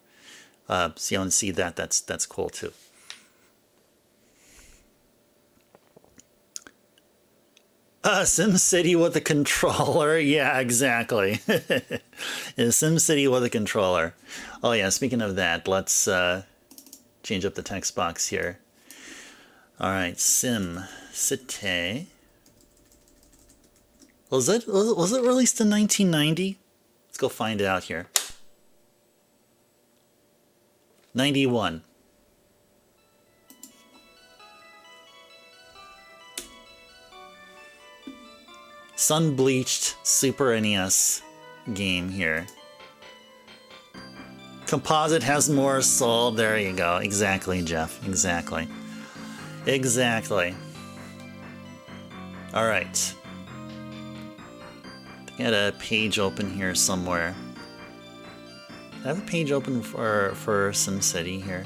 [SPEAKER 1] So you want to see that? That's cool too. SimCity with a controller. Yeah, exactly. SimCity with a controller. Oh yeah. Speaking of that, let's change up the text box here. All right, SimCity. Was it released in 1990? Let's go find out here. 91. Sun-bleached Super NES game here. Composite has more soul. There you go. Exactly, Jeff. Exactly. Exactly. All right. I got a page open here somewhere. I have a page open for SimCity here.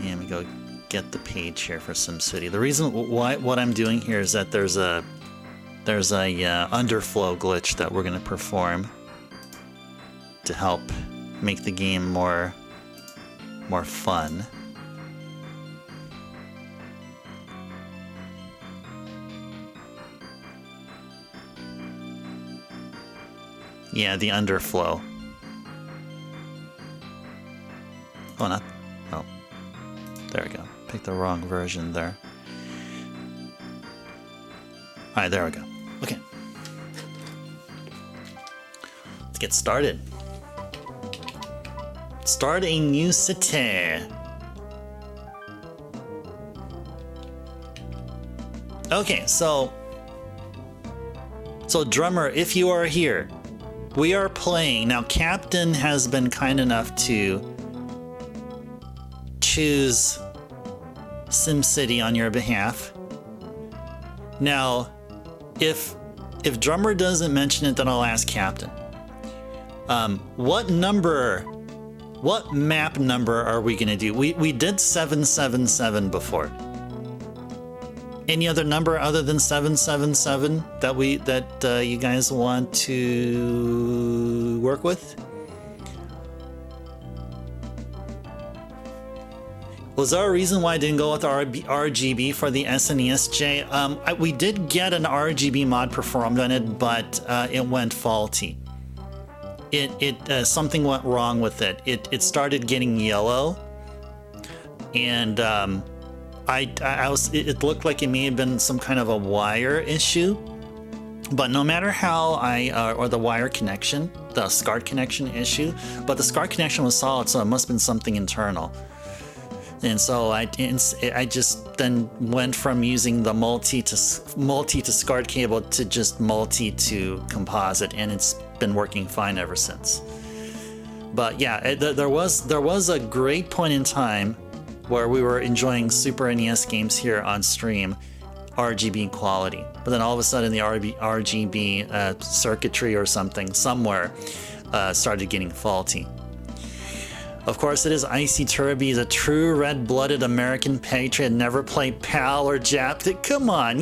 [SPEAKER 1] And we go get the page here for SimCity. The reason why what I'm doing here is that there's a underflow glitch that we're going to perform to help make the game more fun. Yeah, the underflow. Oh, not... Oh. There we go. Picked the wrong version there. Alright, there we go. Okay. Let's get started. Start a new city. Okay, so drummer, if you are here, we are playing. Now, Captain has been kind enough to choose SimCity on your behalf. Now, if drummer doesn't mention it, then I'll ask Captain. What map number are we gonna do? We did 777 before. Any other number other than 777 that you guys want to work with? Was there a reason why I didn't go with RGB for the SNES, we did get an RGB mod performed on it, but it went faulty. Something went wrong with it. It started getting yellow, and it looked like it may have been some kind of a wire issue. But no matter how or the wire connection, the SCART connection issue, but the SCART connection was solid, so it must have been something internal. And so I just then went from using the multi to SCART cable to just multi to composite, and it's been working fine ever since. But yeah, there was a great point in time where we were enjoying Super NES games here on stream, RGB quality. But then all of a sudden the RGB circuitry or something somewhere started getting faulty. Of course, it is Icy Turby. He's a true red-blooded American patriot. Never played PAL or Jap. Come on,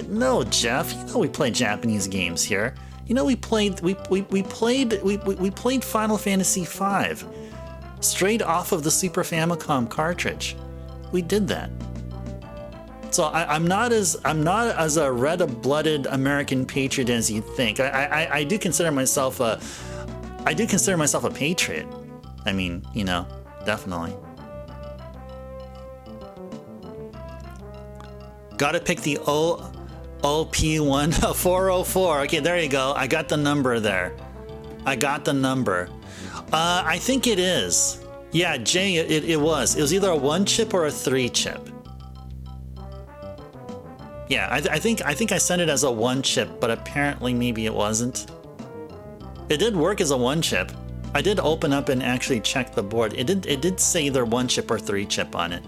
[SPEAKER 1] no, Jeff. You know we play Japanese games here. You know we played Final Fantasy V straight off of the Super Famicom cartridge. We did that. So I'm not as a red-blooded American patriot as you think. I do consider myself a patriot. I mean, you know, definitely. Gotta pick the OP1 404. Okay, there you go. I got the number there. I got the number. I think it is. Yeah, Jay, it was. It was either a 1-chip or a 3-chip. Yeah, I think I sent it as a 1-chip, but apparently maybe it wasn't. It did work as a 1-chip. I did open up and actually check the board. It did say either 1-chip or 3-chip on it.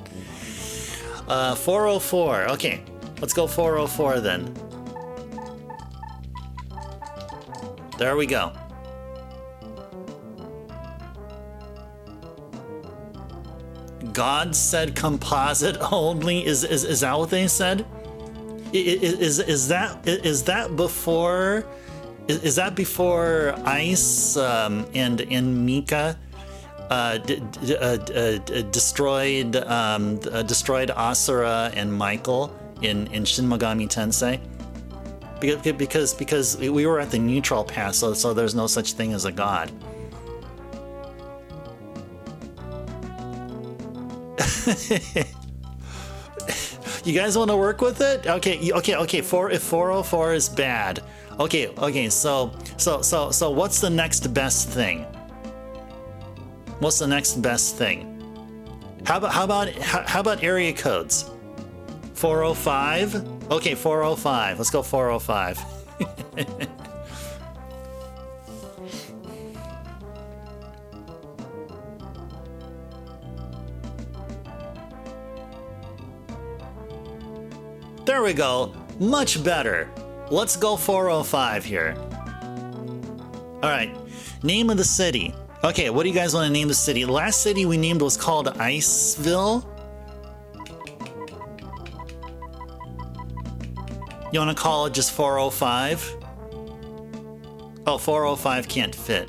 [SPEAKER 1] 404. Okay, let's go 404 then. There we go. God said composite only. Is that what they said? Is that before? Is that before Ice and Mika destroyed Asura and Michael in Shin Megami Tensei? Because we were at the neutral path, so there's no such thing as a god. You guys want to work with it? Okay, okay. If 404 is bad, okay. So what's the next best thing? What's the next best thing? How about area codes? 405? Okay, 405. Let's go 405. There we go. Much better. Let's go 405 here. All right. Name of the city. Okay, what do you guys want to name the city? The last city we named was called Iceville. You want to call it just 405? Oh, 405 can't fit.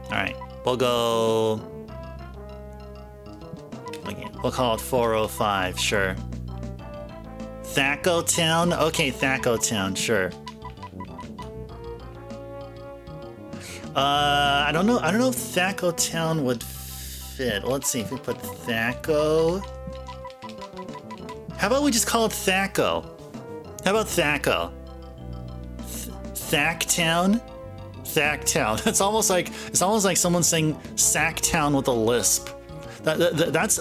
[SPEAKER 1] Alright, we'll go... Okay, we'll call it 405, sure. Thaco Town? Okay, Thaco Town, sure. I don't know if Thaco Town would fit. Let's see if we put Thaco. How about we just call it Thaco? How about Thaco? Thacktown? Thacktown. It's almost like someone saying Sacktown with a lisp. That's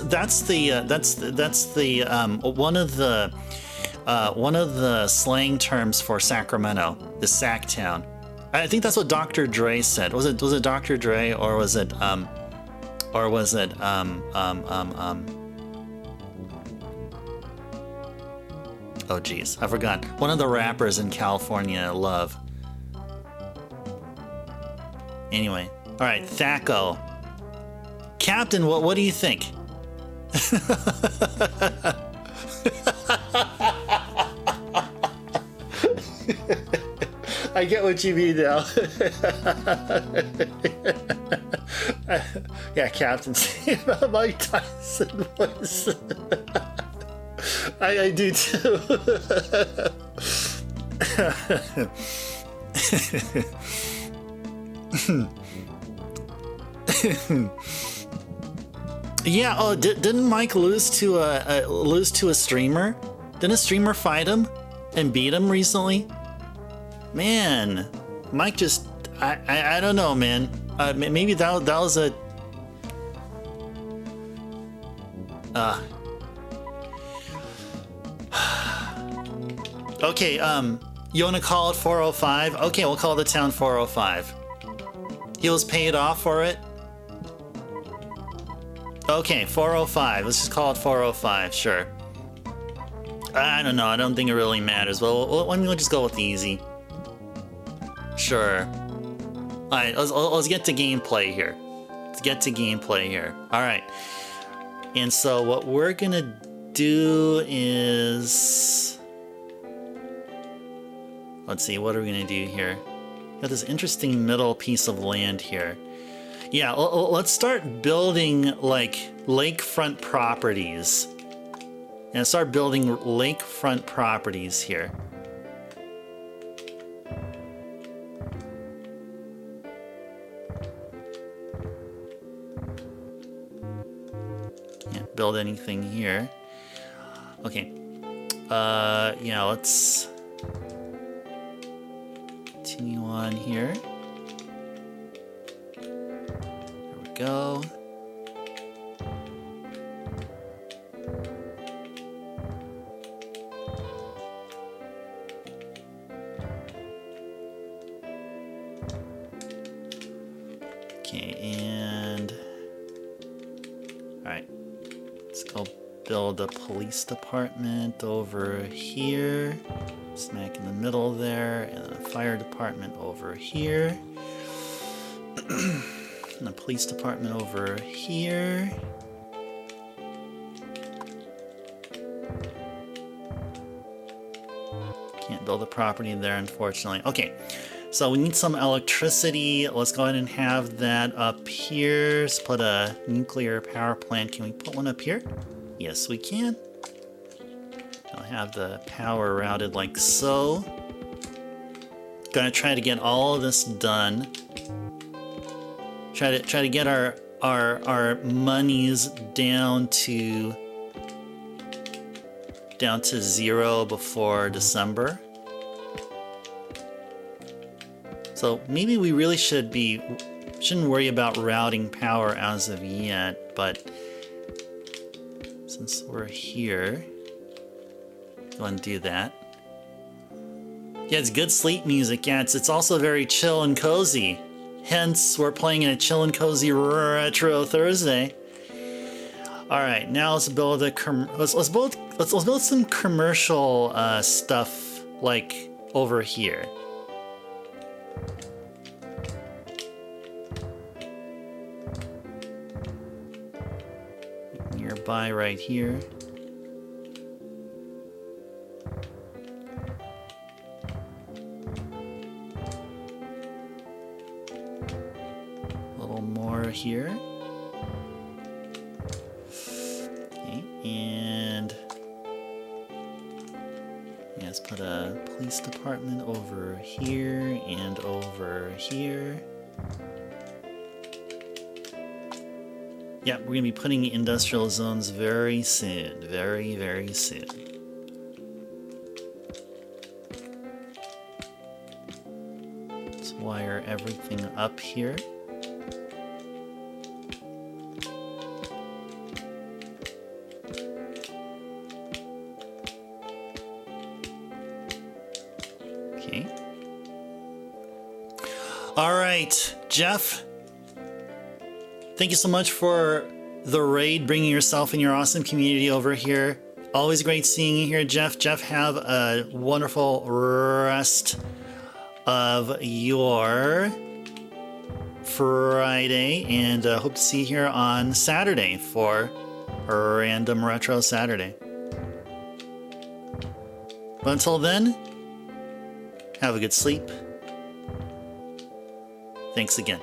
[SPEAKER 1] one of the slang terms for Sacramento is Sacktown. I think that's what Dr. Dre said. Was it Dr. Dre or was it oh geez, I forgot. One of the rappers in California, Love. Anyway, all right, Thaco. Captain, what do you think? I get what you mean now. Yeah, Captain, about Mike Tyson voice. I do too. Yeah. Oh, didn't Mike lose to a streamer? Didn't a streamer fight him and beat him recently? Man, Mike just I don't know, man. Maybe that was a. Okay. You want to call it 405? Okay, we'll call the town 405. He was paid off for it. Okay, 405. Let's just call it 405. Sure. I don't know. I don't think it really matters. Well, we'll just go with easy. Sure. All right. Let's get to gameplay here. All right. And so what we're gonna do is, let's see. What are we gonna do here? Got this interesting middle piece of land here. Yeah, let's start building like lakefront properties. And start building lakefront properties here. Can't build anything here. Okay. Yeah, let's continue on here. There we go. Okay, and all right, let's go build a police department over here, smack in the middle there, and a fire department over here, and a police department over here. Can't build a property there, unfortunately. Okay. So we need some electricity. Let's go ahead and have that up here. Let's put a nuclear power plant. Can we put one up here? Yes, we can. I'll have the power routed like so. Gonna try to get all of this done Try to get our monies down to 0 before December. So maybe we really shouldn't worry about routing power as of yet, but since we're here, go and do that. Yeah, it's good sleep music. Yeah, it's also very chill and cozy. Hence, we're playing a chill and cozy Retro Thursday. All right, now let's build let's build some commercial stuff like over here. Nearby, right here. A little more here. Okay, and yeah, let's put a police department over here and over here. Yeah, we're gonna be putting industrial zones very soon. Very, very soon. Let's wire everything up here. Okay. All right, Jeff. Thank you so much for the raid, bringing yourself and your awesome community over here. Always great seeing you here, Jeff. Jeff, have a wonderful rest of your Friday, and hope to see you here on Saturday for Random Retro Saturday. But until then, have a good sleep. Thanks again.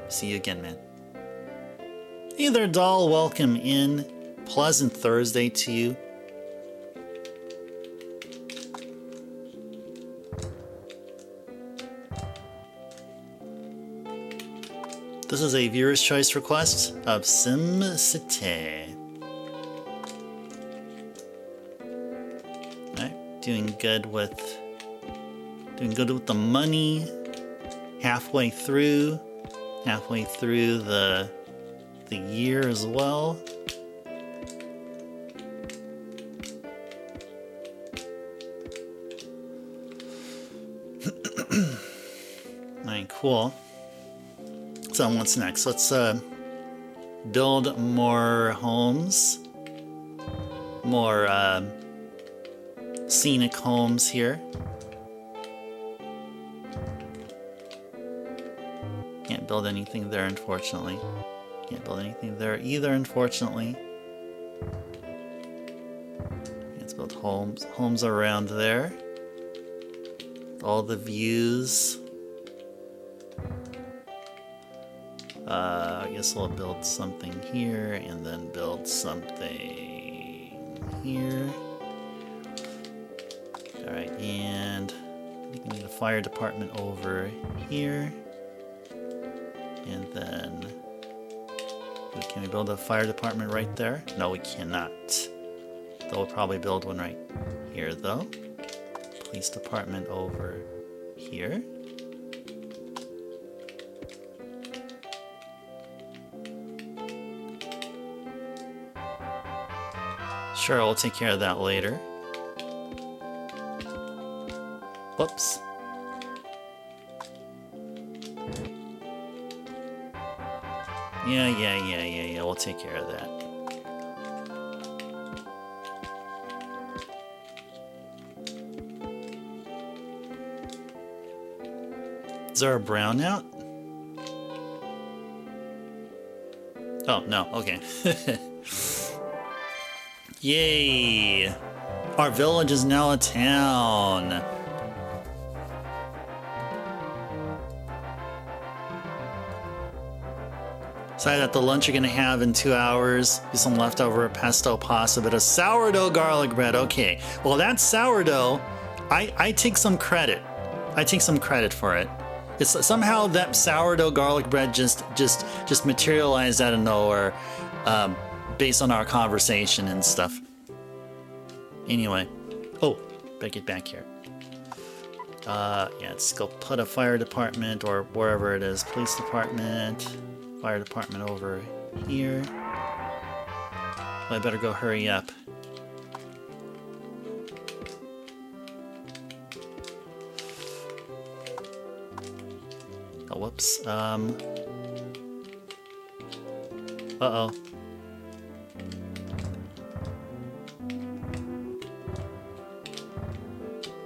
[SPEAKER 1] See you again, man. Hey there, doll. Welcome in. Pleasant Thursday to you. This is a viewer's choice request of SimCity. Alright, doing good with the money. Halfway through the year as well. Alright, cool. So what's next? Let's build more homes. More scenic homes here. Can't build anything there, unfortunately. Can't build anything there either, unfortunately. Let's build homes around there. All the views. I guess we'll build something here and then build something here. Alright, and we need a fire department over here. And then can we build a fire department right there? No, we cannot. Though we'll probably build one right here, though. Police department over here. Sure, we'll take care of that later. Whoops. Yeah, we'll take care of that. Is there a brownout? Oh, no, okay. Yay! Our village is now a town. Decided that the lunch you're gonna have in 2 hours be some leftover pesto pasta, but a sourdough garlic bread. Okay, well that sourdough, I take some credit. I take some credit for it. It's somehow that sourdough garlic bread just materialized out of nowhere, based on our conversation and stuff. Anyway, oh, better get back here. Yeah, let's go put a fire department or wherever it is. Police department, fire department over here. Well, I better go hurry up. Oh, whoops. Uh-oh.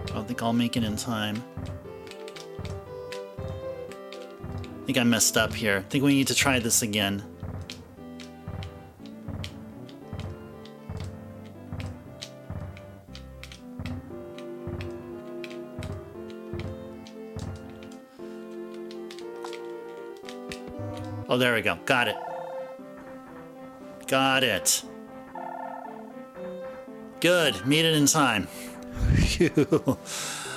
[SPEAKER 1] I don't think I'll make it in time. I think I messed up here. I think we need to try this again. Oh, there we go. Got it. Got it. Good. Made it in time.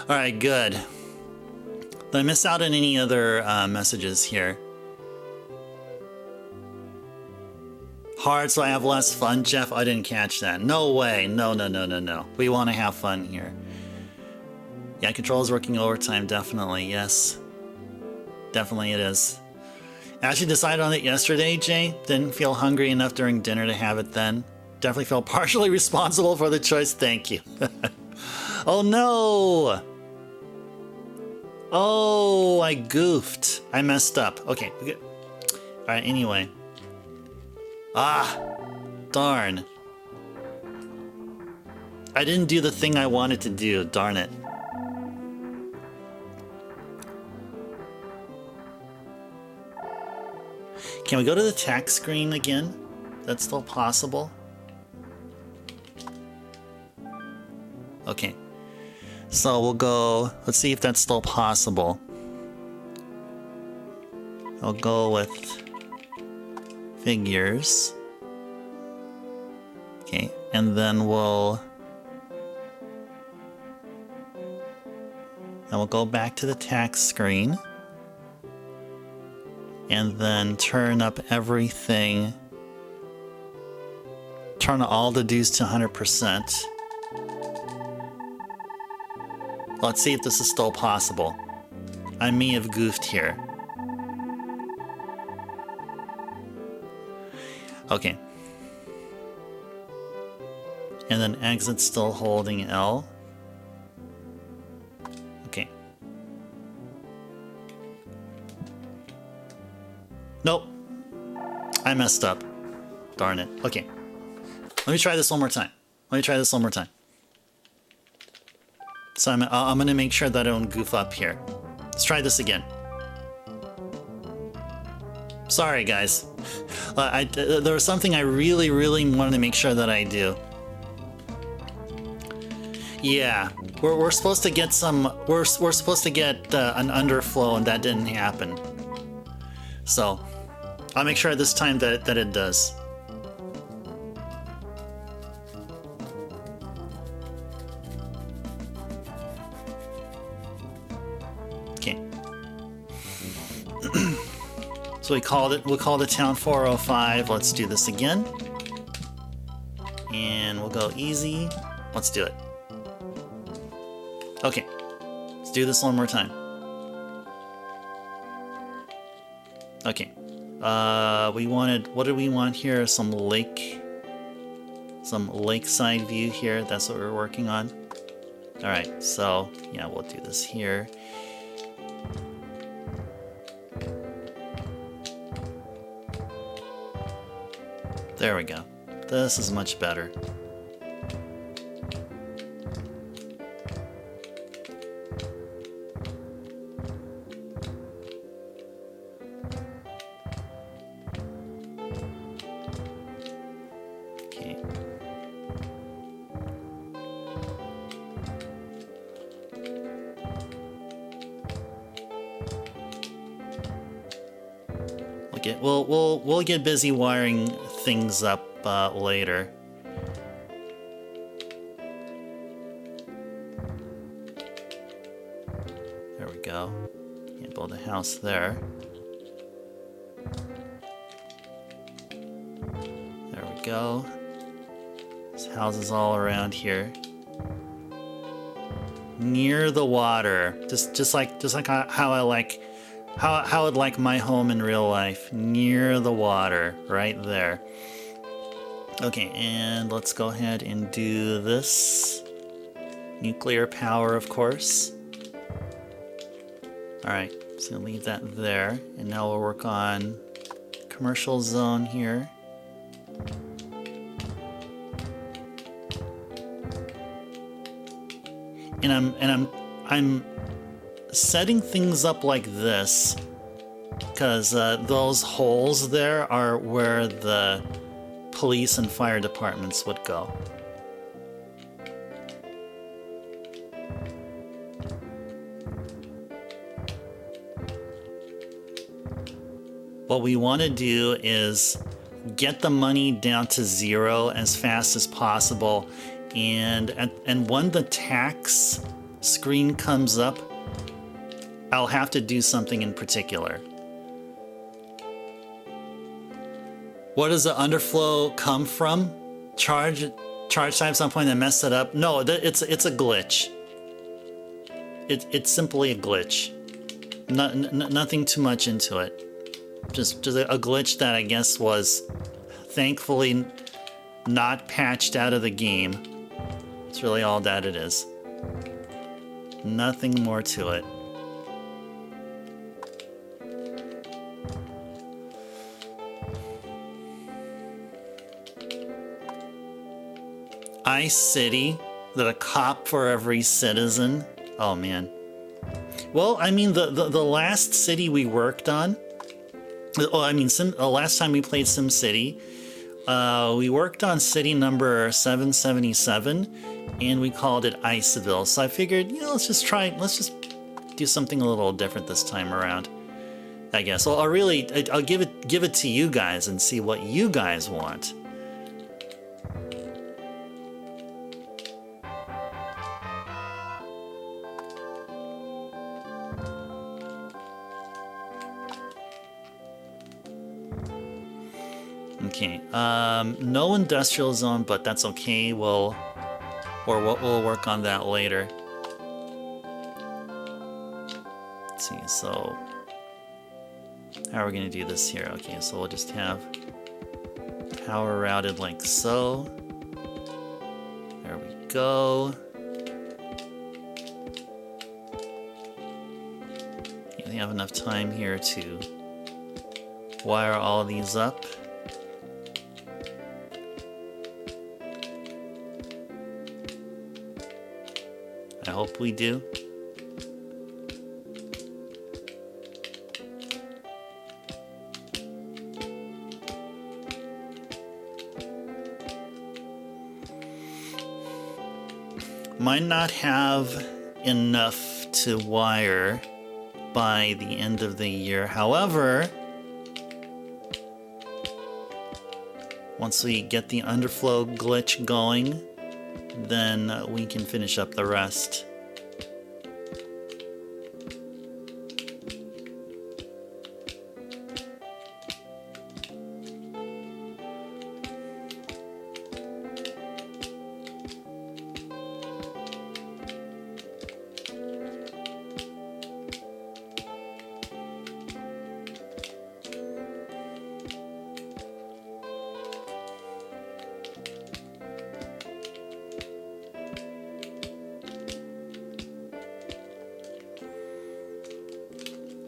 [SPEAKER 1] Alright, good. Did I miss out on any other messages here? Hard so I have less fun? Jeff, I didn't catch that. No way. No, no, no, no, no. We want to have fun here. Yeah, control is working overtime, definitely. Yes. Definitely it is. I actually decided on it yesterday, Jay. Didn't feel hungry enough during dinner to have it then. Definitely felt partially responsible for the choice. Thank you. Oh no! Oh, I goofed. I messed up. Okay. Alright, anyway. Ah! Darn. I didn't do the thing I wanted to do. Darn it. Can we go to the tax screen again? That's still possible? Okay. So we'll go, let's see if that's still possible. I'll go with figures. Okay, and then we'll go back to the tax screen. And then turn up everything. Turn all the dues to 100%. Let's see if this is still possible. I may have goofed here. Okay. And then exit still holding L. Okay. Nope. I messed up. Darn it. Okay. Let me try this one more time. So I'm gonna make sure that I don't goof up here. Let's try this again. Sorry, guys. There was something I really wanted to make sure that I do. Yeah, we're supposed to get some. We're supposed to get an underflow, and that didn't happen. So I'll make sure this time that it does. Okay. So we'll call the town 405. Let's do this again. And we'll go easy. Let's do it. Okay. Let's do this one more time. Okay. We wanted, what did we want here? Some lakeside view here. That's what we're working on. All right. So yeah, we'll do this here. There we go. This is much better. Okay. Okay, we'll get busy wiring things up later. There we go. Can't build a house there. There we go. There's houses all around here. Near the water. Just like how I like how I'd like my home in real life. Near the water. Right there. Okay, and let's go ahead and do this. Nuclear power, of course. Alright, so leave that there. And now we'll work on commercial zone here. And I'm setting things up like this because those holes there are where the police and fire departments would go. What we want to do is get the money down to 0 as fast as possible, and when the tax screen comes up, I'll have to do something in particular. What does the underflow come from? Charge time something that messed it up? No, it's a glitch. It's simply a glitch. Nothing too much into it. Just a glitch that I guess was thankfully not patched out of the game. It's really all that it is. Nothing more to it. Ice City, that a cop for every citizen. Oh man. Well, I mean the last city we worked on. Oh, I mean, last time we played SimCity, we worked on city number 777, and we called it Iceville. So I figured, let's just do something a little different this time around. I guess. Well, I'll give it to you guys and see what you guys want. Okay, no industrial zone, but that's okay. We'll work on that later. Let's see, so how are we gonna do this here? Okay, so we'll just have power routed like so. There we go. We have enough time here to wire all these up. I hope we do. Might not have enough to wire by the end of the year. However, once we get the underflow glitch going, then we can finish up the rest.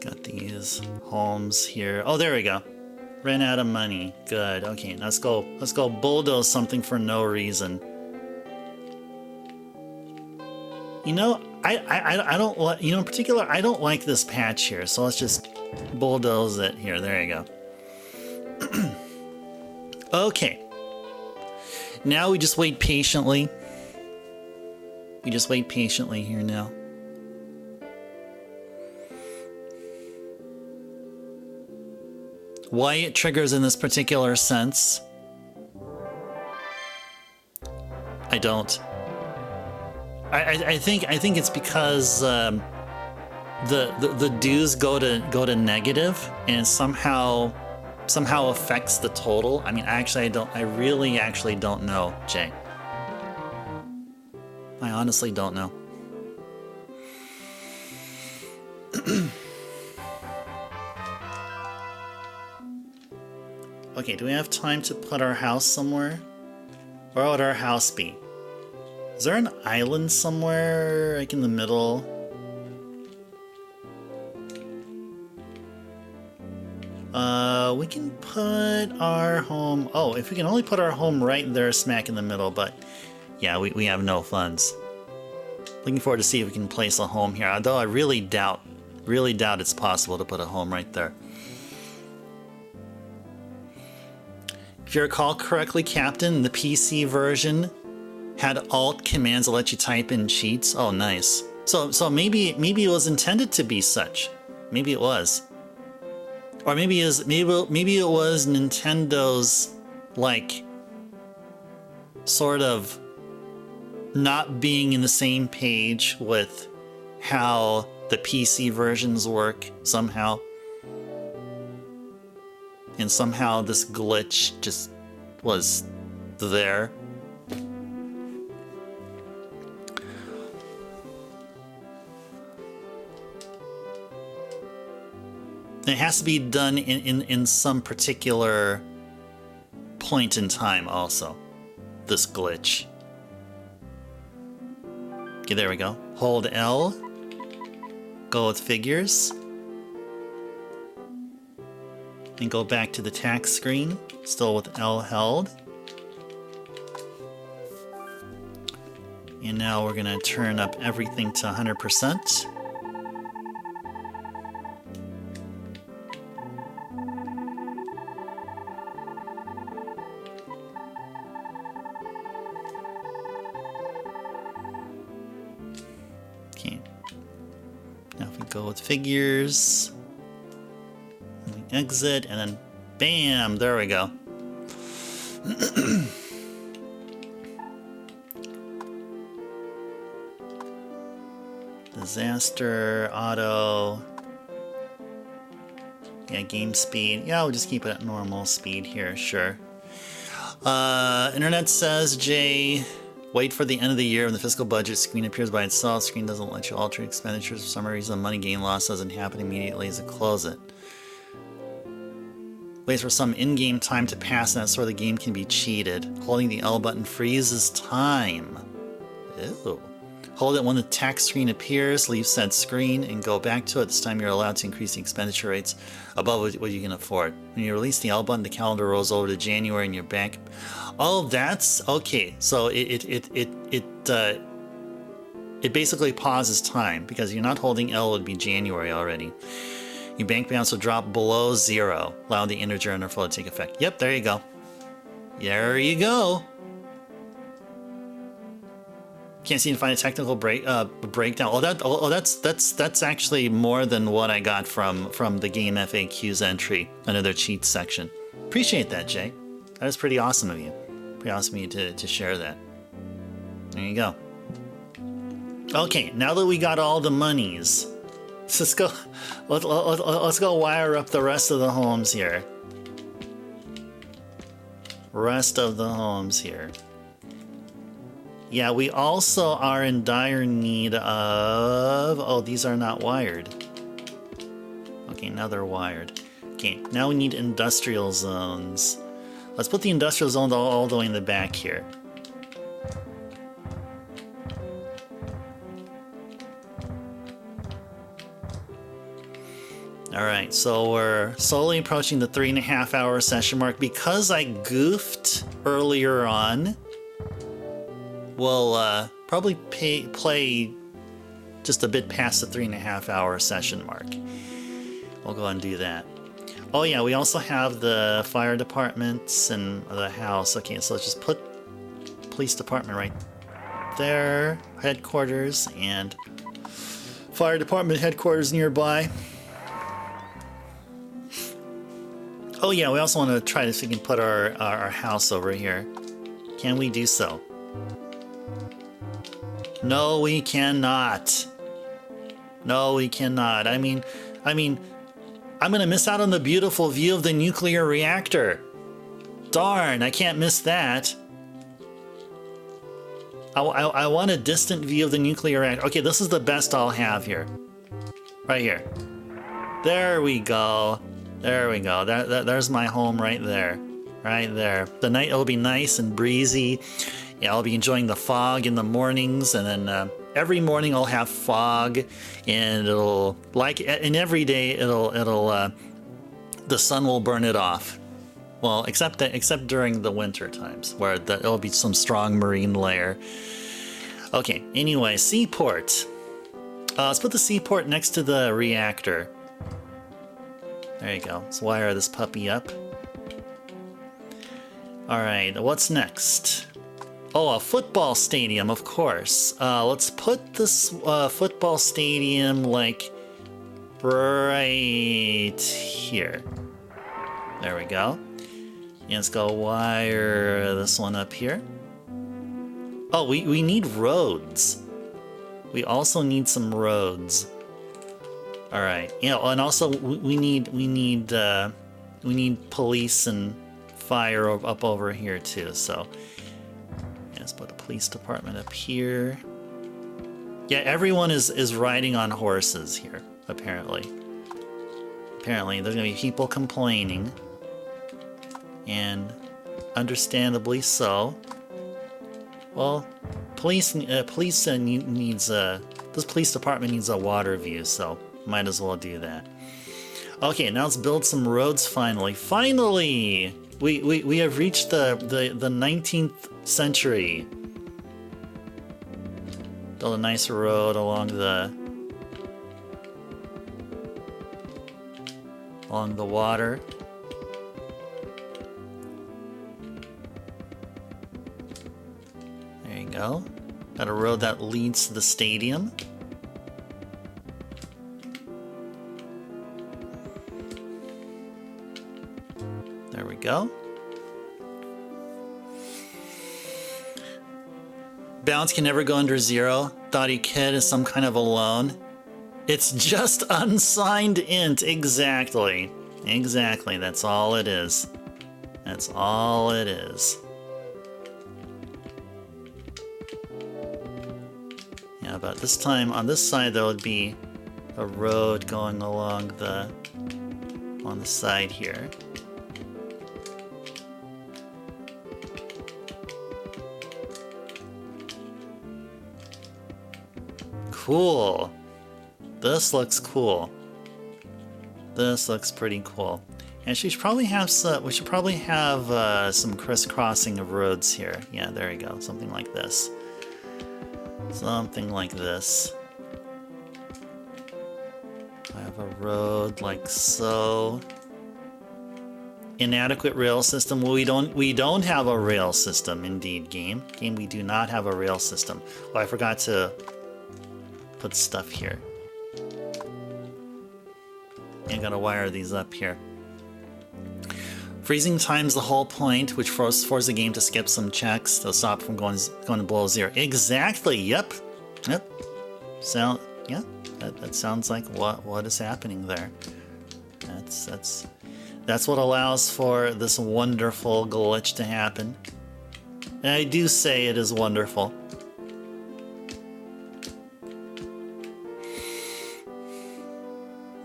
[SPEAKER 1] Got these homes here. Oh, there we go. Ran out of money. Good. Okay, let's go bulldoze something for no reason. I don't like, in particular, I don't like this patch here, so let's just bulldoze it here. There you go. Okay. Now we just wait patiently. We just wait patiently here now. Why it triggers in this particular sense, I don't. I think it's because the dues go to negative and somehow affects the total. I mean, I really actually don't know, Jay. I honestly don't know. Okay, do we have time to put our house somewhere? Where would our house be? Is there an island somewhere, like in the middle? We can put our home... Oh, if we can only put our home right there, smack in the middle, but... Yeah, we have no funds. Looking forward to see if we can place a home here, although I really doubt it's possible to put a home right there. If you recall correctly, Captain, the PC version had alt commands that let you type in cheats. Oh, nice. So maybe it was intended to be such. Maybe it was. Or maybe it was Nintendo's, like, sort of not being in the same page with how the PC versions work somehow. And somehow this glitch just was there. It has to be done in some particular point in time also, this glitch. Okay, there we go. Hold L. Go with figures. And go back to the tax screen, still with L held. And now we're gonna turn up everything to 100%. Okay. Now if we go with figures, and we exit, and then bam, there we go. Disaster, auto. Yeah, game speed. Yeah, we'll just keep it at normal speed here, sure. Internet says, Jay, wait for the end of the year when the fiscal budget screen appears by itself. Screen doesn't let you alter expenditures for some reason. Money gain loss doesn't happen immediately as it close it. Waits for some in-game time to pass, and that's where the game can be cheated. Holding the L button freezes time. Ew. Hold it when the tax screen appears, leave said screen, and go back to it. This time you're allowed to increase the expenditure rates above what you can afford. When you release the L button, the calendar rolls over to January and you're back. Oh, that's... okay. So it basically pauses time, because you're not holding L, would be January already. Your bank balance will drop below 0, allowing the integer interflow to take effect. Yep, there you go. There you go. Can't seem to find a technical breakdown. Oh, that's actually more than what I got from the game FAQs entry under their cheats section. Appreciate that, Jay. That was pretty awesome of you. Pretty awesome of you to share that. There you go. Okay, now that we got all the monies, let's go. Let's go wire up the rest of the homes here. Rest of the homes here. Yeah, we also are in dire need of... oh, these are not wired. Okay, now they're wired. Okay, now we need industrial zones. Let's put the industrial zone all the way in the back here. Alright, so we're slowly approaching the 3.5 hour session mark. Because I goofed earlier on, we'll probably play just a bit past the 3.5 hour session mark. We'll go and do that. Oh yeah, we also have the fire departments and the house. Okay, so let's just put police department right there, headquarters, and fire department headquarters nearby. Oh yeah, we also want to try to see if we can put our house over here. Can we do so? No, we cannot. No, we cannot. I mean, I'm gonna miss out on the beautiful view of the nuclear reactor. Darn, I can't miss that. I want a distant view of the nuclear reactor. Okay, this is the best I'll have here. Right here. There we go. There we go. There's my home right there. Right there. The night it'll be nice and breezy. Yeah, I'll be enjoying the fog in the mornings, and then every morning I'll have fog, and it'll and every day it'll the sun will burn it off. Well, except during the winter times where it'll be some strong marine layer. Okay. Anyway, seaport. Let's put the seaport next to the reactor. There you go. Let's wire this puppy up. All right. What's next? Oh, a football stadium, of course. Let's put this football stadium like right here. There we go. And let's go wire this one up here. Oh, we need roads. We also need some roads. All right. Yeah, and also we need police and fire up over here too. So yeah, let's put a police department up here. Yeah, everyone is riding on horses here. Apparently, there's gonna be people complaining. And understandably so. Well, police needs this police department needs a water view, so might as well do that. Okay, now let's build some roads finally. Finally! We have reached the 19th century. Build a nice road along the water. There you go. Got a road that leads to the stadium. There we go. Balance can never go under 0. Thoughty Kid is some kind of a loan. It's just unsigned int. Exactly. Exactly. That's all it is. That's all it is. Yeah, but this time on this side there would be a road going along on the side here. Cool. This looks cool. This looks pretty cool. And we should probably have some crisscrossing of roads here. Yeah, there you go. Something like this. Something like this. I have a road like so. Inadequate rail system. Well, we don't have a rail system, indeed, game. We do not have a rail system. Oh, I forgot to put stuff here. I gotta wire these up here. Freezing time's the whole point, which forces the game to skip some checks. They'll stop from going below 0. Exactly. Yep. Yeah. That sounds like what is happening there. That's what allows for this wonderful glitch to happen. And I do say it is wonderful.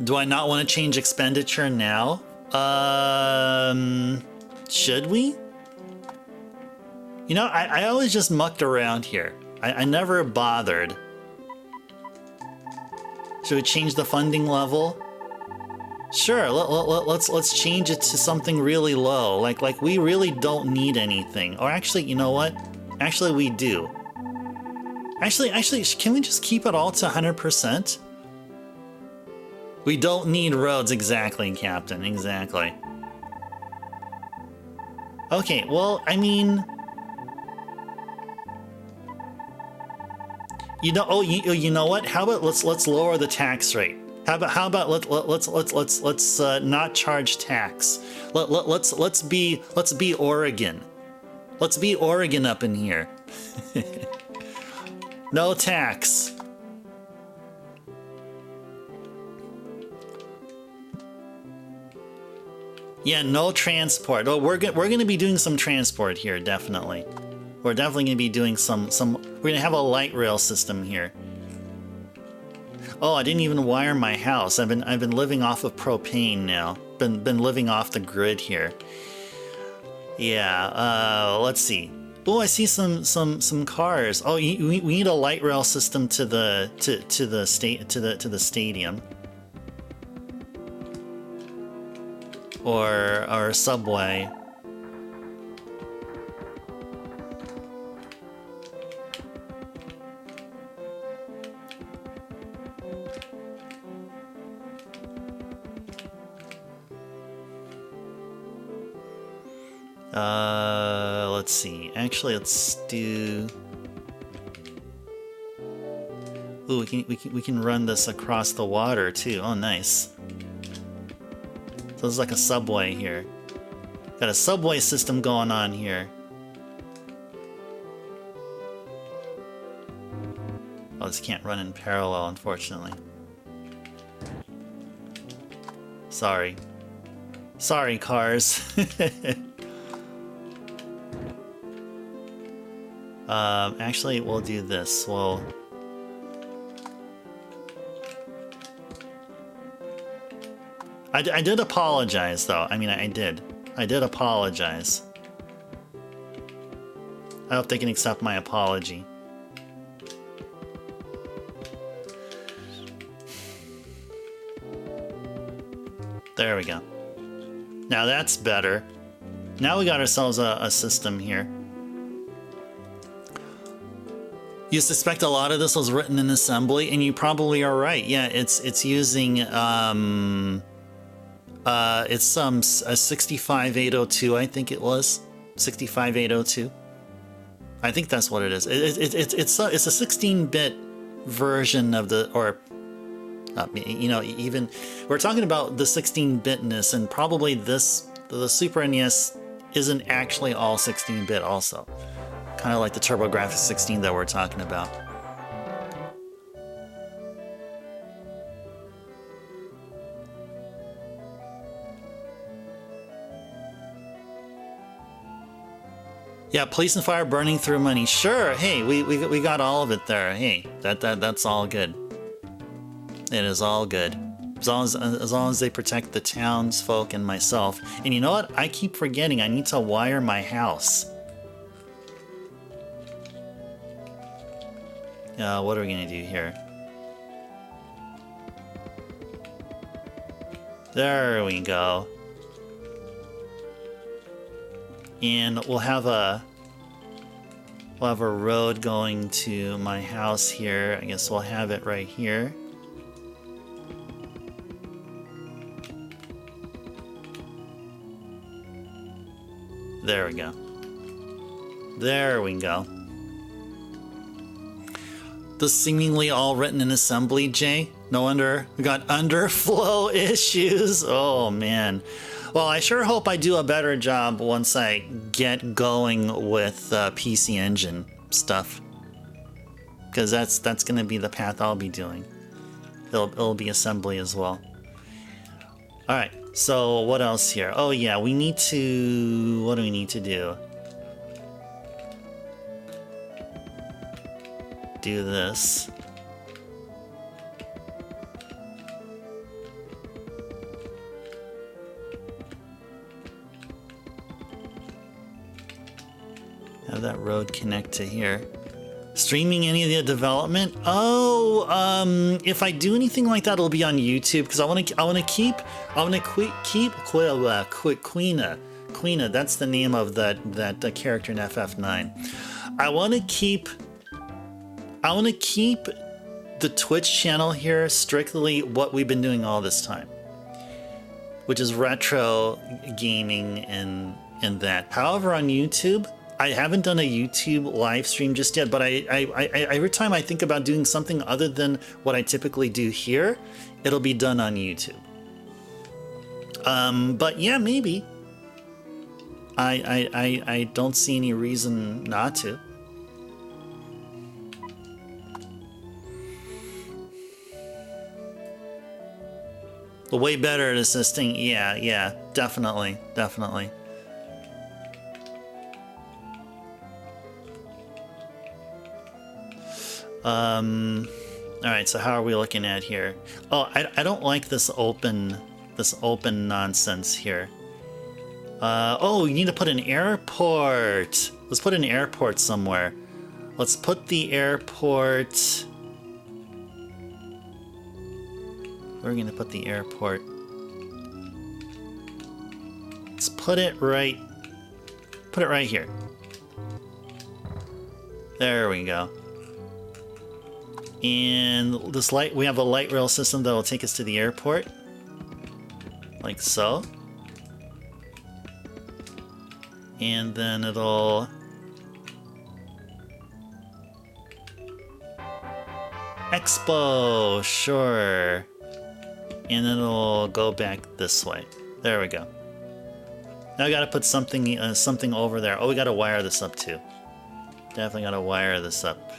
[SPEAKER 1] Do I not want to change expenditure now? Should we? You know, I always just mucked around here. I never bothered. Should we change the funding level? Sure, let's change it to something really low. Like we really don't need anything. Or actually, you know what? Actually, we do. Actually, can we just keep it all to 100%? We don't need roads, exactly, Captain, exactly. Okay, well, I mean, you know, you know what? How about let's lower the tax rate? How about let's not charge tax. Let's be Oregon. Let's be Oregon up in here. Yeah, no transport. Oh, we're gonna be doing some transport here, definitely. We're definitely gonna be doing some. We're gonna have a light rail system here. Oh, I didn't even wire my house. I've been living off of propane now. Been living off the grid here. Yeah. Let's see. Oh, I see some cars. Oh, we need a light rail system to the stadium. Or a subway. Let's see. Actually, let's do. Ooh, we can run this across the water too. Oh, nice. So this is like a subway here. Got a subway system going on here. Oh, this can't run in parallel, unfortunately. Sorry. Sorry, cars. Actually, we'll do this. I did apologize, though. I mean, I did. I did apologize. I hope they can accept my apology. There we go. Now that's better. Now we got ourselves a system here. You suspect a lot of this was written in assembly, and you probably are right. Yeah, it's using it's a 65802, I think it was 65802. I think that's what it is. It's a 16-bit version of the, or you know, even we're talking about the 16-bitness, and probably the Super NES isn't actually all 16-bit also. Kind of like the TurboGrafx 16 that we're talking about. Yeah, police and fire burning through money. Sure, hey, we got all of it there. Hey, that's all good. It is all good. As long as they protect the townsfolk and myself. And you know what? I keep forgetting I need to wire my house. What are we gonna do here? There we go. And we'll have a road going to my house here. I guess we'll have it right here. There we go. There we go. This seemingly all written in assembly, Jay. No wonder we got underflow issues. Oh man. Well, I sure hope I do a better job once I get going with PC Engine stuff, because that's going to be the path I'll be doing. It'll be assembly as well. All right. So what else here? Oh yeah, we need to. What do we need to do? Do this. Have that road connect to here. Streaming any of the development? Oh, if I do anything like that, it'll be on YouTube, because I want to keep Queena. That's the name of that character in FF9. I want to keep the Twitch channel here strictly what we've been doing all this time, which is retro gaming and that. However, on YouTube, I haven't done a YouTube live stream just yet, but I every time I think about doing something other than what I typically do here, it'll be done on YouTube. But yeah, maybe. I don't see any reason not to. Way better at assisting. Yeah, definitely, definitely. All right, so how are we looking at here? Oh, I don't like this open nonsense here. Oh, we need to put an airport. Let's put an airport somewhere. Let's put the airport. Where are we gonna put the airport? Let's put it right here. There we go. And this light, we have a light rail system that will take us to the airport. Like so. And then it'll... Expo, sure. And then it'll go back this way. There we go. Now I gotta put something something over there. Oh, we gotta wire this up too. Definitely gotta wire this up.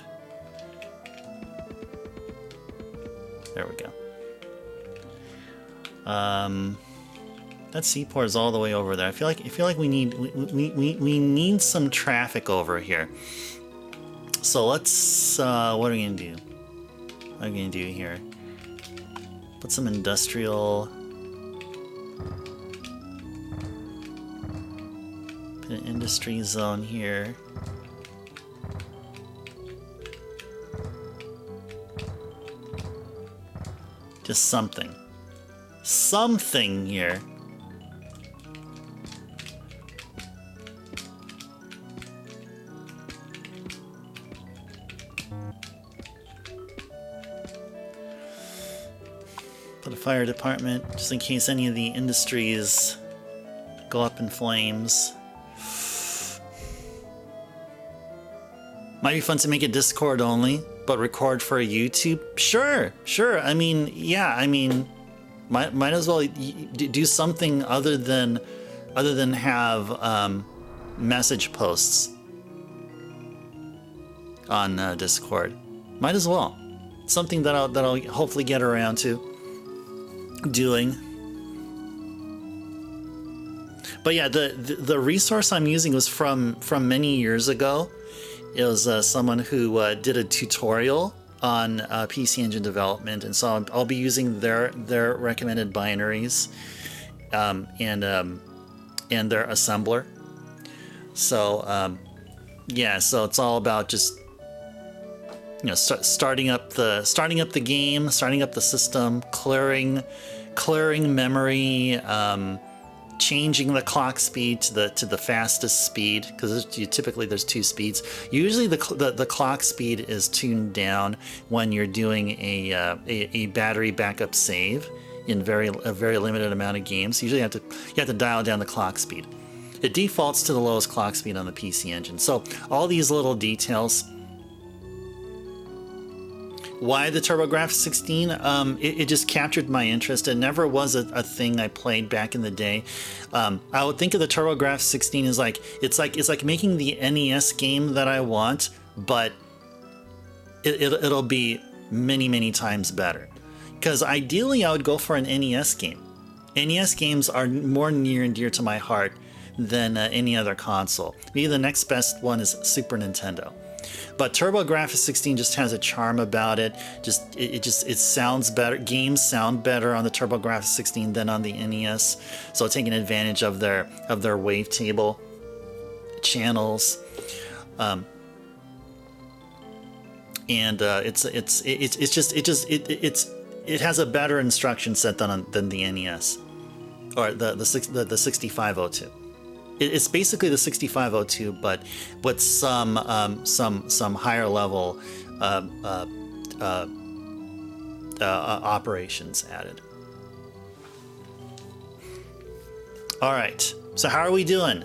[SPEAKER 1] There we go. That seaport is all the way over there. I feel like we need some traffic over here. So let's what are we gonna do? What are we gonna do here? Put some industrial. Put an industry zone here. Just something. Something here. Put a fire department, just in case any of the industries go up in flames. Might be fun to make it Discord only, but record for YouTube? Sure. I mean, yeah, I mean, might as well do something other than have message posts on Discord. Might as well. Something that I'll hopefully get around to doing. But yeah, the resource I'm using was from many years ago. It was someone who did a tutorial on PC Engine development, and so I'll be using their recommended binaries and their assembler. So yeah, so it's all about just starting up the game, starting up the system, clearing memory. Changing the clock speed to the fastest speed, because typically there's two speeds. Usually the clock speed is tuned down when you're doing a battery backup save in a very limited amount of games. Usually you have to dial down the clock speed. It defaults to the lowest clock speed on the PC Engine. So all these little details. Why the TurboGrafx 16? It just captured my interest. It never was a thing I played back in the day. I would think of the TurboGrafx 16 as it's like making the NES game that I want, but it'll be many times better. Because ideally, I would go for an NES game. NES games are more near and dear to my heart than any other console. Maybe the next best one is Super Nintendo. But TurboGrafx 16 just has a charm about it. It sounds better. Games sound better on the TurboGrafx 16 than on the NES. So taking advantage of their wavetable channels, and it has a better instruction set than the NES or the 6502. It's basically the 6502, but with some higher level operations added. All right, so how are we doing?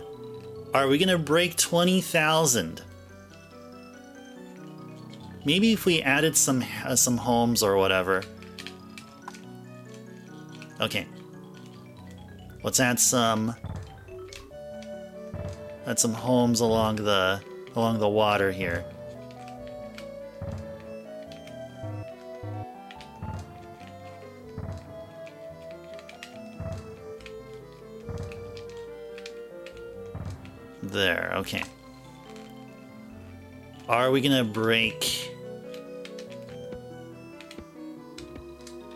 [SPEAKER 1] Are we gonna break 20,000? Maybe if we added some homes or whatever. Okay, let's add some homes along the water here. there. Okay. Are we gonna break?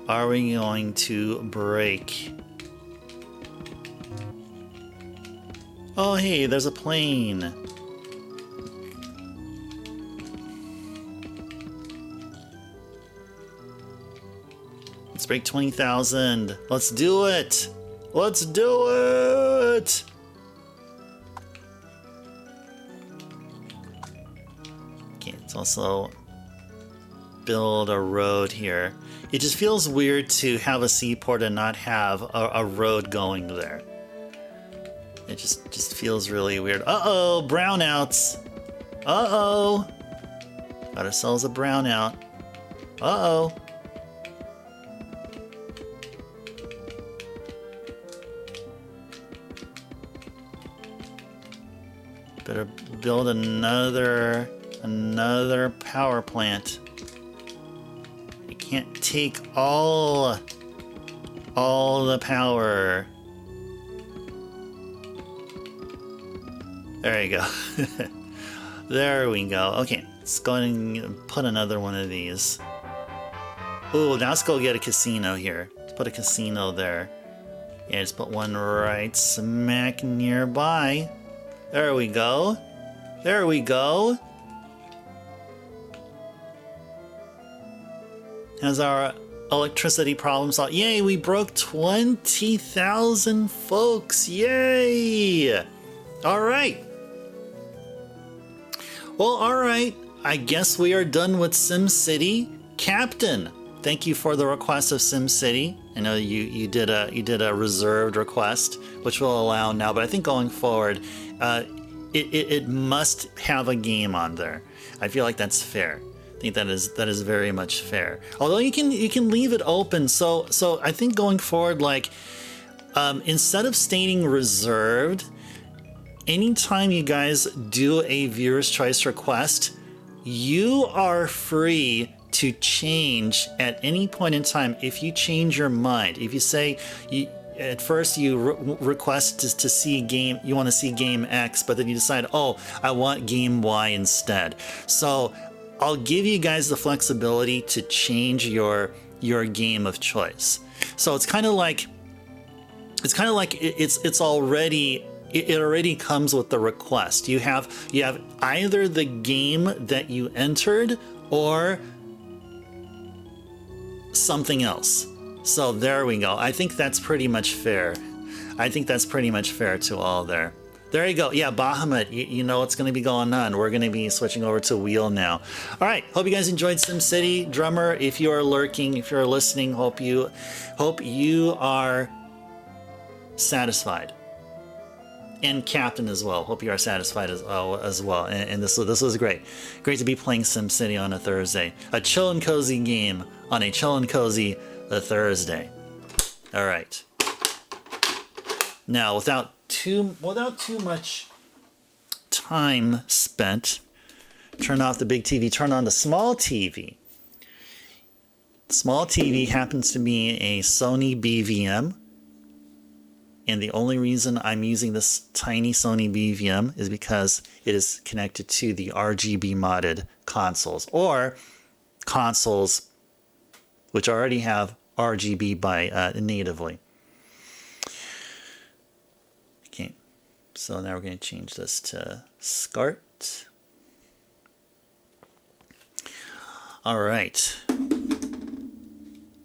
[SPEAKER 1] Are we going to break? Oh, hey, there's a plane. Let's break 20,000. Let's do it. Let's do it. Okay, let's also build a road here. It just feels weird to have a seaport and not have a road going there. It just feels really weird. Uh-oh, brownouts. Uh-oh. Got ourselves a brownout. Uh-oh. Better build another power plant. You can't take all the power. There you go. There we go. Okay, let's go ahead and put another one of these. Ooh, now let's go get a casino here. Let's put a casino there. Yeah, just put one right smack nearby. There we go. There we go. Has our electricity problem solved? Yay, we broke 20,000 folks. Yay! All right. Well, all right. I guess we are done with SimCity. Captain, thank you for the request of SimCity. I know you did a reserved request, which will allow now, but I think going forward, it must have a game on there. I feel like that's fair. I think that is very much fair. Although you can leave it open. So I think going forward, like instead of stating reserved, anytime you guys do a viewer's choice request, you are free to change at any point in time. If you change your mind, if you say at first you request to see game, you want to see game X, but then you decide, oh, I want game Y instead. So I'll give you guys the flexibility to change your game of choice. So it's kind of like it already comes with the request. You have either the game that you entered or something else. So there we go. I think that's pretty much fair. I think that's pretty much fair to all there. There you go. Yeah, Bahamut, you know what's going to be going on. We're going to be switching over to Wheel now. All right. Hope you guys enjoyed SimCity. Drummer, if you are lurking, if you're listening, hope you are satisfied. And Captain as well. Hope you are satisfied as well. And this was great. Great to be playing SimCity on a Thursday. A chill and cozy game on a chill and cozy Thursday. All right. Now, without too much time spent, turn off the big TV, turn on the small TV. Small TV happens to be a Sony BVM. And the only reason I'm using this tiny Sony BVM is because it is connected to the RGB modded consoles, or consoles which already have RGB by natively. Okay, so now we're going to change this to SCART. All right.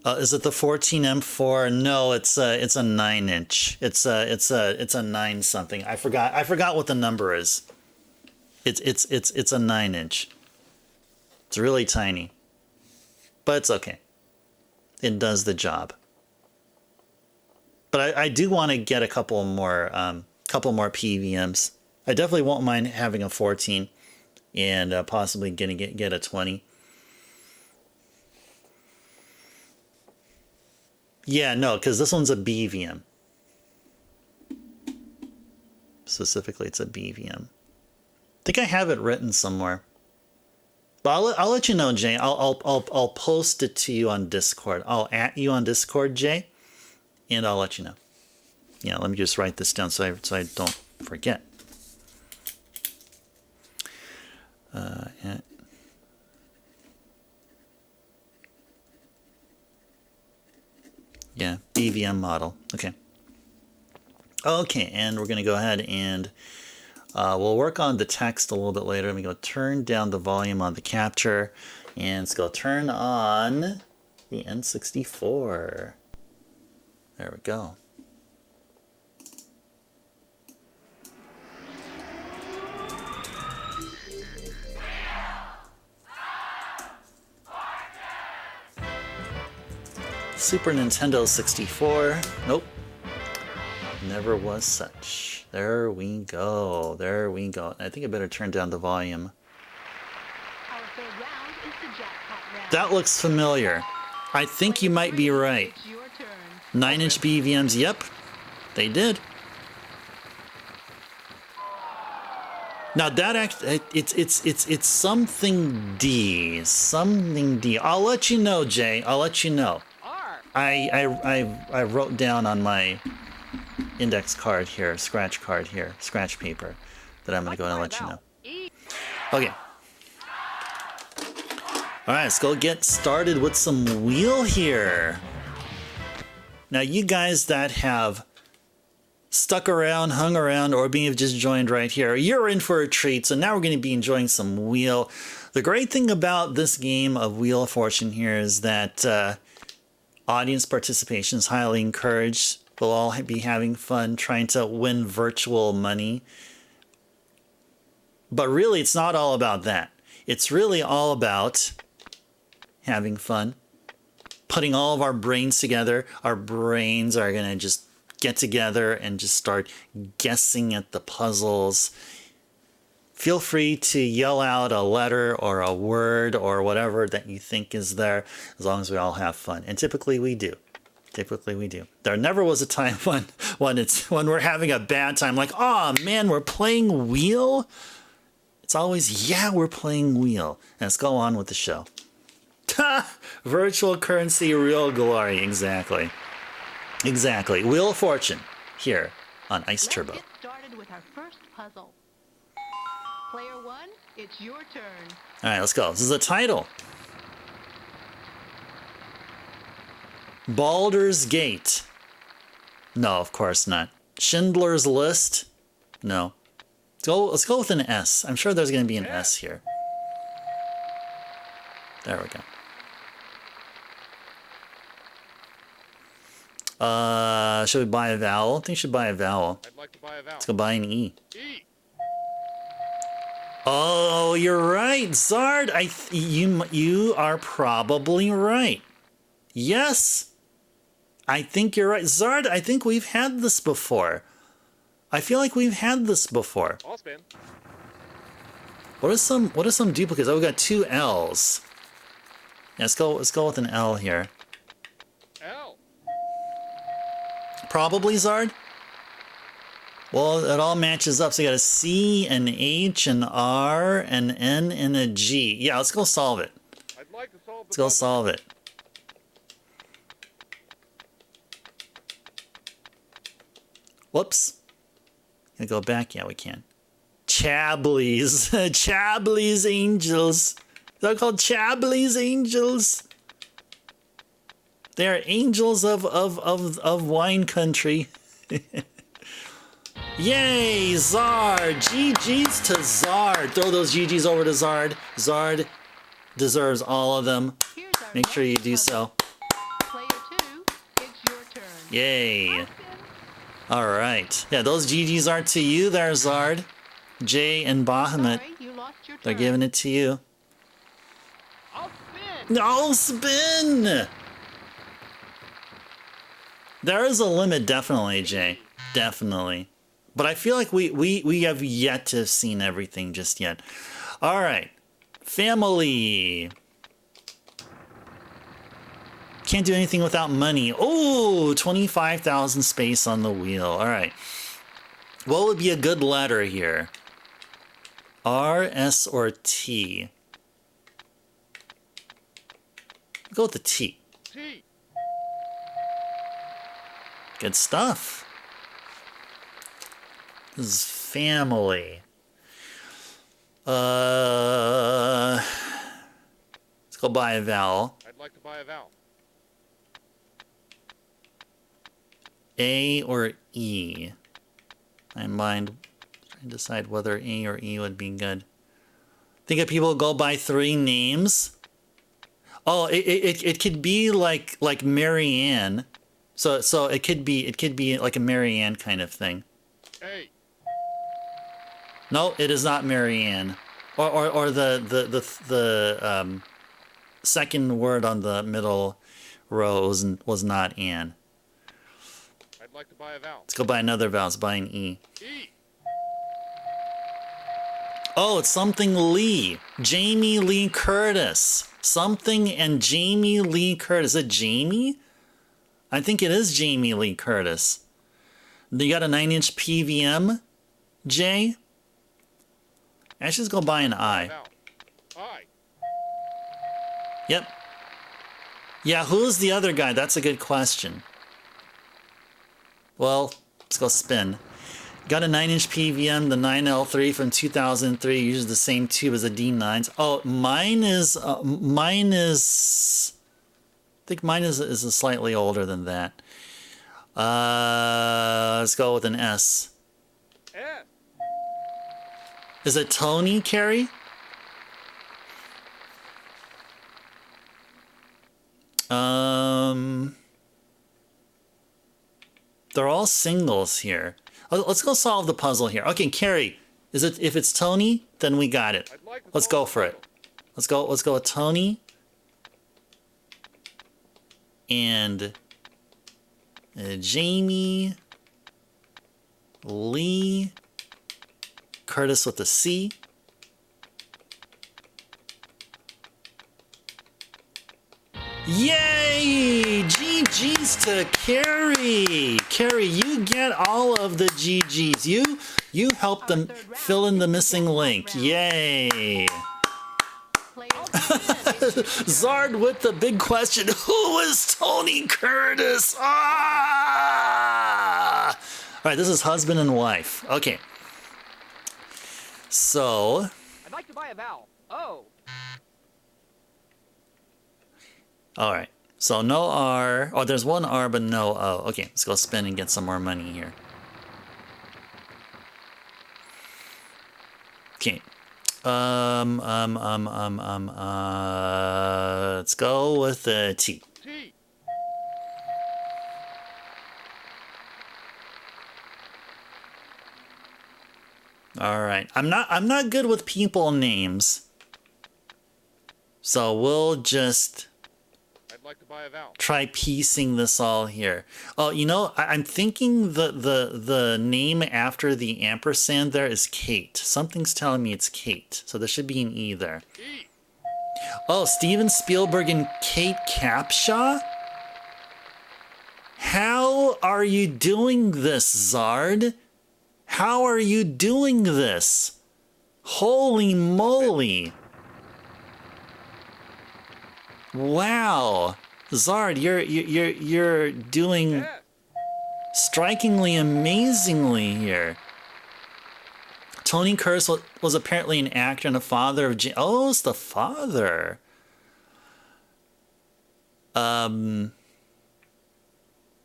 [SPEAKER 1] Is it the 14M4? No, it's a 9-inch. It's a 9 something. I forgot what the number is. It's a 9-inch. It's really tiny, but it's okay. It does the job. But I do want to get a couple more PVMs. I definitely won't mind having a 14 and possibly get a 20. Yeah, no, because this one's a BVM. Specifically, it's a BVM. I think I have it written somewhere. But I'll let you know, Jay. I'll post it to you on Discord. I'll at you on Discord, Jay, and I'll let you know. Yeah, let me just write this down so I don't forget. Yeah, BVM model. Okay. Okay, and we're going to go ahead and we'll work on the text a little bit later. Let me go turn down the volume on the capture, and let's go turn on the N64. There we go. Super Nintendo 64. Nope. Never was such. There we go. There we go. I think I better turn down the volume.
[SPEAKER 4] Our third round is the jackpot round.
[SPEAKER 1] That looks familiar. I think you might be right.
[SPEAKER 4] It's your turn.
[SPEAKER 1] 9-inch BVMs. Yep. They did. Now that it's something D. Something D. I'll let you know, Jay. I'll let you know. I wrote down on my index card here, scratch paper, that I'm gonna go and let you know. Okay. All right, let's go get started with some wheel here. Now, you guys that have stuck around, hung around, or may have just joined right here, you're in for a treat. So now we're going to be enjoying some wheel. The great thing about this game of Wheel of Fortune here is that audience participation is highly encouraged. We'll all be having fun trying to win virtual money. But really, it's not all about that. It's really all about having fun, putting all of our brains together. Our brains are going to just get together and just start guessing at the puzzles. Feel free to yell out a letter or a word or whatever that you think is there, as long as we all have fun. And typically we do. Typically we do. There never was a time when we're having a bad time, like, oh man, we're playing Wheel. It's always, yeah, we're playing Wheel. And let's go on with the show. Virtual currency, real glory. Exactly. Exactly. Wheel of Fortune here on Ice Turbo.
[SPEAKER 4] Let's get started with our first puzzle. Player one, it's your turn.
[SPEAKER 1] All right, let's go. This is the title. Baldur's Gate. No, of course not. Schindler's List. No. Let's go with an S. I'm sure there's going to be an S here. There we go. Should we buy a vowel? I think we should buy a vowel.
[SPEAKER 5] I'd like to buy a vowel.
[SPEAKER 1] Let's go buy an E.
[SPEAKER 5] E.
[SPEAKER 1] Oh, you're right, Zard. You are probably right. Yes, I think you're right, Zard. I think we've had this before. I feel like we've had this before.
[SPEAKER 5] I'll spin.
[SPEAKER 1] What are some duplicates? Oh, we got two L's. Yeah, let's go with an L here.
[SPEAKER 5] L.
[SPEAKER 1] Probably, Zard. Well, it all matches up. So you got a C, an H, an R, an N, and a G. Yeah, let's go solve it.
[SPEAKER 5] I'd like to solve the
[SPEAKER 1] Let's go
[SPEAKER 5] puzzle.
[SPEAKER 1] solve it. Whoops. Can we go back? Yeah, we can. Chablies. Chablies Angels. They're called Chablies Angels. They are angels of wine country. Yay, Zard! GG's to Zard. Throw those GG's over to Zard. Zard deserves all of them.
[SPEAKER 4] Here's our
[SPEAKER 1] Make sure you
[SPEAKER 4] next
[SPEAKER 1] do
[SPEAKER 4] puzzle.
[SPEAKER 1] so.
[SPEAKER 4] Player two, it's your turn.
[SPEAKER 1] Yay.
[SPEAKER 4] I'll spin.
[SPEAKER 1] All right. Yeah, those GG's are to you there, Zard. Jay and Bahamut,
[SPEAKER 4] Sorry, you lost your turn.
[SPEAKER 1] they're giving it to you.
[SPEAKER 5] I'll spin.
[SPEAKER 1] No, spin! There is a limit, definitely, Jay. Definitely. But I feel like we have yet to have seen everything just yet. All right. Family. Can't do anything without money. Oh, 25,000 space on the wheel. All right. What would be a good letter here? R, S, or T? Go with the T.
[SPEAKER 5] T.
[SPEAKER 1] Good stuff. This is family. Let's go buy a vowel.
[SPEAKER 5] I'd like to buy a vowel.
[SPEAKER 1] A or E? I mind trying to decide whether A or E would be good. Think of people go by 3 names. Oh, it could be like Marianne. So it could be like a Marianne kind of thing.
[SPEAKER 5] A.
[SPEAKER 1] No, it is not Marianne. Or the second word on the middle row was not Anne.
[SPEAKER 5] I'd like to buy a vowel.
[SPEAKER 1] Let's go by another vowel. Let's buy an E.
[SPEAKER 5] E.
[SPEAKER 1] Oh, it's something Lee. Jamie Lee Curtis. Something and Jamie Lee Curtis. Is it Jamie? I think it is Jamie Lee Curtis. You got a 9-inch PVM, Jay? I should just go buy an I.
[SPEAKER 5] Vowel. I.
[SPEAKER 1] Yep. Yeah, who's the other guy? That's a good question. Well, let's go spin. Got a 9-inch PVM, the 9L3 from 2003. Uses the same tube as the D9s. Oh, mine is. I think mine is slightly older than that. Let's go with an S.
[SPEAKER 5] S.
[SPEAKER 1] Is it Tony, Carrie? They're all singles here. Let's go solve the puzzle here. Okay, Carrie, if it's Tony, then we got it.
[SPEAKER 5] I'd like to
[SPEAKER 1] Let's
[SPEAKER 5] solve
[SPEAKER 1] go for
[SPEAKER 5] the
[SPEAKER 1] it. Let's go with Tony and Jamie Lee Curtis with a C. Yay! GG's to Carrie. Carrie, you get all of the GG's. You helped them fill in the missing link. Yay!
[SPEAKER 4] Player 1 is
[SPEAKER 1] Zard with the big question. Who is Tony Curtis? Ah! All right, this is husband and wife. Okay. So,
[SPEAKER 5] I'd like to buy a vowel. O.
[SPEAKER 1] all right. So no R. Oh, there's one R, but no O. Okay, let's go spin and get some more money here. Okay. Let's go with the T.
[SPEAKER 5] T.
[SPEAKER 1] All right. I'm not good with people names. So we'll just
[SPEAKER 5] I'd like to buy a vowel.
[SPEAKER 1] try piecing this all here. Oh, you know, I'm thinking the name after the ampersand there is Kate. Something's telling me it's Kate. So there should be an E there.
[SPEAKER 5] E.
[SPEAKER 1] Oh, Steven Spielberg and Kate Capshaw? How are you doing this, Zard? How are you doing this? Holy moly. Wow. Zard, you're doing
[SPEAKER 5] S.
[SPEAKER 1] strikingly amazingly here. Tony Curtis was apparently an actor and a father of oh, it's the father.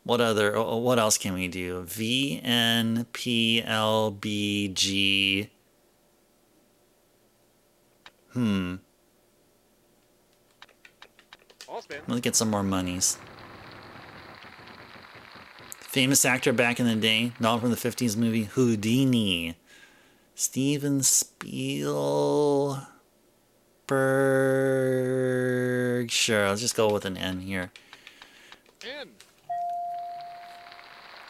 [SPEAKER 1] What else can we do? V N P L B G.
[SPEAKER 5] I'll spin.
[SPEAKER 1] Let's get some more monies. Famous actor back in the day, known from the 50s movie Houdini. Steven Spielberg. Sure, let's just go with an N here.
[SPEAKER 5] N.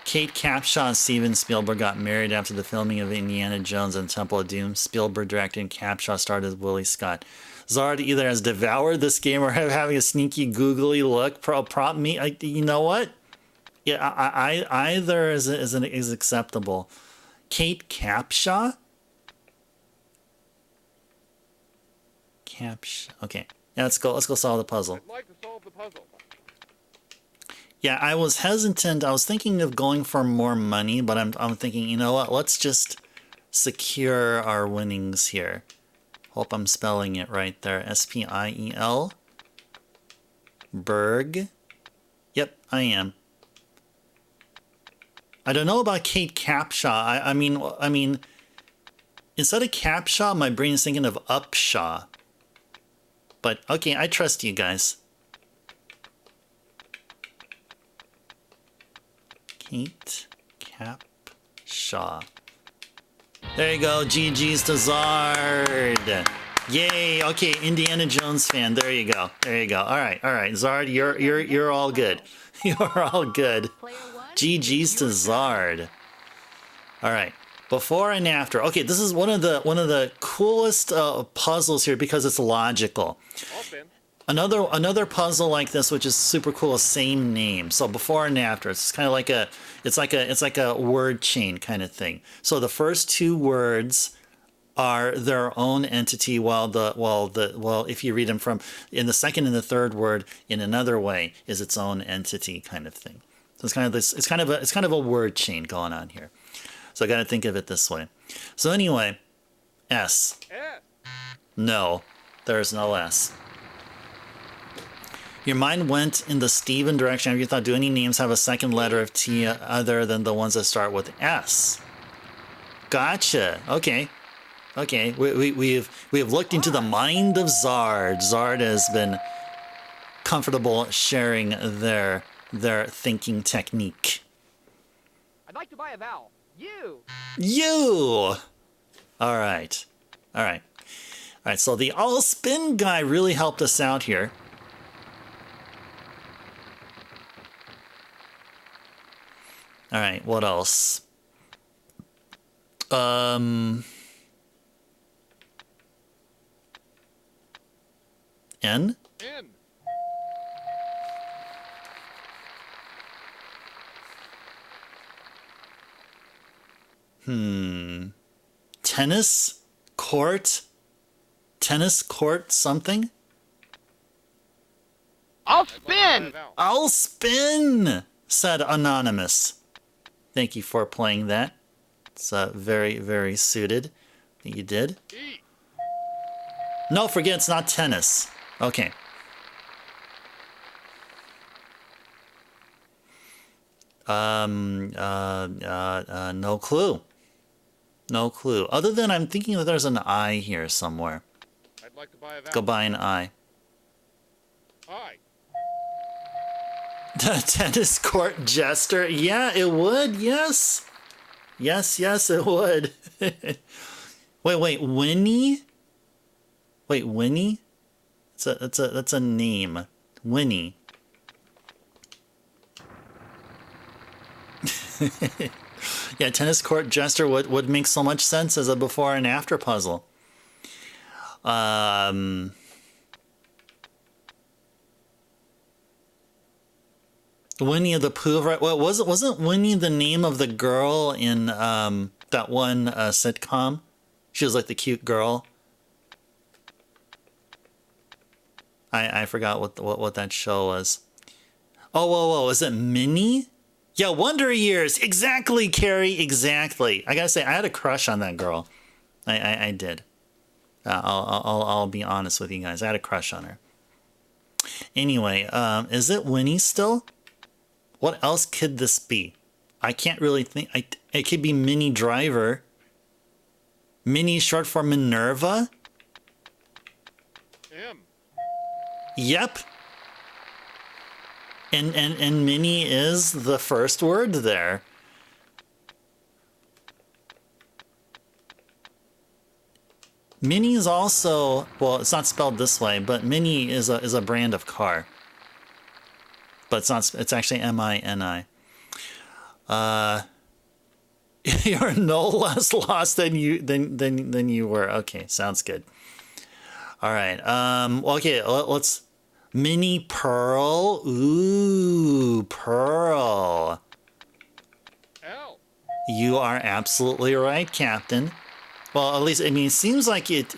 [SPEAKER 1] Kate Capshaw and Steven Spielberg got married after the filming of Indiana Jones and the Temple of Doom. Spielberg directed and Capshaw starred as Willie Scott. Zard either has devoured this game or having a sneaky googly look. Prop me. You know what? Yeah, either is acceptable. Kate Capshaw? Capshaw. Okay. Yeah, let's go solve the puzzle.
[SPEAKER 5] I'd like to solve the puzzle.
[SPEAKER 1] Yeah, I was hesitant. I was thinking of going for more money, but I'm thinking, you know what? Let's just secure our winnings here. Hope I'm spelling it right there. Spiel. Berg. Yep, I am. I don't know about Kate Capshaw. I mean, instead of Capshaw, my brain is thinking of Upshaw. But okay, I trust you guys. Kate Capshaw. There you go. GG's to Zard. Yay. Okay, Indiana Jones fan. There you go. There you go. All right. Zard, you're all good. You're all good.
[SPEAKER 4] Player one.
[SPEAKER 1] GG's to Zard. All right. Before and after. Okay, this is one of the coolest puzzles here because it's logical.
[SPEAKER 5] I'll spin.
[SPEAKER 1] Another puzzle like this, which is super cool, is same name. So before and after, it's kind of like a word chain kind of thing. So the first two words are their own entity, while if you read them from in the second and the third word in another way is its own entity kind of thing. So it's kind of a word chain going on here. So I got to think of it this way. So anyway, S.
[SPEAKER 5] S.
[SPEAKER 1] No, there's no S. Your mind went in the Steven direction. Have you thought, do any names have a second letter of T other than the ones that start with S? Gotcha. Okay. We have looked into the mind of Zard. Zard has been comfortable sharing their thinking technique.
[SPEAKER 5] I'd like to buy a vowel.
[SPEAKER 1] You. All right. So the all spin guy really helped us out here. All right, what else? N?
[SPEAKER 5] N.
[SPEAKER 1] Tennis court something?
[SPEAKER 5] I'll spin.
[SPEAKER 1] I'll spin, said Anonymous. Thank you for playing that. It's very, very suited that you did.
[SPEAKER 5] E.
[SPEAKER 1] No, forget it's not tennis. Okay. No clue. No clue. Other than I'm thinking that there's an I here somewhere.
[SPEAKER 5] I'd like to buy a vowel.
[SPEAKER 1] Go buy an I.
[SPEAKER 5] I.
[SPEAKER 1] Tennis court jester. Yeah, it would. Yes. Yes, it would. Wait, Winnie? Wait, Winnie? That's a name. Winnie. Yeah, tennis court jester would make so much sense as a before and after puzzle. Winnie the Pooh, right? Well, wasn't Winnie the name of the girl in that one sitcom? She was like the cute girl. I forgot what that show was. Oh, whoa, is it Minnie? Yeah, Wonder Years. Exactly, Carrie. Exactly. I gotta say, I had a crush on that girl. I did. I'll be honest with you guys. I had a crush on her. Anyway, is it Winnie still? What else could this be? I can't really think. It could be Minnie Driver. Minnie short for Minerva?
[SPEAKER 5] M.
[SPEAKER 1] Yep. And Minnie is the first word there. Mini is also, well, it's not spelled this way, but Mini is a brand of car. But it's not. It's actually M-I-N-I. You're no less lost than you were. Okay, sounds good. All right. Okay. Let's Mini Pearl. Ooh, Pearl.
[SPEAKER 5] L.
[SPEAKER 1] You are absolutely right, Captain. Well, at least, I mean, it seems like it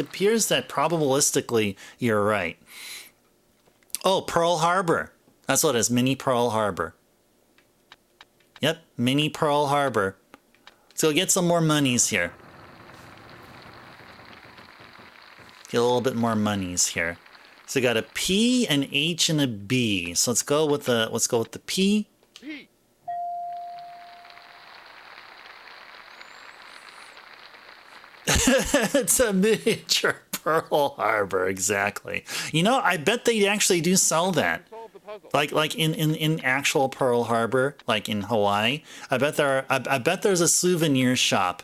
[SPEAKER 1] appears that probabilistically you're right. Oh, Pearl Harbor. That's what it is, Mini Pearl Harbor. Yep, Mini Pearl Harbor. Let's go get some more monies here. Get a little bit more monies here. So we got a P, an H, and a B. So let's go with the P.
[SPEAKER 5] P.
[SPEAKER 1] It's a miniature Pearl Harbor, exactly. You know, I bet they actually do sell that.
[SPEAKER 5] Solve the puzzle.
[SPEAKER 1] Like in actual Pearl Harbor, like in Hawaii. I bet there's a souvenir shop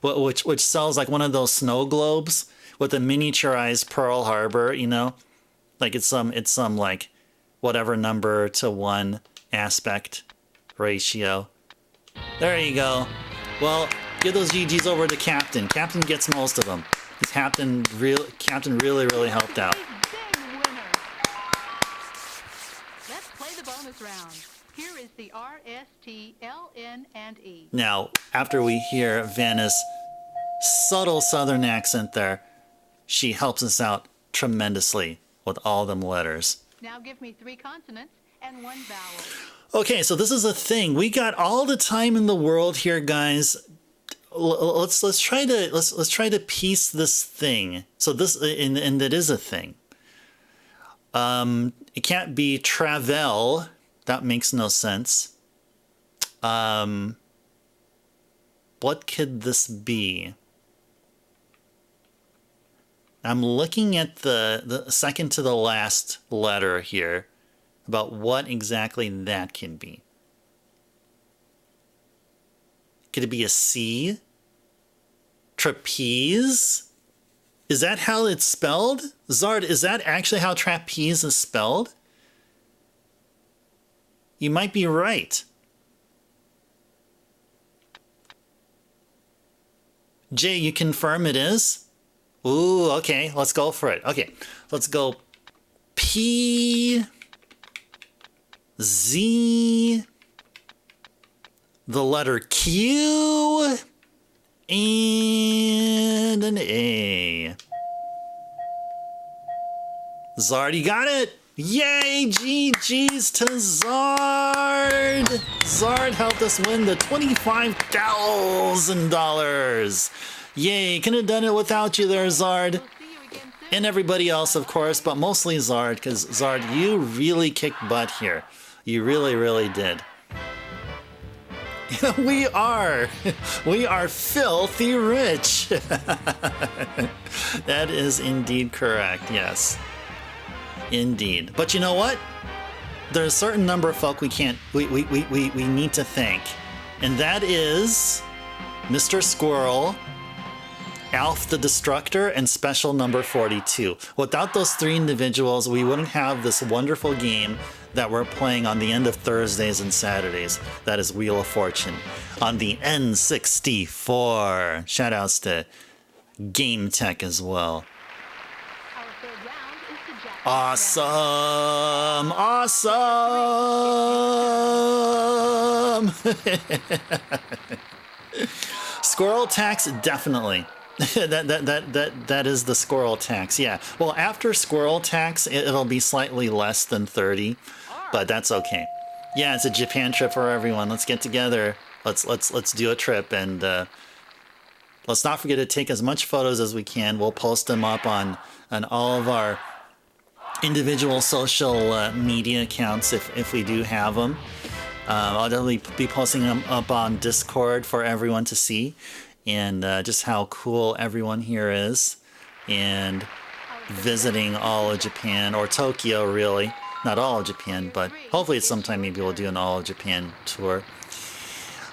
[SPEAKER 1] which sells like one of those snow globes with a miniaturized Pearl Harbor, you know? Like it's some like whatever number to 1 aspect ratio. There you go. Well, give those GGs over to Captain. Captain gets most of them. Captain really helped out.
[SPEAKER 4] Big winner. Let's play the bonus round. Here is the R, S, T, L, N, and E.
[SPEAKER 1] Now, after we hear Vanna's subtle southern accent there, she helps us out tremendously with all them letters.
[SPEAKER 4] Now give me 3 consonants and 1 vowel.
[SPEAKER 1] Okay, so this is a thing. We got all the time in the world here, guys. Let's try to piece this thing. So this and it is a thing. It can't be travel. That makes no sense. What could this be? I'm looking at the second to the last letter here about what exactly that can be. Could it be a C? Trapeze? Is that how it's spelled? Zard, is that actually how trapeze is spelled? You might be right. Jay, you confirm it is? Ooh, okay, let's go for it. Okay, let's go P, Z, the letter Q, and an A. Zard, you got it! Yay! GG's to Zard! Zard helped us win the $25,000. Yay! Couldn't have done it without you there, Zard.
[SPEAKER 4] We'll see you again soon.
[SPEAKER 1] And everybody else, of course, but mostly Zard, because Zard, you really kicked butt here. You really did. We are filthy rich. That is indeed correct, yes. Indeed. But you know what? There's a certain number of folk we need to thank. And that is Mr. Squirrel, Alf the Destructor, and Special Number 42. Without those 3 individuals, we wouldn't have this wonderful game that we're playing on the end of Thursdays and Saturdays. That is Wheel of Fortune on the N64. Shoutouts to Game Tech as well.
[SPEAKER 4] Our third round is the jackpot
[SPEAKER 1] Awesome! Squirrel tax, definitely. that is the squirrel tax. Yeah. Well, after squirrel tax, it'll be slightly less than 30, but that's okay. Yeah, it's a Japan trip for everyone. Let's get together. Let's do a trip, and let's not forget to take as much photos as we can. We'll post them up on all of our individual social media accounts if we do have them. I'll definitely be posting them up on Discord for everyone to see, and just how cool everyone here is, and visiting all of Japan, or Tokyo really. Not all of Japan, but hopefully at some time maybe we'll do an all of Japan tour.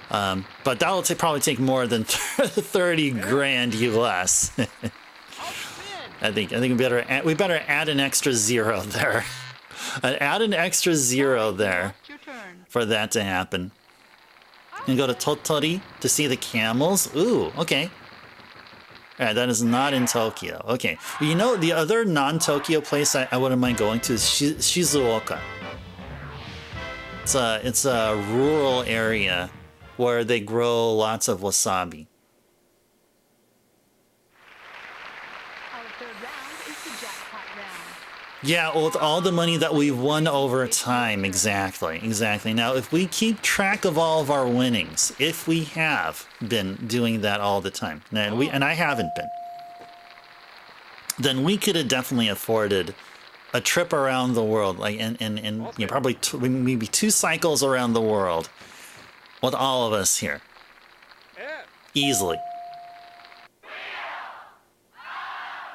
[SPEAKER 1] But that will probably take more than 30 grand US. I think we better add an extra 0 there. Add an extra 0 there
[SPEAKER 4] Your turn.
[SPEAKER 1] for that to happen. And go to Tottori to see the camels. Ooh, okay. Alright, that is not in Tokyo. Okay. Well, you know, the other non-Tokyo place I wouldn't mind going to is Shizuoka. It's a rural area where they grow lots of wasabi.
[SPEAKER 4] Our third round is the jackpot round.
[SPEAKER 1] Yeah, with all the money that we've won over time. Exactly. Now, if we keep track of all of our winnings, if we have been doing that all the time, and I haven't been, then we could have definitely afforded a trip around the world, like and you know, probably maybe 2 cycles around the world with all of us here.
[SPEAKER 5] F.
[SPEAKER 1] Easily.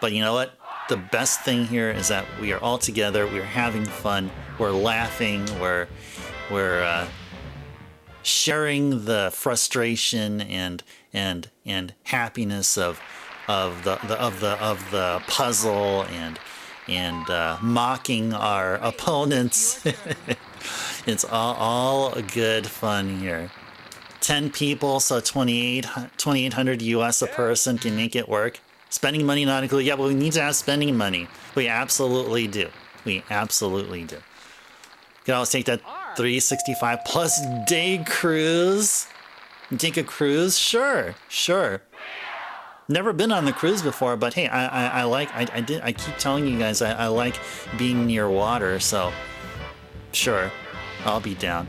[SPEAKER 1] But you know what? The best thing here is that we are all together. We're having fun. We're laughing. We're sharing the frustration and happiness of the puzzle and mocking our opponents. It's all good fun here. 10 people, so 2,800 US a person can make it work. Spending money not included. Yeah, but we need to have spending money. We absolutely do. We absolutely do. You can always take that 365 plus day cruise. You take a cruise? Sure. Never been on the cruise before, but hey, I keep telling you guys I like being near water, so sure, I'll be down.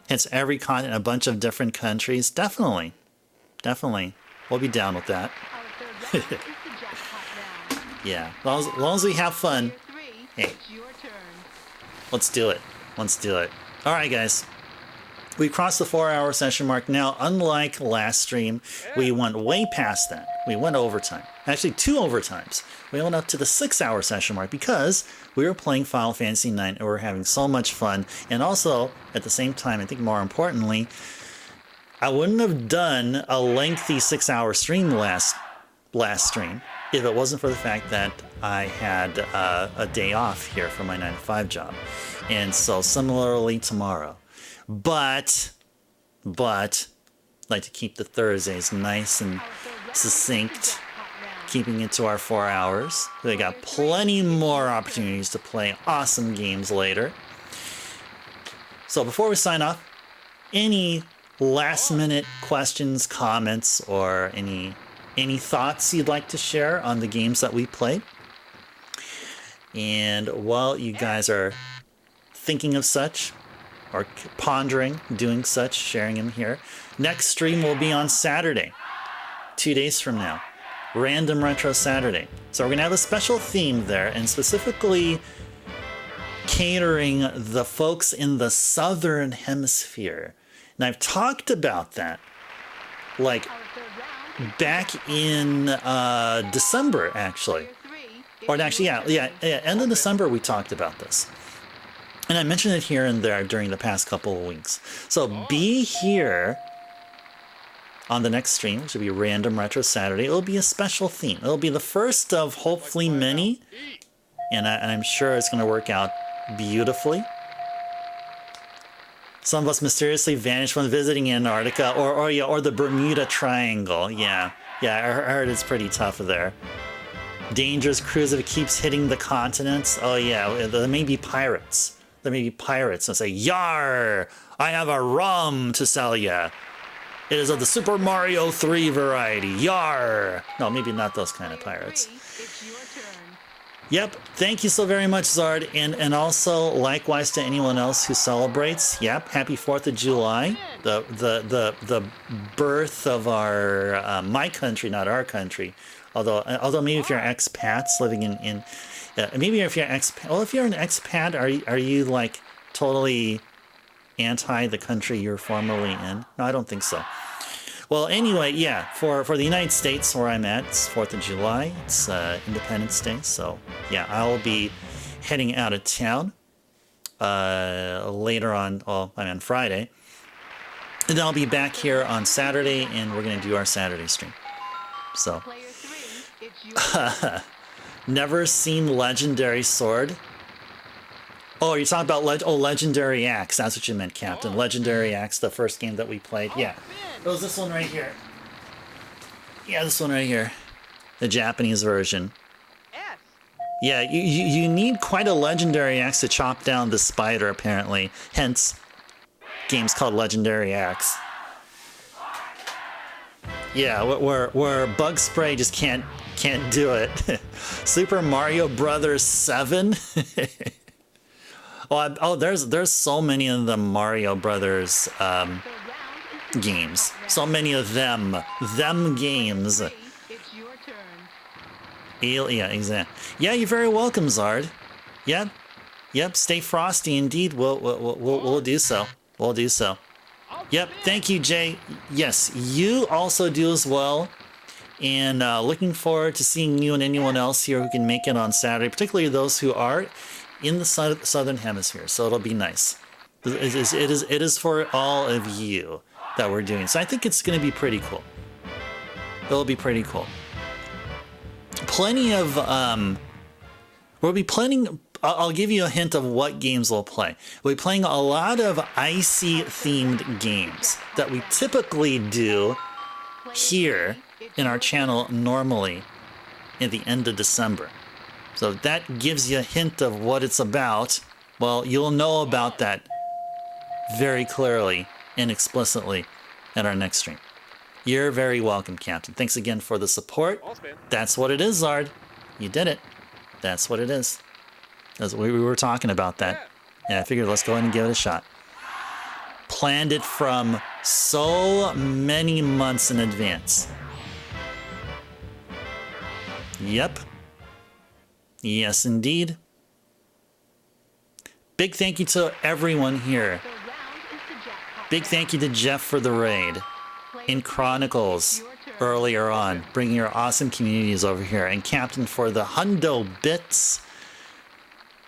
[SPEAKER 1] It's every continent, a bunch of different countries. Definitely. We'll be down with that. Yeah, as long as we have fun. Hey, let's do it. All right, guys. We crossed the 4-hour session mark. Now, unlike last stream, we went way past that. We went overtime. Actually, 2 overtimes. We went up to the 6-hour session mark because we were playing Final Fantasy IX and we were having so much fun. And also, at the same time, I think more importantly, I wouldn't have done a lengthy 6-hour stream last stream if it wasn't for the fact that I had a day off here for my 9-to-5 job. And so similarly tomorrow. But I'd like to keep the Thursdays nice and succinct, keeping it to our 4 hours. We got plenty more opportunities to play awesome games later. So before we sign off, any last minute questions, comments, or any thoughts you'd like to share on the games that we played? And while you guys are thinking of such, or pondering doing such, sharing them here, next stream will be on Saturday, 2 days from now. Random Retro Saturday. So we're going to have a special theme there, and specifically catering the folks in the Southern Hemisphere. And I've talked about that, like, back in December, actually. Or actually, yeah, end of December we talked about this. And I mentioned it here and there during the past couple of weeks. So be here on the next stream, which will be Random Retro Saturday. It'll be a special theme. It'll be the first of hopefully many. And I'm sure it's going to work out beautifully. Some of us mysteriously vanished when visiting Antarctica or the Bermuda Triangle. Yeah, I heard it's pretty tough there. Dangerous cruise if it keeps hitting the continents. Oh yeah, there may be pirates. And say, "Yar! I have a rum to sell ya. It is of the Super Mario 3 variety. Yar!" No, maybe not those kind of pirates. Yep, thank you so very much, Zard, and also likewise to anyone else who celebrates. Yep, happy 4th of July, the birth of our my country, not our country. Although maybe if you're expats living in maybe if you're if you're an expat, are you like totally anti the country you're formerly in? No, I don't think so. Well, anyway, yeah, for the United States where I'm at, it's 4th of July. It's Independence Day, so yeah, I'll be heading out of town later on. Well, I'm on Friday, and then I'll be back here on Saturday, and we're gonna do our Saturday stream. So, never seen Legendary Sword. Oh, you're talking about Legendary Axe. That's what you meant, Captain. Legendary Axe, the first game that we played. Yeah. It was this one right here. Yeah, this one right here. The Japanese version. Yeah, you need quite a Legendary Axe to chop down the spider, apparently. Hence, game's called Legendary Axe. Yeah, where Bug Spray just can't do it. Super Mario Brothers 7? There's so many of the Mario Brothers games. So many of them games. Yeah, exactly. Yeah, you're very welcome, Zard. Yep. Stay frosty, indeed. We'll do so. We'll do so. Yep. Thank you, Jay. Yes, you also do as well. And looking forward to seeing you and anyone else here who can make it on Saturday, particularly those who are in the southern hemisphere. So it'll be nice. It is for all of you that we're doing. So I think it's going to be pretty cool. It'll be pretty cool. Plenty of we'll be playing. I'll give you a hint of what games we'll play. We'll be playing a lot of icy themed games that we typically do here in our channel normally at the end of December. So that gives you a hint of what it's about. Well, you'll know about that very clearly and explicitly at our next stream. You're very welcome, Captain. Thanks again for the support. That's what it is, Zard. You did it. That's what it is. We were talking about that. Yeah, I figured let's go ahead and give it a shot. Planned it from so many months in advance. Yep. Yes, indeed. Big thank you to everyone here. Big thank you to Jeff for the raid. In Chronicles earlier on, bringing your awesome communities over here. And Captain for the hundo bits.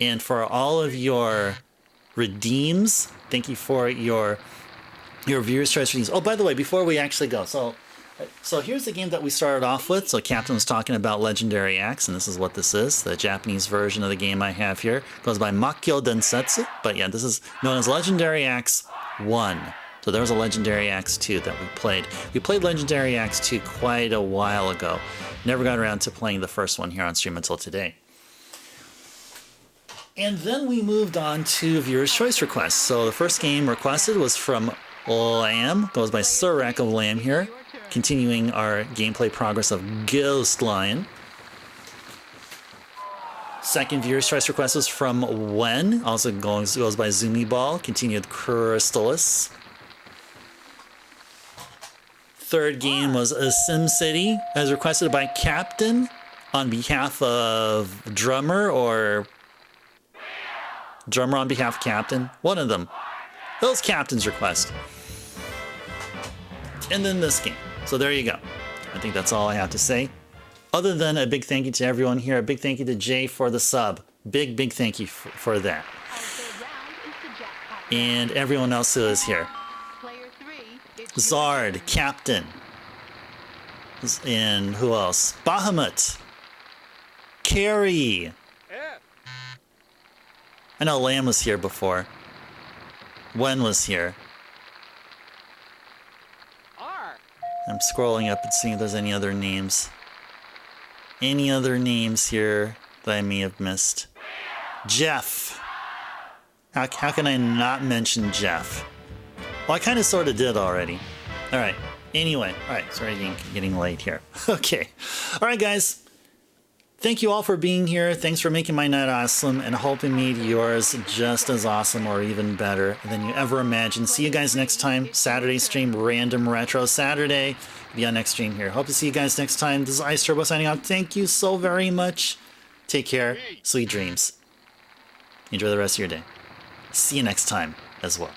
[SPEAKER 1] And for all of your redeems. Thank you for your viewers' choice redeems. Oh, by the way, before we actually go. So here's the game that we started off with. So Captain was talking about Legendary Axe, and this is what this is. The Japanese version of the game I have here. It goes by Makyou Densetsu. But yeah, this is known as Legendary Axe 1. So there was a Legendary Axe 2 that we played. We played Legendary Axe 2 quite a while ago. Never got around to playing the first one here on stream until today. And then we moved on to viewers' choice requests. So the first game requested was from Lamb. Goes by Surak of Lamb here. Continuing our gameplay progress of Ghost Lion. Second viewers' choice request was from Wen. Also goes by Zumi Ball. Continued Crystalis. Third game was a SimCity, as requested by Captain on behalf of Drummer or Drummer on behalf of Captain. One of them. That was Captain's request. And then this game. So there you go. I think that's all I have to say. Other than a big thank you to everyone here. A big thank you to Jay for the sub. Big thank you for that. And everyone else who is here. Zard, Captain. And who else? Bahamut. Carrie. I know Lamb was here before. Wen was here. I'm scrolling up and seeing if there's any other names. Any other names here that I may have missed? Jeff. How can I not mention Jeff? Well, I kind of sort of did already. All right. Anyway. All right. Sorry, getting late here. Okay. All right, guys. Thank you all for being here. Thanks for making my night awesome, and I hope it made yours just as awesome or even better than you ever imagined. See you guys next time. Saturday stream, Random Retro Saturday. Be on next stream here. Hope to see you guys next time. This is Ice Turbo signing out. Thank you so very much. Take care. Sweet dreams. Enjoy the rest of your day. See you next time as well.